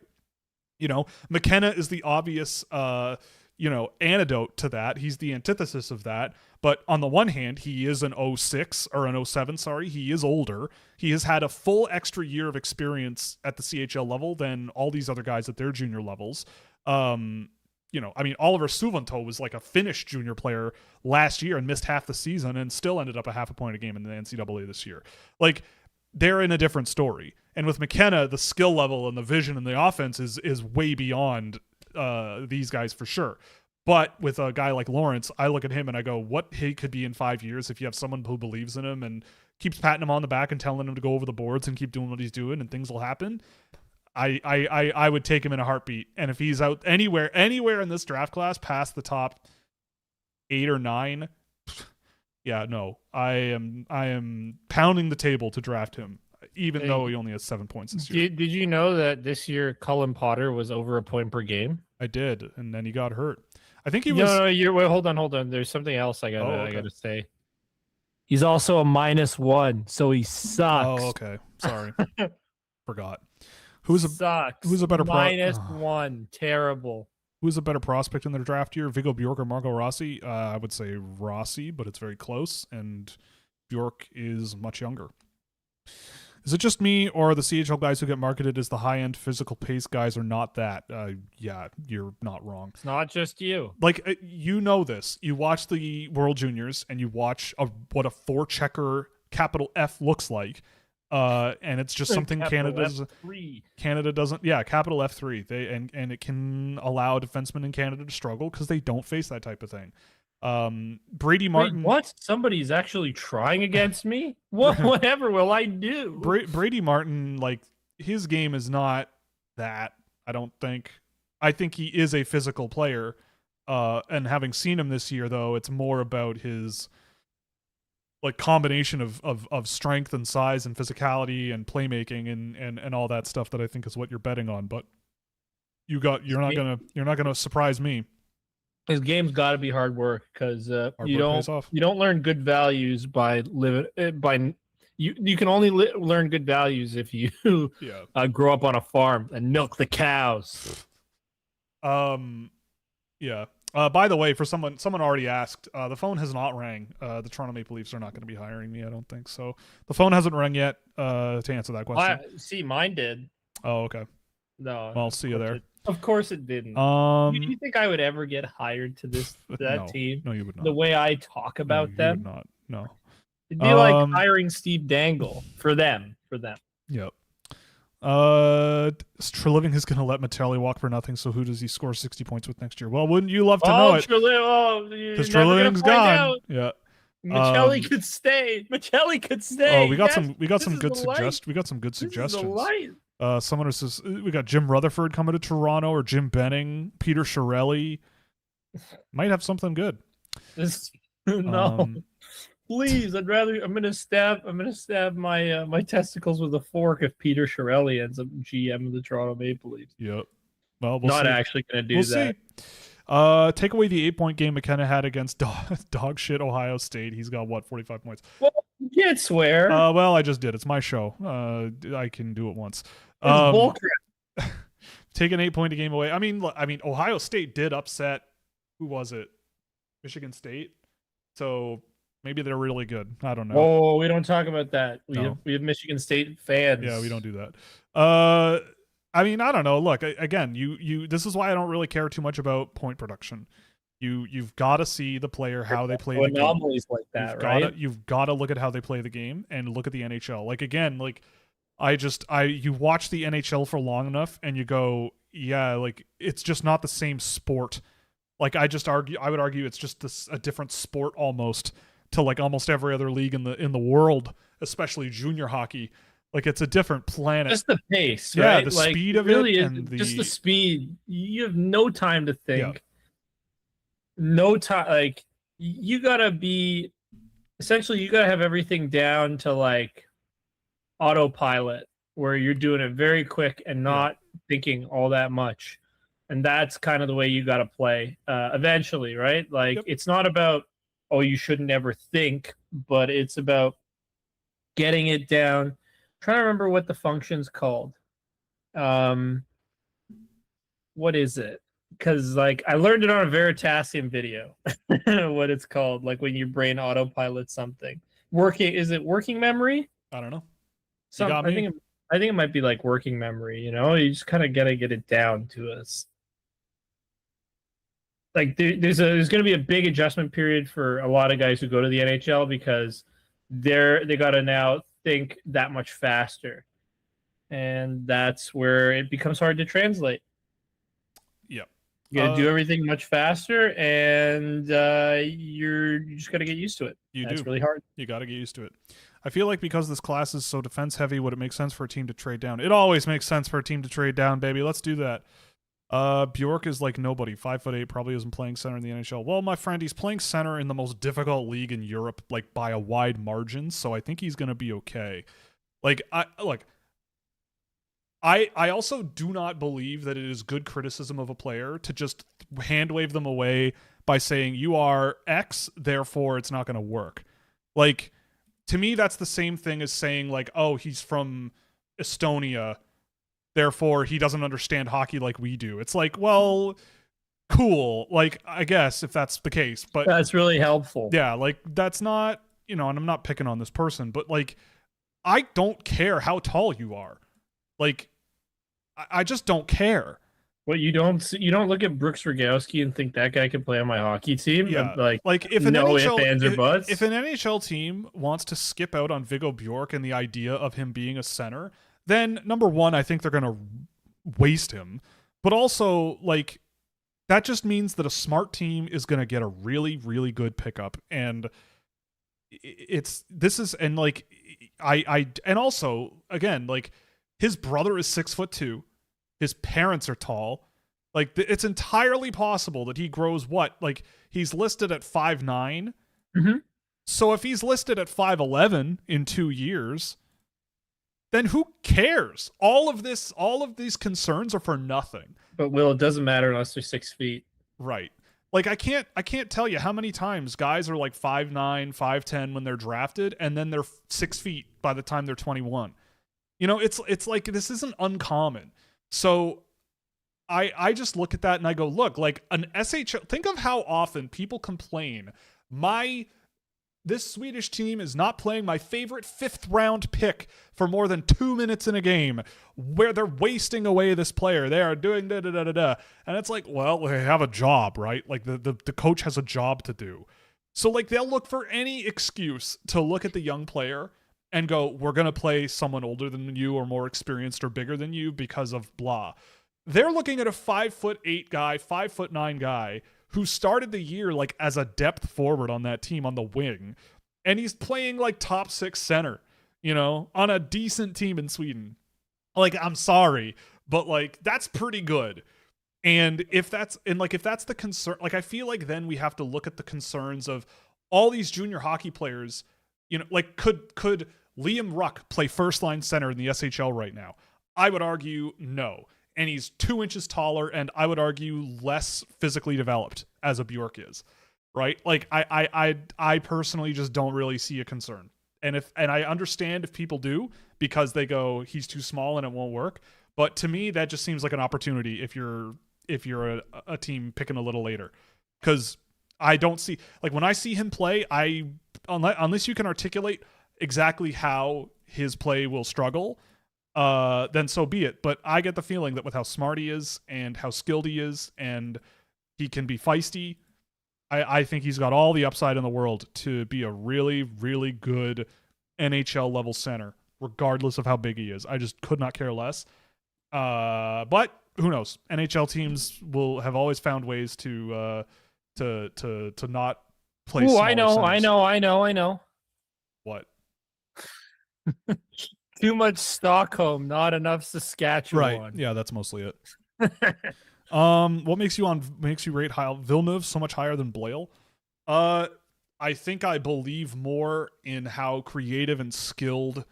Speaker 1: McKenna is the obvious, antidote to that. He's the antithesis of that. But on the one hand, he is an 06 or an 07, sorry. He is older. He has had a full extra year of experience at the CHL level than all these other guys at their junior levels. Oliver Suvanto was like a Finnish junior player last year and missed half the season and still ended up a half a point a game in the NCAA this year. Like, they're in a different story. And with McKenna, the skill level and the vision and the offense is way beyond these guys for sure. But with a guy like Lawrence, I look at him and I go, what he could be in 5 years if you have someone who believes in him and keeps patting him on the back and telling him to go over the boards and keep doing what he's doing and things will happen. I would take him in a heartbeat. And if he's out anywhere in this draft class past the top 8 or 9, yeah, no, I am pounding the table to draft him, even though he only has 7 points this year.
Speaker 2: Did you know that this year Cullen Potter was over a point per game?
Speaker 1: I did, and then he got hurt. I think he was.
Speaker 2: No, wait, hold on. There's something else I gotta say. He's also a -1, so he sucks.
Speaker 1: Oh, okay. Sorry, forgot. Who's a better
Speaker 2: -1? Terrible.
Speaker 1: Who's a better prospect in their draft year, Viggo Bjork or Marco Rossi? I would say Rossi, but it's very close, and Bjork is much younger. Is it just me, or are the CHL guys who get marketed as the high-end physical pace guys are not that? Yeah, you're not wrong.
Speaker 2: It's not just you.
Speaker 1: Like, you know this. You watch the World Juniors, and you watch what a four-checker capital F looks like, and it's just something Canada doesn't. Yeah, capital F3. And it can allow defensemen in Canada to struggle because they don't face that type of thing. Brady Martin.
Speaker 2: Wait, what? Somebody's actually trying against me? Whatever will I do?
Speaker 1: Brady Martin, like, his game is not that, I don't think. I think he is a physical player. And having seen him this year, though, it's more about his like combination of strength and size and physicality and playmaking and all that stuff that I think is what you're betting on. But you're not gonna surprise me.
Speaker 2: His game's got to be hard work because you don't learn good values by living by. You can only learn good values if you grow up on a farm and milk the cows.
Speaker 1: Yeah. By the way, for someone already asked, the phone has not rang. The Toronto Maple Leafs are not going to be hiring me, I don't think. So the phone hasn't rang yet to answer that question.
Speaker 2: See, mine did.
Speaker 1: Oh, okay.
Speaker 2: No.
Speaker 1: Well, I'll see you there.
Speaker 2: Of course it didn't. Do you think I would ever get hired to that team?
Speaker 1: No, you would not.
Speaker 2: The way I talk about them?
Speaker 1: You would not. No.
Speaker 2: It'd be like hiring Steve Dangle for them.
Speaker 1: Yep. Treliving is going to let Metelli walk for nothing, so who does he score 60 points with next year? Well, wouldn't you love to know it? Because Treliving's gone.
Speaker 2: Out.
Speaker 1: Yeah.
Speaker 2: Metelli could stay.
Speaker 1: Oh, we got some good suggestions. We got some good suggestions. Someone says we got Jim Rutherford coming to Toronto, or Jim Benning, Peter Chiarelli. Might have something good.
Speaker 2: No. Please, I'm gonna stab my my testicles with a fork if Peter Chiarelli ends up GM of the Toronto Maple Leafs.
Speaker 1: Yep. Well,
Speaker 2: we'll see. Actually gonna do that.
Speaker 1: See. Take away the 8-point game McKenna had against dog shit Ohio State. He's got 45 points.
Speaker 2: Well, you can't swear.
Speaker 1: Well, I just did. It's my show. I can do it once. Take an 8-point game away. I mean, Ohio State did upset. Who was it? Michigan State. So. Maybe they're really good. I don't know.
Speaker 2: Oh, we don't talk about that. We have Michigan State fans.
Speaker 1: Yeah, we don't do that. I mean, I don't know. Look, again, you. This is why I don't really care too much about point production. You've got to see the player how they play the game.
Speaker 2: Anomalies like that, right?
Speaker 1: You've got to look at how they play the game and look at the NHL. Like again, like you watch the NHL for long enough and you go, yeah, like it's just not the same sport. Like I would argue it's just a different sport almost. To like almost every other league in the world, especially junior hockey. Like it's a different planet.
Speaker 2: Just the pace,
Speaker 1: Yeah,
Speaker 2: right?
Speaker 1: the
Speaker 2: Like
Speaker 1: speed
Speaker 2: it
Speaker 1: of it
Speaker 2: really is
Speaker 1: and
Speaker 2: just the
Speaker 1: the
Speaker 2: speed. You have no time to
Speaker 1: yeah.
Speaker 2: think. No time. Like you gotta be essentially you gotta have everything down to like autopilot, where you're doing it very quick and
Speaker 1: Yeah.
Speaker 2: not thinking all that much. And that's kind of the way you got to play eventually, right? Like
Speaker 1: Yep.
Speaker 2: it's not about, oh, you shouldn't ever think, but it's about getting it down. I'm trying to remember what the function's called. Um, what is it? Because like I learned it on a Veritasium video, what it's called, like when your brain autopilots something. Working, is it working memory?
Speaker 1: I don't know. You
Speaker 2: Some
Speaker 1: got me.
Speaker 2: I think it might be like working memory, you know? You just kind of gotta get it down to us. Like there's gonna be a big adjustment period for a lot of guys who go to the NHL because they gotta now think that much faster. And that's where it becomes hard to translate.
Speaker 1: Yep.
Speaker 2: You gotta do everything much faster, and you just gotta get used to it. That's really hard.
Speaker 1: You got to get used to it. I feel like because this class is so defense heavy, would it make sense for a team to trade down? It always makes sense for a team to trade down, baby. Let's do that. Bjork is like nobody. 5'8", probably isn't playing center in the NHL. Well, my friend, he's playing center in the most difficult league in Europe, like by a wide margin. So I think he's gonna be okay. I also do not believe that it is good criticism of a player to just hand wave them away by saying you are X, therefore it's not going to work. Like, to me, that's the same thing as saying like, oh, he's from Estonia, therefore he doesn't understand hockey like we do. It's like, well, cool. Like, I guess if that's the case, but
Speaker 2: that's really helpful.
Speaker 1: Yeah, like that's not, and I'm not picking on this person, but like, I don't care how tall you are. Like, I just don't care.
Speaker 2: Well, you don't look at Brooks Rogowski and think that guy could play on my hockey team.
Speaker 1: Yeah,
Speaker 2: like
Speaker 1: if an
Speaker 2: no
Speaker 1: NHL,
Speaker 2: ifs, ands, or buts.
Speaker 1: If an NHL team wants to skip out on Viggo Bjork and the idea of him being a center, then number one, I think they're gonna waste him. But also, like, that just means that a smart team is gonna get a really, really good pickup, and and also again, like, his brother is 6'2". His parents are tall. Like, it's entirely possible that he grows like, he's listed at 5'9".
Speaker 2: Mm-hmm.
Speaker 1: So if he's listed at 5'11" in 2 years, then who cares? All of these concerns are for nothing.
Speaker 2: But Will, it doesn't matter unless they're 6 feet.
Speaker 1: Right. Like, I can't tell you how many times guys are like 5'9", 5'10" when they're drafted, and then they're 6 feet by the time they're 21. It's like, this isn't uncommon. So I just look at that and I go, look, like an SHL, think of how often people complain, this Swedish team is not playing my favorite 5th round pick for more than 2 minutes in a game, where they're wasting away this player. They are doing da-da-da-da-da. And it's like, well, they have a job, right? Like the coach has a job to do. So like, they'll look for any excuse to look at the young player and go, we're going to play someone older than you or more experienced or bigger than you because of blah. They're looking at a 5'8" guy, 5'9" guy who started the year like as a depth forward on that team on the wing. And he's playing like top 6 center, on a decent team in Sweden. Like, I'm sorry, but like, that's pretty good. And if that's the concern, like, I feel like then we have to look at the concerns of all these junior hockey players. Like, could Liam Ruck play first line center in the SHL right now? I would argue no. And he's 2 inches taller, and I would argue less physically developed as a Bjork is, right? Like, I personally just don't really see a concern. And I understand if people do, because they go, he's too small and it won't work. But to me, that just seems like an opportunity if you're a team picking a little later, because I don't see, like, when I see him play, unless you can articulate exactly how his play will struggle, then so be it. But I get the feeling that with how smart he is and how skilled he is, and he can be feisty, I think he's got all the upside in the world to be a really, really good NHL level center, regardless of how big he is. I just could not care less. But who knows? NHL teams will have always found ways to not play.
Speaker 2: Oh, I know.
Speaker 1: What?
Speaker 2: Too much Stockholm, not enough
Speaker 1: Right.
Speaker 2: Saskatchewan.
Speaker 1: Yeah, that's mostly it. What makes you rate Villeneuve so much higher than Blale? I think I believe more in how creative and skilled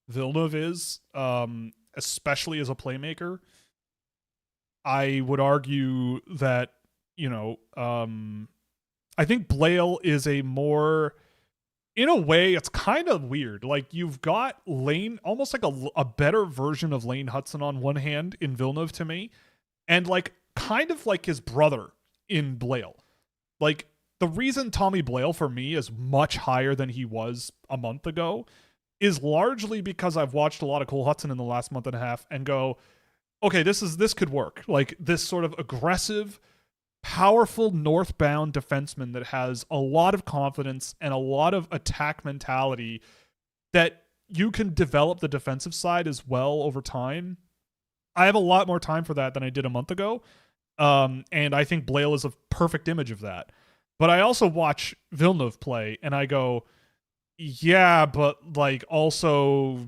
Speaker 1: Villeneuve is, especially as a playmaker. I would argue that, I think Blale is a more, in a way, it's kind of weird. Like, you've got Lane, almost like a better version of Lane Hudson on one hand in Villeneuve to me, and like kind of like his brother in Blale. Like, the reason Tommy Blale for me is much higher than he was a month ago is largely because I've watched a lot of Cole Hudson in the last month and a half and go, okay, this could work. Like, this sort of aggressive, powerful northbound defenseman that has a lot of confidence and a lot of attack mentality that you can develop the defensive side as well over time. I have a lot more time for that than I did a month ago. And I think Blale is a perfect image of that. But I also watch Villeneuve play and I go, yeah, but like also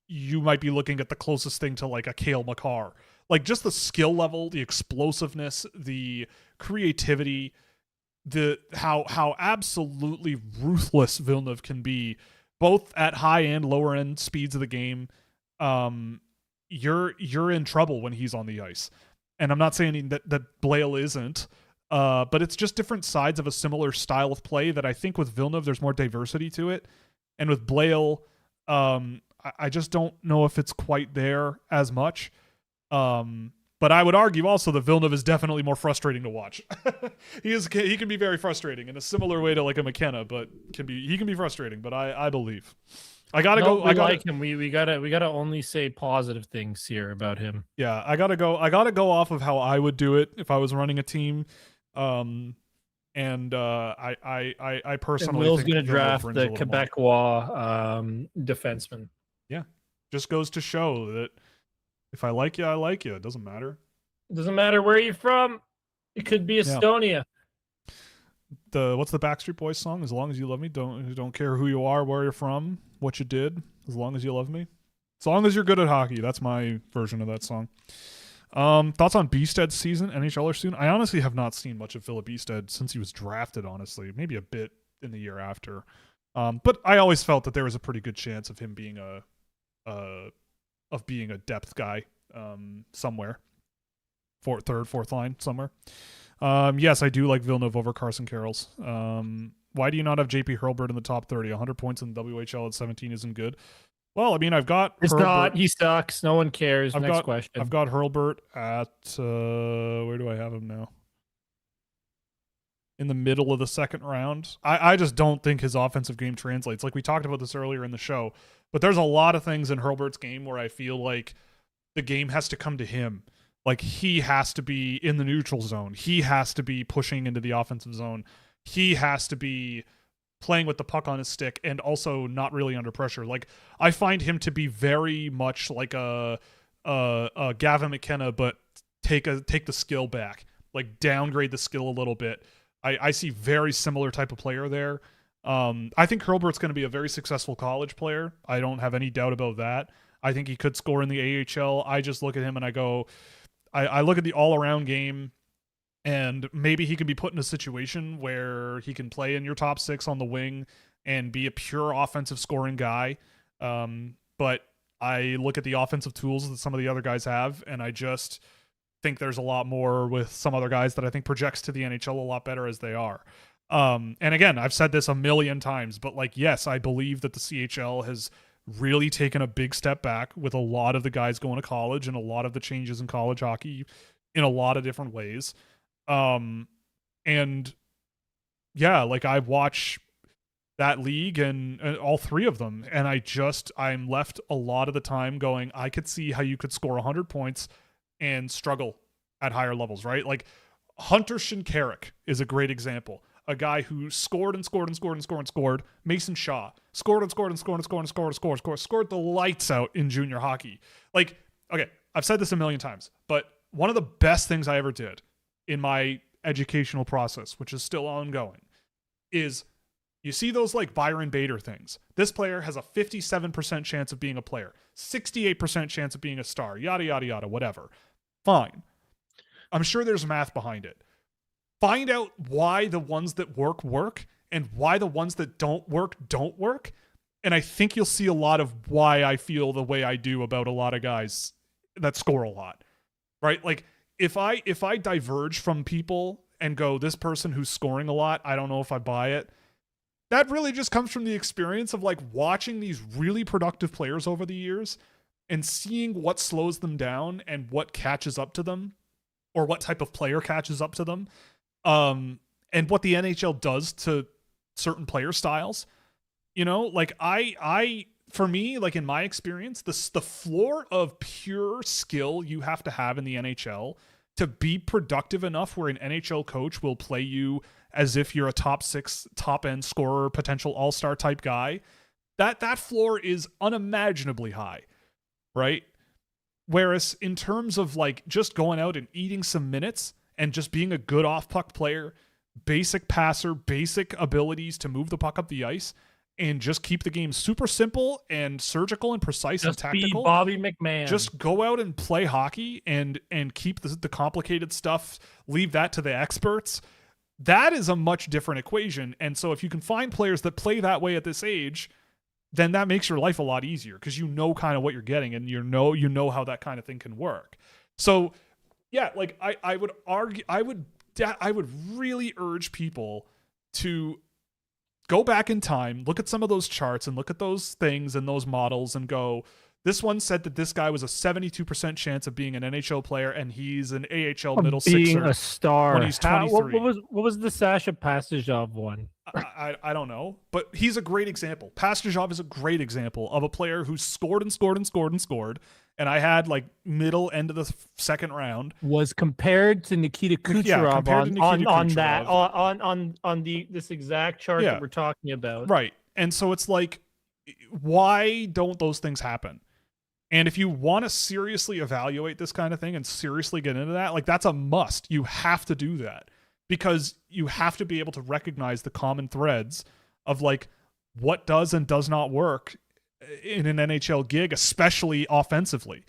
Speaker 1: you might be looking at the closest thing to like a Cale Makar. Like, just the skill level, the explosiveness, the creativity, the how absolutely ruthless Villeneuve can be, both at high and lower end speeds of the game. You're in trouble when he's on the ice. And I'm not saying that Blale isn't, but it's just different sides of a similar style of play that I think with Villeneuve there's more diversity to it. And with Blale, I just don't know if it's quite there as much. But I would argue also that Villeneuve is definitely more frustrating to watch. He can be very frustrating in a similar way to like a McKenna, but he can be frustrating. But I believe I gotta go. I
Speaker 2: like him. We gotta only say positive things here about him.
Speaker 1: Yeah, I gotta go off of how I would do it if I was running a team. I personally
Speaker 2: and Will's
Speaker 1: think
Speaker 2: gonna draft the Quebecois defenseman.
Speaker 1: Yeah, just goes to show that if I like you, I like you. It doesn't matter.
Speaker 2: It doesn't matter where you're from. It could be Estonia.
Speaker 1: What's the Backstreet Boys song? As long as you love me, don't care who you are, where you're from, what you did. As long as you love me, as long as you're good at hockey. That's my version of that song. Thoughts on Beasted's season, NHL or soon? I honestly have not seen much of Philip Beasted since he was drafted. Honestly, maybe a bit in the year after. But I always felt that there was a pretty good chance of him being being a depth guy somewhere. Third, fourth line somewhere. Yes, I do like Villeneuve over Carson Carroll's. Why do you not have JP Hurlburt in the top 30? 100 points in the WHL at 17 isn't good. Well, I mean, I've got
Speaker 2: It's
Speaker 1: Hurlburt.
Speaker 2: not. He sucks. No one cares. Next question.
Speaker 1: I've got Hurlburt at where do I have him now? In the middle of the second round. I just don't think his offensive game translates. Like, we talked about this earlier in the show, but there's a lot of things in Hurlburt's game where I feel like the game has to come to him. Like, he has to be in the neutral zone. He has to be pushing into the offensive zone. He has to be playing with the puck on his stick and also not really under pressure. Like, I find him to be very much like a Gavin McKenna, but take the skill back, like downgrade the skill a little bit. I see very similar type of player there. I think Hurlburt's going to be a very successful college player. I don't have any doubt about that. I think he could score in the AHL. I just look at him and I go, I look at the all-around game, and maybe he can be put in a situation where he can play in your top six on the wing and be a pure offensive scoring guy. But I look at the offensive tools that some of the other guys have, and I just think there's a lot more with some other guys that I think projects to the NHL a lot better as they are. And again, I've said this a million times, but like, yes, I believe that the CHL has really taken a big step back with a lot of the guys going to college and a lot of the changes in college hockey in a lot of different ways. And yeah, like, I watch that league and all three of them, and I'm left a lot of the time going, I could see how you could score 100 points and struggle at higher levels, right? Like, Hunter Shinkarik is a great example. A guy who scored and scored and scored and scored and scored. Mason Shaw scored and scored and scored and scored and scored and scored and scored the lights out in junior hockey. Like, okay, I've said this a million times, but one of the best things I ever did in my educational process, which is still ongoing, is You see those like Byron Bader things. This player has a 57% chance of being a player, 68% chance of being a star, yada, yada, yada, whatever. Fine. I'm sure there's math behind it. Find out why the ones that work and why the ones that don't work. And I think you'll see a lot of why I feel the way I do about a lot of guys that score a lot, right? Like if I diverge from people and go, this person who's scoring a lot, I don't know if I buy it. That really just comes from the experience of like watching these really productive players over the years and seeing what slows them down and what catches up to them, or what type of player catches up to them. And what the NHL does to certain player styles. You know, like for me, like in my experience, the floor of pure skill you have to have in the NHL to be productive enough where an NHL coach will play you as if you're a top 6, top end scorer, potential all-star type guy. That floor is unimaginably high, right? Whereas in terms of like just going out and eating some minutes and just being a good off-puck player, basic passer, basic abilities to move the puck up the ice, and just keep the game super simple and surgical and precise and tactical.
Speaker 2: Be Bobby McMahon.
Speaker 1: Just go out and play hockey and keep the complicated stuff, leave that to the experts. That is a much different equation. And so if you can find players that play that way at this age, then that makes your life a lot easier because you know kind of what you're getting and you know how that kind of thing can work. So yeah, like I would argue, I would really urge people to go back in time, look at some of those charts and look at those things and those models and go, this one said that this guy was a 72% chance of being an NHL player and he's an AHL middle sixer.
Speaker 2: Being a star.
Speaker 1: When he's 23.
Speaker 2: What was the Sasha Pastujov one?
Speaker 1: I don't know, but he's a great example. Pastujov is a great example of a player who scored and scored and scored and scored. And I had like middle end of the second round.
Speaker 2: Was compared to Nikita Kucherov on this exact chart that we're talking about.
Speaker 1: Right. And so it's like, why don't those things happen? And if you want to seriously evaluate this kind of thing and seriously get into that, like that's a must. You have to do that because you have to be able to recognize the common threads of like what does and does not work in an NHL gig, especially offensively.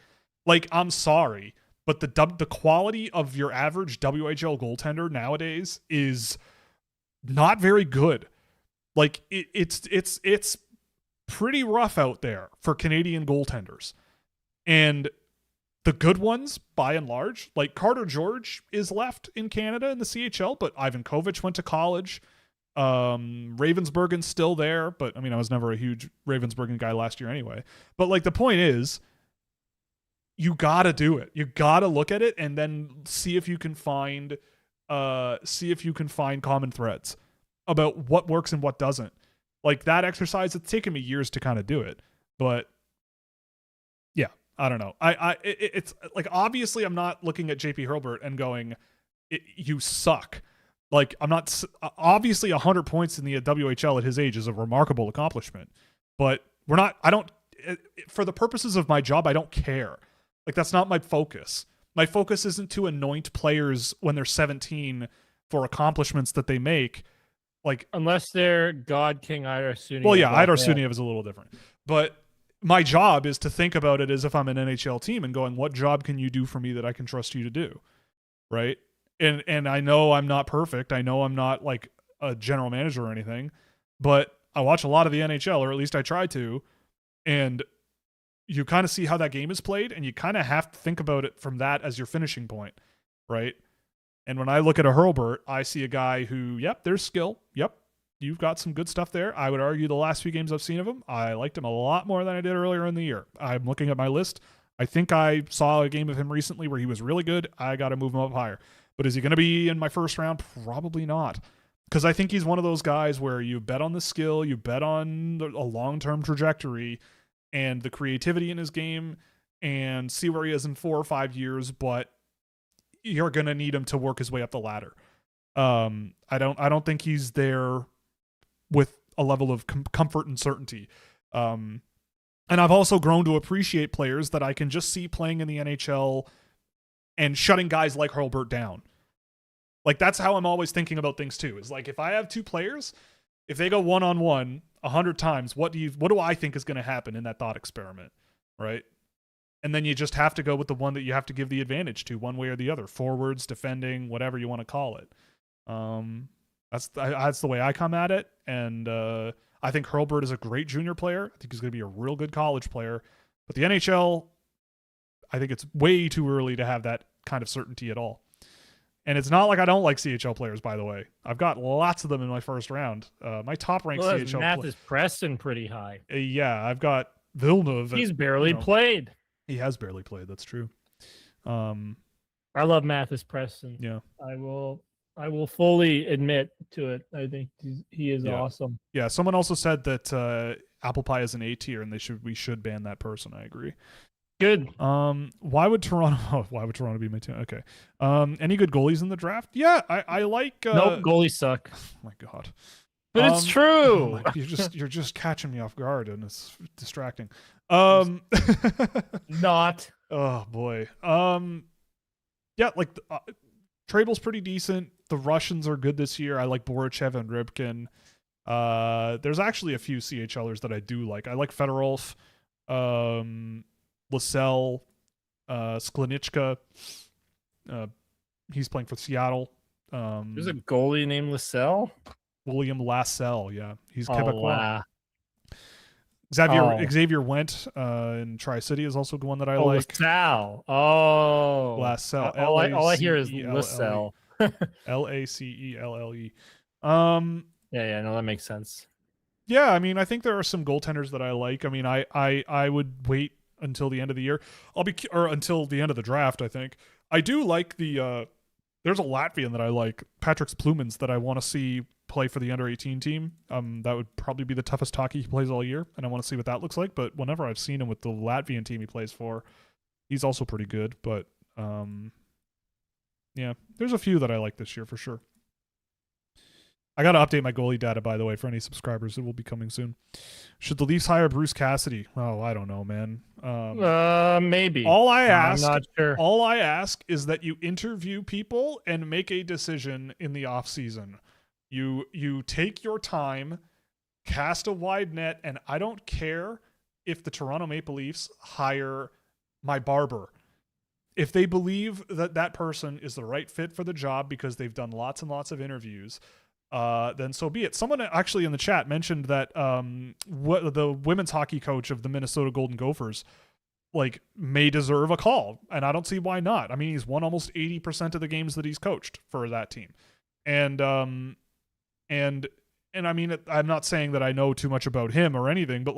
Speaker 1: Like, I'm sorry, but the quality of your average WHL goaltender nowadays is not very good. Like it's pretty rough out there for Canadian goaltenders. And the good ones, by and large, like Carter George is left in Canada in the CHL, but Ivan Kovic went to college. Ravensburgen's still there, but I mean, I was never a huge Ravensburgen guy last year anyway. But like the point is, you gotta do it. You gotta look at it and then see if you can find common threads about what works and what doesn't. Like that exercise, it's taken me years to kind of do it, but yeah, I don't know. It's like, obviously I'm not looking at JP Hurlburt and going, you suck. Like, I'm not, obviously 100 points in the WHL at his age is a remarkable accomplishment, but for the purposes of my job, I don't care. Like, that's not my focus. My focus isn't to anoint players when they're 17 for accomplishments that they make. Like,
Speaker 2: unless they're God King Idar Suniev.
Speaker 1: Well, yeah, Idar Suniev is a little different. But my job is to think about it as if I'm an NHL team and going, what job can you do for me that I can trust you to do? Right? And I know I'm not perfect. I know I'm not like a general manager or anything, but I watch a lot of the NHL, or at least I try to, and you kind of see how that game is played, and you kind of have to think about it from that as your finishing point, right? And when I look at a Hurlburt, I see a guy who, yep, there's skill. Yep, you've got some good stuff there. I would argue the last few games I've seen of him, I liked him a lot more than I did earlier in the year. I'm looking at my list. I think I saw a game of him recently where he was really good. I got to move him up higher. But is he going to be in my first round? Probably not. Because I think he's one of those guys where you bet on the skill, you bet on a long-term trajectory and the creativity in his game and see where he is in 4 or 5 years, but you're going to need him to work his way up the ladder. I don't think he's there with a level of comfort and certainty. And I've also grown to appreciate players that I can just see playing in the NHL and shutting guys like Hurlburt down. Like, that's how I'm always thinking about things too, is like, if I have two players If they go one-on-one 100 times, what do I think is going to happen in that thought experiment, right? And then you just have to go with the one that you have to give the advantage to, one way or the other, forwards, defending, whatever you want to call it. That's the way I come at it, and I think Hurlburt is a great junior player. I think he's going to be a real good college player, but the NHL, I think it's way too early to have that kind of certainty at all. And it's not like I don't like CHL players, by the way. I've got lots of them in my first round. My top-ranked CHL
Speaker 2: math is Preston pretty high.
Speaker 1: Yeah, I've got Villeneuve.
Speaker 2: He's barely played.
Speaker 1: He has barely played. That's true.
Speaker 2: I love Mathis Preston.
Speaker 1: Yeah,
Speaker 2: I will fully admit to it. I think he is awesome.
Speaker 1: Yeah. Someone also said that Apple Pie is an A tier, and we should ban that person. I agree.
Speaker 2: Good.
Speaker 1: Why would Toronto be my team? Okay. Any good goalies in the draft? Yeah, I like.
Speaker 2: Nope, goalies suck.
Speaker 1: Oh my god.
Speaker 2: But it's true.
Speaker 1: You're just catching me off guard, and it's distracting.
Speaker 2: Not.
Speaker 1: Oh boy. Yeah, like Trable's pretty decent. The Russians are good this year. I like Borichev and Rybkin. There's actually a few CHLers that I do like. I like Fedorov, Lascelles, Sklenichka. He's playing for Seattle.
Speaker 2: There's a goalie named Lascelles?
Speaker 1: William Lascelles, yeah. He's Quebecois.
Speaker 2: Wow.
Speaker 1: Xavier Went in Tri-City is also the one that I like.
Speaker 2: Lascelles.
Speaker 1: Lascelles.
Speaker 2: All I hear is Lascelles.
Speaker 1: Lacelle.
Speaker 2: Yeah, no, that makes sense.
Speaker 1: Yeah, I mean, I think there are some goaltenders that I like. I mean, I would wait until the end of the year. Until the end of the draft, I think. I do like there's a Latvian that I like, Patrick Plumans, that I want to see play for the under-18 team. That would probably be the toughest hockey he plays all year, and I want to see what that looks like. But whenever I've seen him with the Latvian team he plays for, he's also pretty good. But yeah, there's a few that I like this year for sure. I got to update my goalie data, by the way, for any subscribers. It will be coming soon. Should the Leafs hire Bruce Cassidy? Oh, I don't know, man.
Speaker 2: Maybe.
Speaker 1: I'm
Speaker 2: not sure.
Speaker 1: All I ask is that you interview people and make a decision in the off season. You take your time, cast a wide net, and I don't care if the Toronto Maple Leafs hire my barber. If they believe that that person is the right fit for the job because they've done lots and lots of interviews, then so be it. Someone actually in the chat mentioned that the women's hockey coach of the Minnesota Golden Gophers may deserve a call, and I don't see why not. I mean, he's won almost 80% of the games that he's coached for that team, and I mean, I'm not saying that I know too much about him or anything, but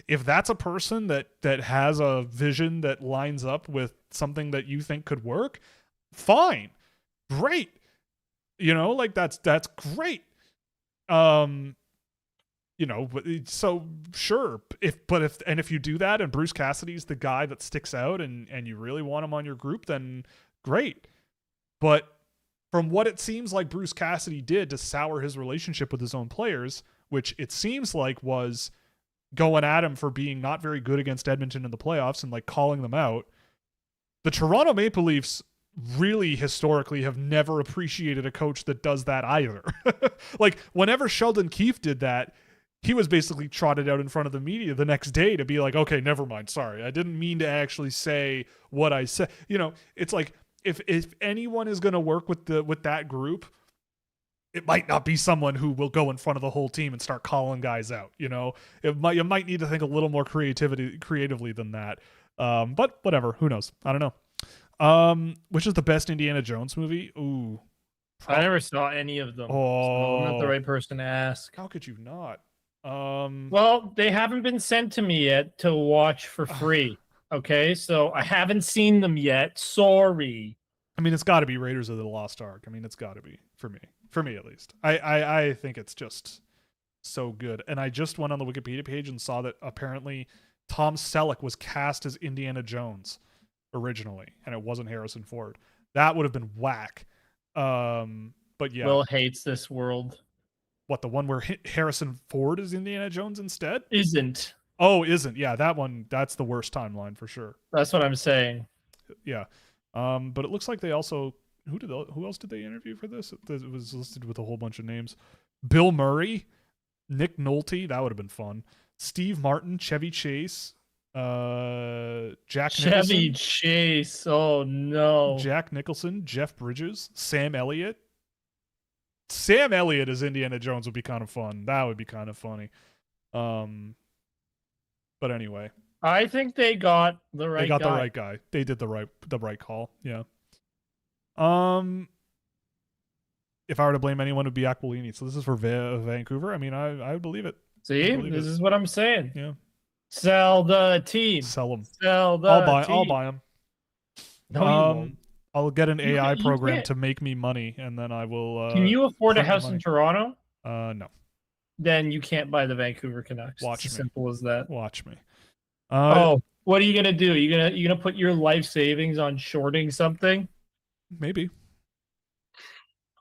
Speaker 1: if that's a person that has a vision that lines up with something that you think could work, fine, great. That's great. So sure. If you do that and Bruce Cassidy's the guy that sticks out and you really want him on your group, then great. But from what it seems like Bruce Cassidy did to sour his relationship with his own players, which it seems like was going at him for being not very good against Edmonton in the playoffs and calling them out, the Toronto Maple Leafs really historically have never appreciated a coach that does that either. Whenever Sheldon Keefe did that, he was basically trotted out in front of the media the next day to be like, okay, never mind. Sorry. I didn't mean to actually say what I said. It's like, if anyone is going to work with that group, it might not be someone who will go in front of the whole team and start calling guys out. You might need to think a little more creatively than that. But whatever, who knows? I don't know. Which is the best Indiana Jones movie? Ooh,
Speaker 2: I never saw any of them. So I'm not the right person to ask.
Speaker 1: How could you not?
Speaker 2: Well, they haven't been sent to me yet to watch for free. Okay, so I haven't seen them yet. Sorry.
Speaker 1: I mean, it's got to be Raiders of the Lost Ark. I mean, it's got to be for me at least. I think it's just so good. And I just went on the Wikipedia page and saw that apparently Tom Selleck was cast as Indiana Jones originally, and it wasn't Harrison Ford. That would have been whack. But yeah,
Speaker 2: Will hates this world.
Speaker 1: What, the one where Harrison Ford is Indiana Jones instead?
Speaker 2: Isn't.
Speaker 1: Oh, isn't. Yeah, that one, that's the worst timeline for sure.
Speaker 2: That's what I'm saying.
Speaker 1: Yeah. But it looks like they also, who else did they interview for this? It was listed with a whole bunch of names. Bill Murray. Nick Nolte, that would have been fun. Steve Martin, Chevy Chase, Jack
Speaker 2: Chevy
Speaker 1: Nicholson,
Speaker 2: Chase. Oh no.
Speaker 1: Jeff Bridges, Sam Elliott. Sam Elliott as Indiana Jones would be kind of fun. That would be kind of funny. But anyway,
Speaker 2: I think they got the right
Speaker 1: they got
Speaker 2: guy.
Speaker 1: the right guy. They did the right call. Yeah. If I were to blame anyone, it would be Aquilini. So this is for Vancouver. I mean, I would believe it.
Speaker 2: See,
Speaker 1: believe
Speaker 2: this
Speaker 1: it.
Speaker 2: is what I'm saying.
Speaker 1: Yeah.
Speaker 2: Sell the team.
Speaker 1: Sell them.
Speaker 2: Sell the
Speaker 1: I'll
Speaker 2: team.
Speaker 1: buy them.
Speaker 2: No, you won't.
Speaker 1: I'll get an AI
Speaker 2: you
Speaker 1: program
Speaker 2: can't.
Speaker 1: to make me money, and then I will.
Speaker 2: Can you afford a
Speaker 1: print the
Speaker 2: house
Speaker 1: money.
Speaker 2: in Toronto?
Speaker 1: No.
Speaker 2: Then you can't buy the Vancouver Canucks.
Speaker 1: Watch
Speaker 2: it's as
Speaker 1: me.
Speaker 2: simple as that.
Speaker 1: Watch me.
Speaker 2: Oh, what are you gonna do? You gonna put your life savings on shorting something?
Speaker 1: Maybe.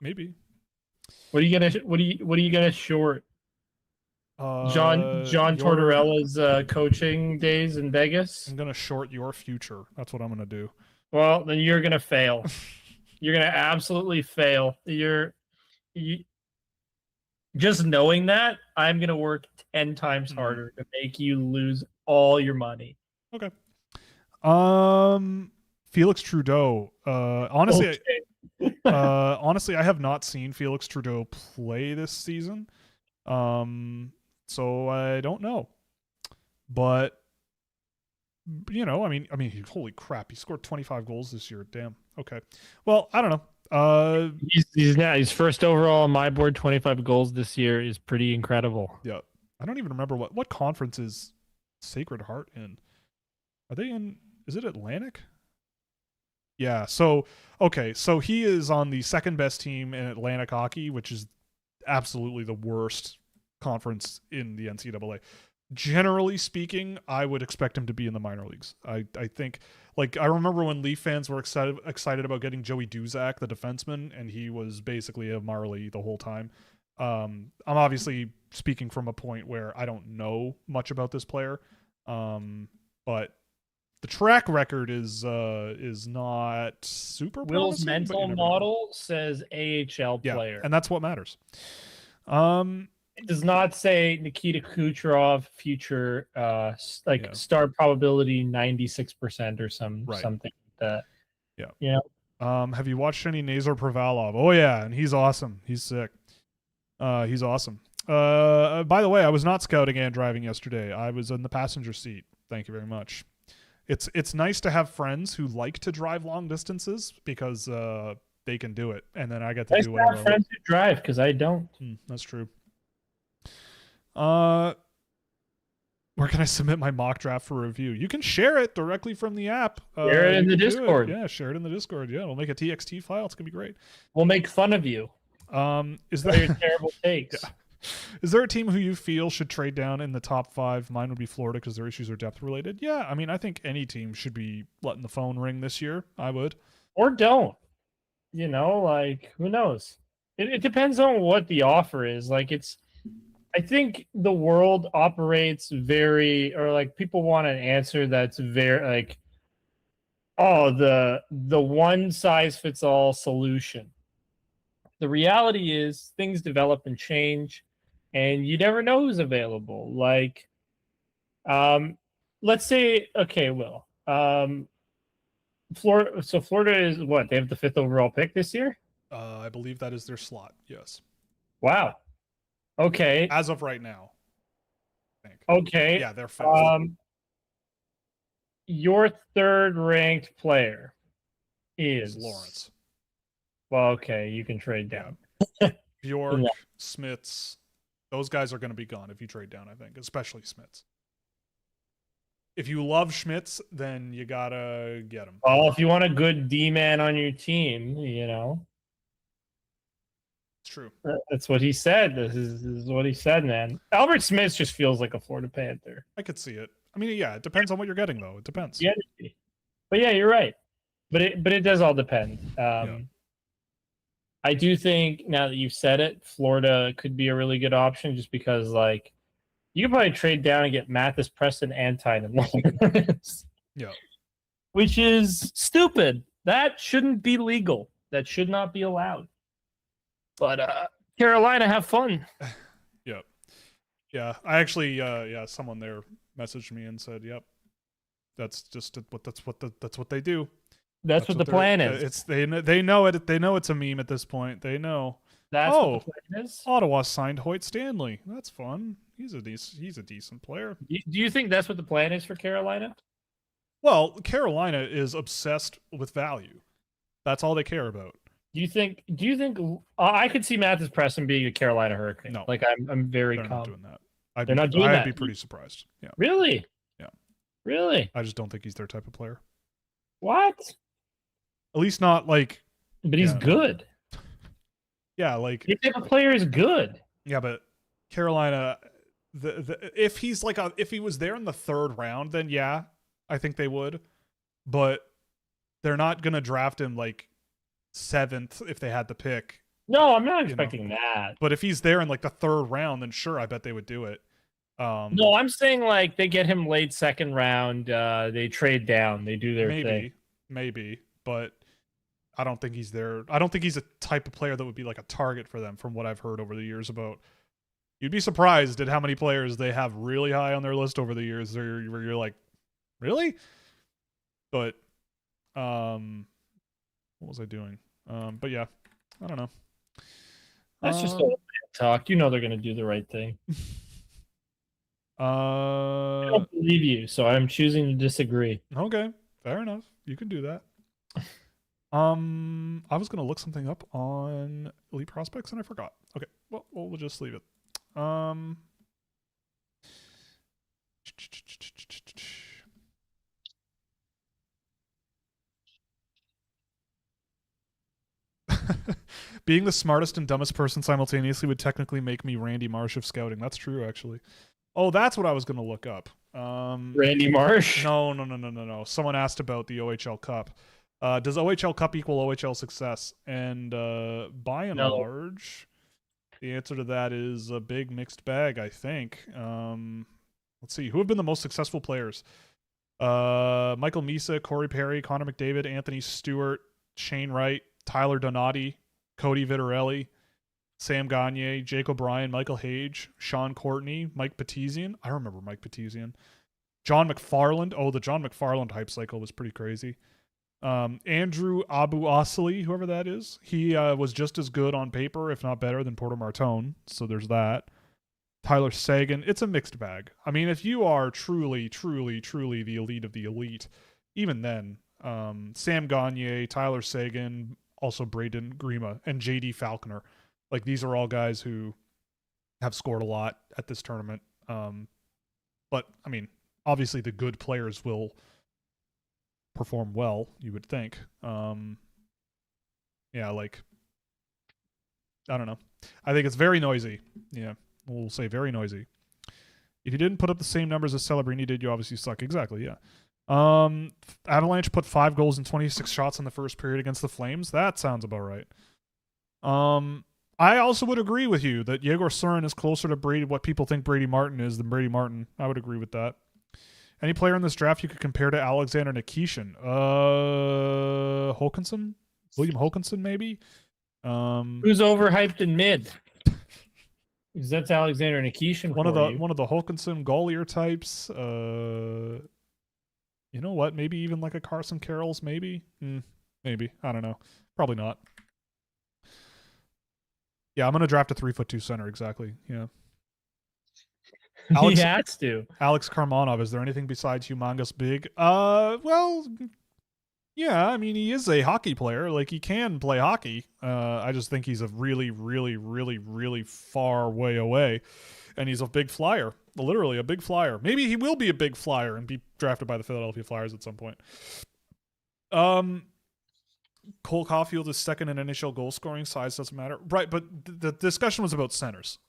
Speaker 2: What are you gonna short? John Tortorella's coaching days in Vegas.
Speaker 1: I'm gonna short your future. That's what I'm gonna do.
Speaker 2: Well, then you're gonna fail. You're gonna absolutely fail. Just knowing that, I'm gonna work 10 times harder to make you lose all your money.
Speaker 1: Okay. Felix Trudeau. Honestly, honestly, I have not seen Felix Trudeau play this season. So I don't know. But you know, I mean, holy crap, he scored 25 goals this year. Damn. Okay. Well, I don't know.
Speaker 2: He's first overall on my board. 25 goals this year is pretty incredible.
Speaker 1: Yeah. I don't even remember what conference is Sacred Heart in. Are they in? Is it Atlantic? Yeah. So okay. So he is on the second best team in Atlantic hockey, which is absolutely the worst conference in the NCAA. Generally speaking, I would expect him to be in the minor leagues. I think, like, I remember when Leaf fans were excited about getting Joey Duzak, the defenseman, and he was basically a Marley the whole time. I'm obviously speaking from a point where I don't know much about this player, but the track record is not super
Speaker 2: Will's
Speaker 1: promising,
Speaker 2: mental model says AHL player.
Speaker 1: Yeah, and that's what matters.
Speaker 2: It does not say Nikita Kucherov future star probability 96% or something like that.
Speaker 1: Yeah.
Speaker 2: You know?
Speaker 1: Have you watched any Nazar Pravalov? Oh yeah, and he's awesome. He's sick. He's awesome. By the way, I was not scouting and driving yesterday. I was in the passenger seat. Thank you very much. It's nice to have friends who like to drive long distances because they can do it, and then I get to do whatever.
Speaker 2: I have friends who drive because I don't.
Speaker 1: That's true. Where can I submit my mock draft for review? You can share it directly from the app.
Speaker 2: Share it in the Discord.
Speaker 1: Yeah, share it in the Discord. Yeah, we'll make a TXT file. It's gonna be great.
Speaker 2: We'll make fun of you.
Speaker 1: Is there
Speaker 2: your terrible takes?
Speaker 1: Yeah. Is there a team who you feel should trade down in the top 5? Mine would be Florida because their issues are depth related. Yeah, I mean, I think any team should be letting the phone ring this year. I would.
Speaker 2: Or don't. You know, like, who knows? It depends on what the offer is. Like, I think the world operates people want an answer that's very like, oh, the one size fits all solution. The reality is things develop and change, and you never know who's available. Like, let's say, okay, Will, Florida. So Florida is what? They have the 5th overall pick this year.
Speaker 1: I believe that is their slot. Yes.
Speaker 2: Wow. Okay.
Speaker 1: As of right now. I think.
Speaker 2: Okay.
Speaker 1: Yeah, they're 5th.
Speaker 2: Your 3rd ranked player is
Speaker 1: Lawrence.
Speaker 2: Well, okay, you can trade down.
Speaker 1: Bjork, Smits, those guys are going to be gone if you trade down, I think, especially Smits. If you love Schmitz, then you got to get him.
Speaker 2: Well, if you want a good D-man on your team, you know.
Speaker 1: It's true.
Speaker 2: That's what he said. This is what he said, man. Albert Smith just feels like a Florida Panther.
Speaker 1: I could see it. I mean, yeah, it depends on what you're getting, though. It depends.
Speaker 2: Yeah, but yeah, you're right. But it does all depend. I do think now that you've said it, Florida could be a really good option just because, like, you could probably trade down and get Mathis, Preston, and Tynan Lawrence.
Speaker 1: Yeah.
Speaker 2: Which is stupid. That shouldn't be legal. That should not be allowed. But Carolina, have fun.
Speaker 1: Yeah. Yeah, I actually, someone there messaged me and said, "Yep, that's just that's what they do.
Speaker 2: That's
Speaker 1: That's
Speaker 2: what
Speaker 1: what
Speaker 2: the
Speaker 1: they're.
Speaker 2: plan is.
Speaker 1: It's they know it. They know it's a meme at this point. They know.
Speaker 2: That's what the
Speaker 1: Oh,
Speaker 2: plan is.
Speaker 1: Ottawa signed Hoyt Stanley. That's fun. He's a decent player.
Speaker 2: Do you think that's what the plan is for Carolina?
Speaker 1: Well, Carolina is obsessed with value. That's all they care about.
Speaker 2: Do you think? I could see Mathis Preston being a Carolina Hurricane?
Speaker 1: No,
Speaker 2: like I'm very
Speaker 1: they're not
Speaker 2: calm.
Speaker 1: doing that.
Speaker 2: They're not doing
Speaker 1: I'd
Speaker 2: that.
Speaker 1: be pretty surprised. Yeah.
Speaker 2: Really?
Speaker 1: Yeah.
Speaker 2: Really?
Speaker 1: I just don't think he's their type of player.
Speaker 2: What?
Speaker 1: At least not like.
Speaker 2: But he's good.
Speaker 1: Yeah, like
Speaker 2: Your type of player is good.
Speaker 1: Yeah, but Carolina, if he's like if he was there in the third round, then yeah, I think they would. But they're not gonna draft him like 7th if they had the pick.
Speaker 2: No, I'm not expecting that.
Speaker 1: But if he's there in like the third round, then sure, I bet they would do it.
Speaker 2: No, I'm saying like they get him late second round. They trade down. They do their thing.
Speaker 1: Maybe, but I don't think he's there. I don't think he's a type of player that would be like a target for them from what I've heard over the years about. You'd be surprised at how many players they have really high on their list over the years where you're like, really? But, what was I doing? But yeah, I don't know.
Speaker 2: That's just a talk. You know they're going to do the right thing. I don't believe you, so I'm choosing to disagree.
Speaker 1: Okay, fair enough. You can do that. I was gonna look something up on elite prospects and I forgot. Okay, well we'll just leave it. Being the smartest and dumbest person simultaneously would technically make me Randy Marsh of scouting. That's true, actually. Oh, that's what I was gonna look up.
Speaker 2: Randy Marsh?
Speaker 1: No. Someone asked about the OHL Cup. Does OHL Cup equal OHL success? And by and large, the answer to that is a big mixed bag, I think. Let's see. Who have been the most successful players? Michael Misa, Corey Perry, Connor McDavid, Anthony Stewart, Shane Wright, Tyler Donati, Cody Vittorelli, Sam Gagne, Jake O'Brien, Michael Hage, Sean Courtney, Mike Petizian. I remember Mike Petizian. John McFarland. Oh, the John McFarland hype cycle was pretty crazy. Andrew Abu Asali, whoever that is, he was just as good on paper, if not better, than Porter Martone. So there's that. Tyler Sagan. It's a mixed bag. I mean, if you are truly the elite of the elite, even then, Sam Gagne, Tyler Sagan, also Braden Grima, and JD Falconer. Like, these are all guys who have scored a lot at this tournament. But, I mean, obviously the good players will perform well, you would think. Yeah, like, I don't know. I think it's very noisy. Yeah, we'll say very noisy. If you didn't put up the same numbers as Celebrini did, you obviously suck. Exactly, yeah. Avalanche put 5 goals and 26 shots in the first period against the Flames. That sounds about right. I also would agree with you that Yegor Surin is closer to Brady, what people think Brady Martin is, than Brady Martin. I would agree with that. Any player in this draft you could compare to Alexander Nikishin? William Hokanson, maybe?
Speaker 2: Who's overhyped in mid? Because that's Alexander Nikishin.
Speaker 1: One of the Hokanson Gaulier types. You know what? Maybe even like a Carson Carrolls, maybe? Maybe. I don't know. Probably not. Yeah, I'm going to draft a 3'2" center, exactly. Yeah.
Speaker 2: He has to.
Speaker 1: Alex Karmanov, is there anything besides humongous big? Well, yeah, I mean, he is a hockey player. Like, he can play hockey. I just think he's a really far way away. And he's a big flyer. Literally a big flyer. Maybe he will be a big flyer and be drafted by the Philadelphia Flyers at some point. Cole Caulfield is second in NHL goal scoring. Size doesn't matter. Right, but the discussion was about centers.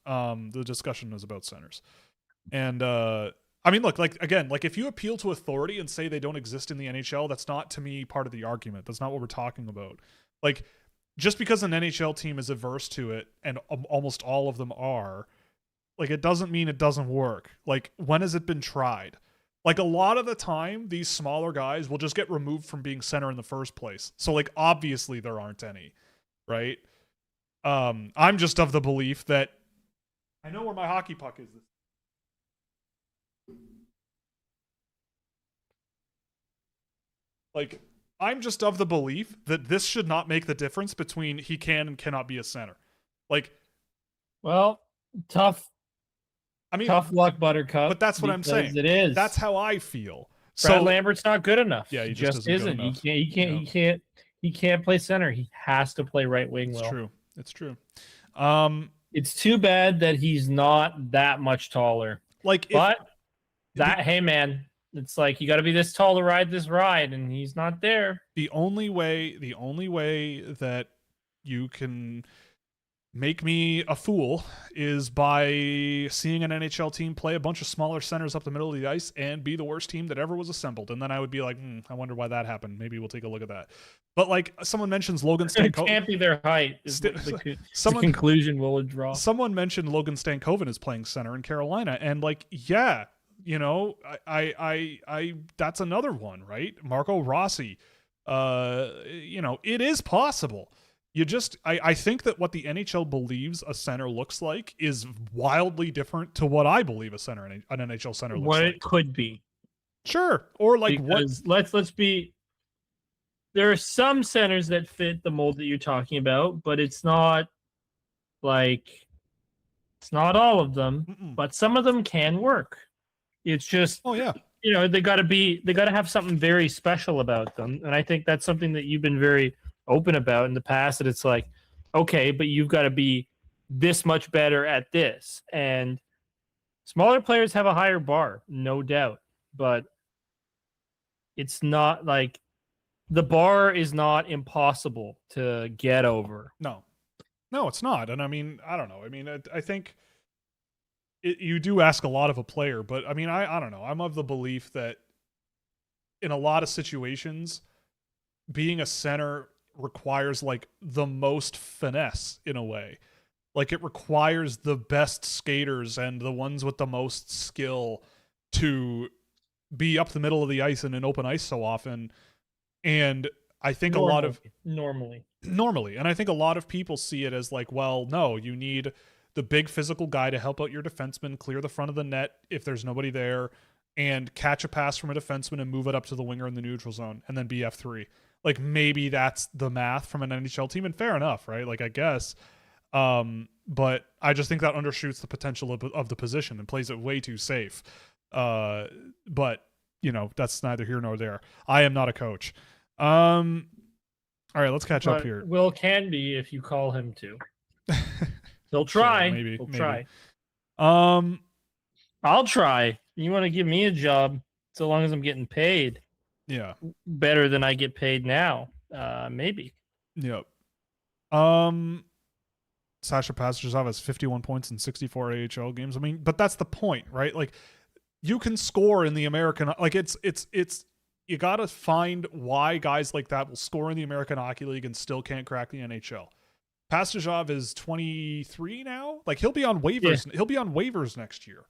Speaker 1: And I mean, look, like, again, like, if you appeal to authority and say they don't exist in the NHL, that's not, to me, part of the argument. That's not what we're talking about. Like, just because an NHL team is averse to it, and almost all of them are, like, it doesn't mean it doesn't work. Like, when has it been tried? Like, a lot of the time, these smaller guys will just get removed from being center in the first place. So, like, obviously there aren't any, right? I'm just of the belief that I know where my hockey puck is. Like, I'm just of the belief that this should not make the difference between he can and cannot be a center. Like,
Speaker 2: Well, tough
Speaker 1: I mean,
Speaker 2: luck, Buttercup.
Speaker 1: but that's what I'm saying.
Speaker 2: It is.
Speaker 1: That's how I feel.
Speaker 2: Brad
Speaker 1: So
Speaker 2: Lambert's not good enough.
Speaker 1: yeah,
Speaker 2: he
Speaker 1: just
Speaker 2: just
Speaker 1: isn't
Speaker 2: isn't.
Speaker 1: good enough.
Speaker 2: He can't play center. He has to play right wing.
Speaker 1: It's true. It's true.
Speaker 2: It's too bad that he's not that much taller.
Speaker 1: Like,
Speaker 2: hey man, it's like you got to be this tall to ride this ride, and he's not there.
Speaker 1: The only way that you can make me a fool is by seeing an NHL team play a bunch of smaller centers up the middle of the ice and be the worst team that ever was assembled. And then I would be like, I wonder why that happened. Maybe we'll take a look at that. But like someone mentions Logan Stankoven.
Speaker 2: It can't be their height. The conclusion we'll draw.
Speaker 1: Someone mentioned Logan Stankoven is playing center in Carolina. And like, yeah, you know, I that's another one, right? Marco Rossi. You know, it is possible. I think that what the NHL believes a center looks like is wildly different to what I believe an NHL center looks like.
Speaker 2: What it could be.
Speaker 1: Sure. Or like
Speaker 2: because let's be, there are some centers that fit the mold that you're talking about, but it's not all of them, but some of them can work. It's just,
Speaker 1: oh yeah,
Speaker 2: you know, they got to have something very special about them. And I think that's something that you've been very open about in the past, that it's like, okay, but you've got to be this much better at this. And smaller players have a higher bar, no doubt, but it's not like the bar is not impossible to get over.
Speaker 1: No, it's not. And I mean, I don't know. I mean, I think you do ask a lot of a player, but I mean, I don't know. I'm of the belief that in a lot of situations, being a center requires like the most finesse in a way. Like it requires the best skaters and the ones with the most skill to be up the middle of the ice in an open ice so often. And I think normally, and I think a lot of people see it as like, well, no, you need the big physical guy to help out your defenseman, clear the front of the net if there's nobody there, and catch a pass from a defenseman and move it up to the winger in the neutral zone, and then BF3. Like maybe that's the math from an NHL team, and fair enough, right? Like I guess, but I just think that undershoots the potential of the position and plays it way too safe. But you know, that's neither here nor there. I am not a coach. All right, let's catch up here.
Speaker 2: Will can be if you call him to. He'll try.
Speaker 1: Sure, maybe.
Speaker 2: Try. I'll try. You want to give me a job so long as I'm getting paid?
Speaker 1: Yeah.
Speaker 2: Better than I get paid now. Maybe.
Speaker 1: Yep. Sasha Pastujov has 51 points in 64 AHL games. I mean, but that's the point, right? Like you can score in the American, like it's you got to find why guys like that will score in the American Hockey League and still can't crack the NHL. Pastujov is 23 now. Like he'll be on waivers. Yeah. He'll be on waivers next year.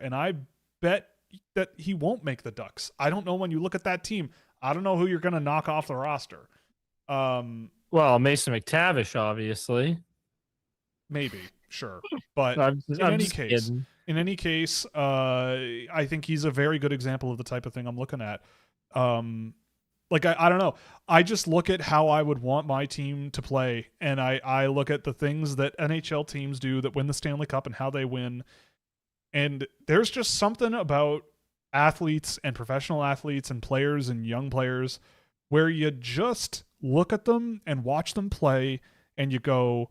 Speaker 1: And I bet that he won't make the Ducks. I don't know when you look at that team. I don't know who you're going to knock off the roster.
Speaker 2: Well, Mason McTavish, obviously.
Speaker 1: Maybe, sure. But in any case, I think he's a very good example of the type of thing I'm looking at. Like, I don't know. I just look at how I would want my team to play, and I look at the things that NHL teams do that win the Stanley Cup and how they win. And there's just something about athletes and professional athletes and players and young players where you just look at them and watch them play and you go,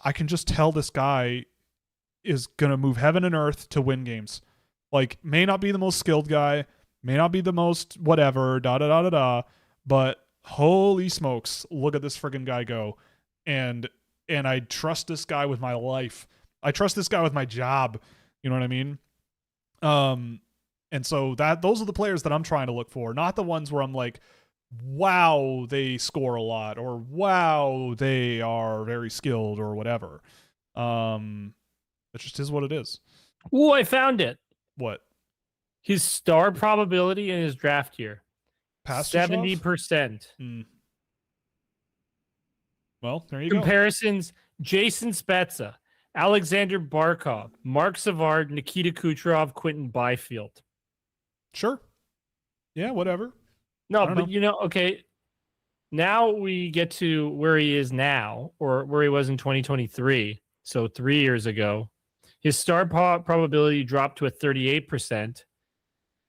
Speaker 1: I can just tell this guy is going to move heaven and earth to win games. Like, may not be the most skilled guy, may not be the most whatever, but holy smokes, look at this friggin' guy go. And I trust this guy with my life. I trust this guy with my job. You know what I mean? And so those are the players that I'm trying to look for, not the ones where I'm like, wow, they score a lot, or wow, they are very skilled, or whatever. It just is what it is.
Speaker 2: Ooh, I found it.
Speaker 1: What?
Speaker 2: His star probability in his draft year.
Speaker 1: Pastujov?
Speaker 2: 70%.
Speaker 1: Well, there you
Speaker 2: Comparisons, Jason Spezza, Alexander Barkov, Mark Savard, Nikita Kucherov, Quentin Byfield.
Speaker 1: Sure. Yeah, whatever. I
Speaker 2: No,
Speaker 1: don't
Speaker 2: but
Speaker 1: know.
Speaker 2: okay. Now we get to where he is now, or where he was in 2023. So 3 years ago, his probability dropped to a 38%,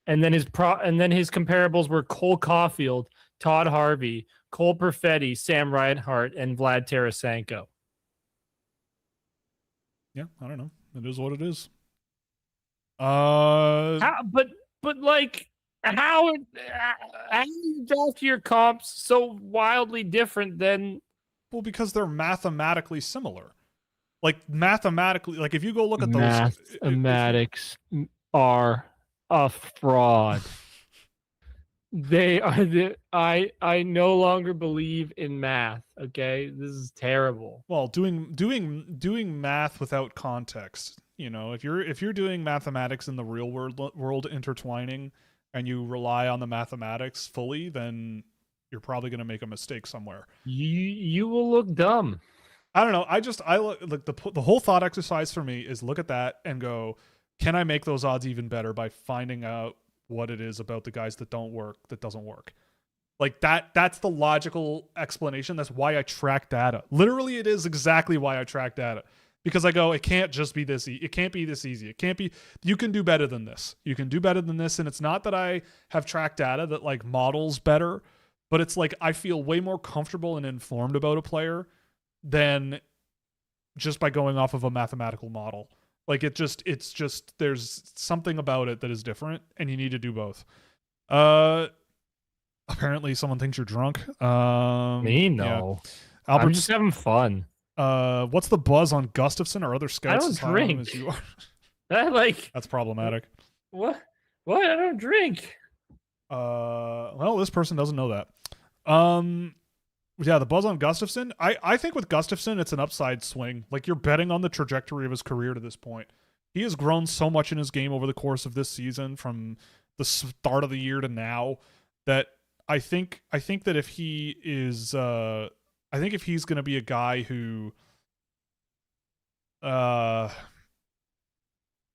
Speaker 2: and then his comparables were Cole Caulfield, Todd Harvey, Cole Perfetti, Sam Reinhart, and Vlad Tarasenko.
Speaker 1: Yeah, I don't know. It is what it is. Uh,
Speaker 2: How, but like how how do you draft your comps so wildly different than
Speaker 1: well, because they're mathematically similar. Like mathematically, like if you go look at those, if you
Speaker 2: mathematics are a fraud? They are I no longer believe in math. Okay, this is terrible.
Speaker 1: well, doing math without context, if you're doing mathematics in the real world intertwining, and you rely on the mathematics fully, then you're probably going to make a mistake somewhere.
Speaker 2: You will look dumb.
Speaker 1: I don't know. I look like the whole thought exercise for me is look at that and go, can I make those odds even better by finding out what it is about the guys that don't work that doesn't work. Like that's the logical explanation. That's why I track data. Literally, it is exactly why I track data. Because I go, it can't just be this it can't be this easy. It can't be you can do better than this. You can do better than this. And it's not that I have tracked data that like models better, but it's like I feel way more comfortable and informed about a player than just by going off of a mathematical model. Like it's just there's something about it that is different, and you need to do both. Apparently someone thinks you're drunk.
Speaker 2: Me,
Speaker 1: Yeah.
Speaker 2: no. I'm
Speaker 1: Albert,
Speaker 2: just having fun.
Speaker 1: what's the buzz on Gustafson or other
Speaker 2: I
Speaker 1: scouts
Speaker 2: don't
Speaker 1: as high on him
Speaker 2: drink.
Speaker 1: as you are?
Speaker 2: I like
Speaker 1: That's problematic.
Speaker 2: what? What? I don't drink.
Speaker 1: Well, this person doesn't know that. Yeah, the buzz on Gustafson. I think with Gustafson, it's an upside swing. Like you're betting on the trajectory of his career to this point. He has grown so much in his game over the course of this season, from the start of the year to now, that I think that if he is, I think if he's going to be a guy who,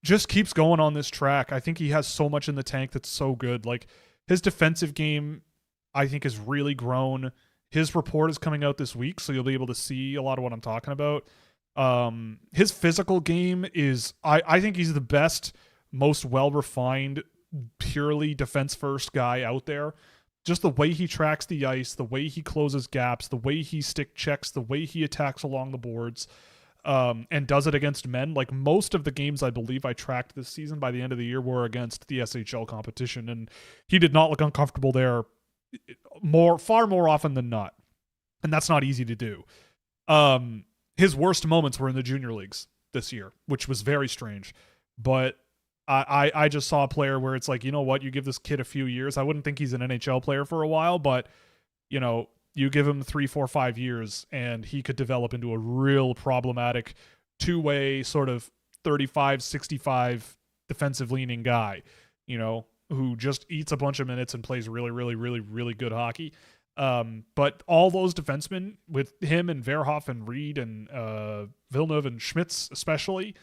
Speaker 1: just keeps going on this track, I think he has so much in the tank that's so good. Like his defensive game, I think, has really grown. His report is coming out this week, so you'll be able to see a lot of what I'm talking about. His physical game is, I think he's the best, most well refined, purely defense first guy out there. Just the way he tracks the ice, the way he closes gaps, the way he stick checks, the way he attacks along the boards, and does it against men. Like most of the games I believe I tracked this season by the end of the year were against the SHL competition, and he did not look uncomfortable there far more often than not. And that's not easy to do. His worst moments were in the junior leagues this year, which was very strange. But I just saw a player where it's like, you know what, you give this kid a few years. I wouldn't think he's an NHL player for a while, but you give him 3, 4, 5 years and he could develop into a real problematic two-way sort of 35, 65 defensive leaning guy, who just eats a bunch of minutes and plays really, really, really, really good hockey. But all those defensemen with him and Verhoff and Reed and Villeneuve and Schmitz especially,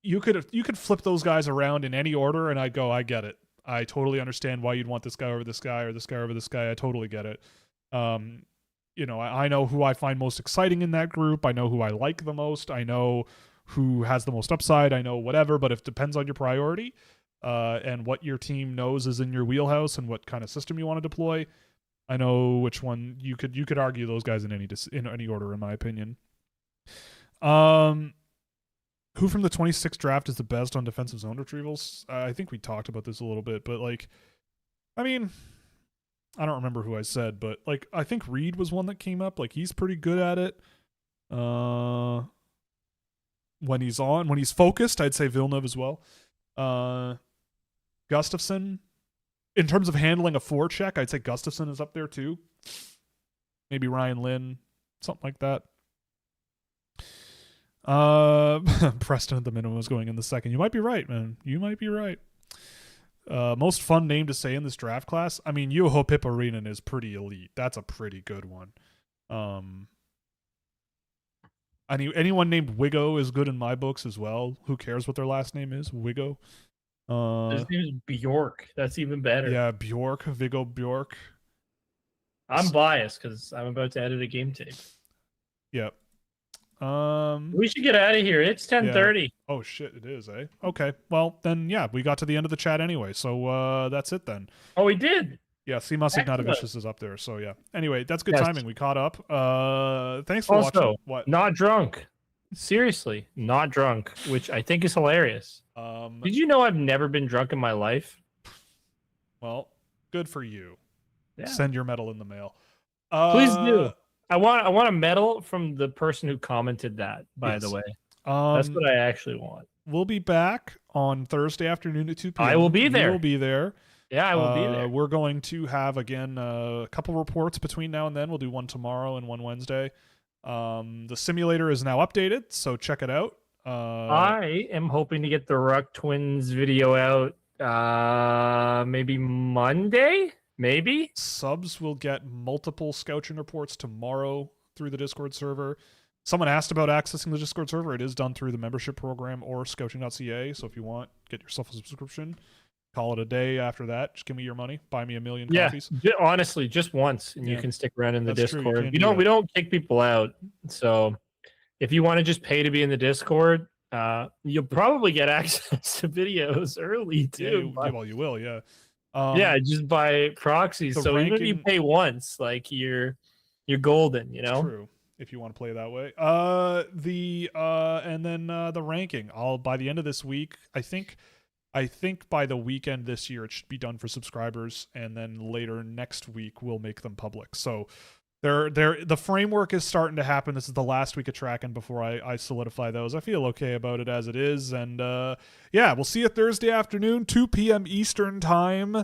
Speaker 1: you could flip those guys around in any order, and I'd go, I get it. I totally understand why you'd want this guy over this guy or this guy over this guy. I totally get it. I know who I find most exciting in that group. I know who I like the most. I know who has the most upside. I know whatever, but it depends on your priority and what your team knows is in your wheelhouse and what kind of system you want to deploy. I know which one you could argue those guys in any order, in my opinion. Who from the 26th draft is the best on defensive zone retrievals? I think we talked about this a little bit, but I don't remember who I said, but I think Reed was one that came up. He's pretty good at it. When he's focused, I'd say Villeneuve as well. Gustafson, in terms of handling a forecheck, I'd say Gustafson is up there too. Maybe Ryan Lynn, something like that. Preston at the minimum is going in the second. You might be right, man. You might be right. Most fun name to say in this draft class. Juho Piparinen is pretty elite. That's a pretty good one. Anyone named Wigo is good in my books as well. Who cares what their last name is? Wigo. Uh,
Speaker 2: His name is Bjork. That's even better.
Speaker 1: yeah, Bjork, Viggo Bjork.
Speaker 2: I'm biased because I'm about to edit a game tape.
Speaker 1: Yep.
Speaker 2: We should get out of here. It's 10:30.
Speaker 1: Oh shit, it is, eh? Okay. Well, then yeah, we got to the end of the chat anyway. So that's it then.
Speaker 2: Oh, we did.
Speaker 1: Yeah, Simas
Speaker 2: Excellent.
Speaker 1: Ignatovic is up there. So yeah. Anyway, that's good
Speaker 2: Yes.
Speaker 1: timing. We caught up. Thanks for
Speaker 2: Also,
Speaker 1: watching. What?
Speaker 2: not drunk. Seriously, not drunk, which I think is hilarious. Did you know I've never been drunk in my life?
Speaker 1: Well, good for you.
Speaker 2: Yeah.
Speaker 1: Send your medal in the mail.
Speaker 2: Please do. I want a medal from the person who commented that, by the way. That's what I actually want.
Speaker 1: We'll be back on Thursday afternoon at 2 p.m.
Speaker 2: I will be there.
Speaker 1: You will be there.
Speaker 2: Yeah, I will be there.
Speaker 1: We're going to have, again, a couple reports between now and then. We'll do one tomorrow and one Wednesday. The simulator is now updated, so check it out.
Speaker 2: I am hoping to get the Ruck Twins video out maybe Monday? Maybe?
Speaker 1: Subs will get multiple Scouching reports tomorrow through the Discord server. Someone asked about accessing the Discord server. It is done through the membership program or Scouching.ca, so if you want, get yourself a subscription. Call it a day after that. Just give me your money. Buy me a million coffees.
Speaker 2: Honestly, just once, and you can stick around in the
Speaker 1: That's true.
Speaker 2: Discord. We don't kick people out. So if you want to just pay to be in the Discord, you'll probably get access to videos early too.
Speaker 1: You will, yeah.
Speaker 2: Just by proxy. So even if you pay once, like you're golden, you know.
Speaker 1: True. If you want to play that way. And then the ranking. By the end of this week, I think by the weekend this year it should be done for subscribers, and then later next week we'll make them public. So the framework is starting to happen. This is the last week of tracking before I solidify those. I feel okay about it as it is, and we'll see you Thursday afternoon, 2 p.m. Eastern time.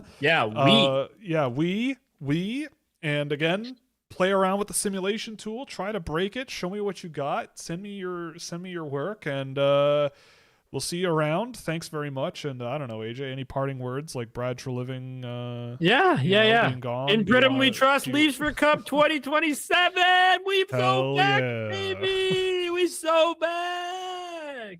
Speaker 1: We and again, play around with the simulation tool, try to break it, show me what you got, send me your work, and we'll see you around. Thanks very much. And I don't know, AJ, any parting words like Brad Treliving? Being gone?
Speaker 2: In Britain we trust. Leaves for Cup 2027. We so back, baby. We so back.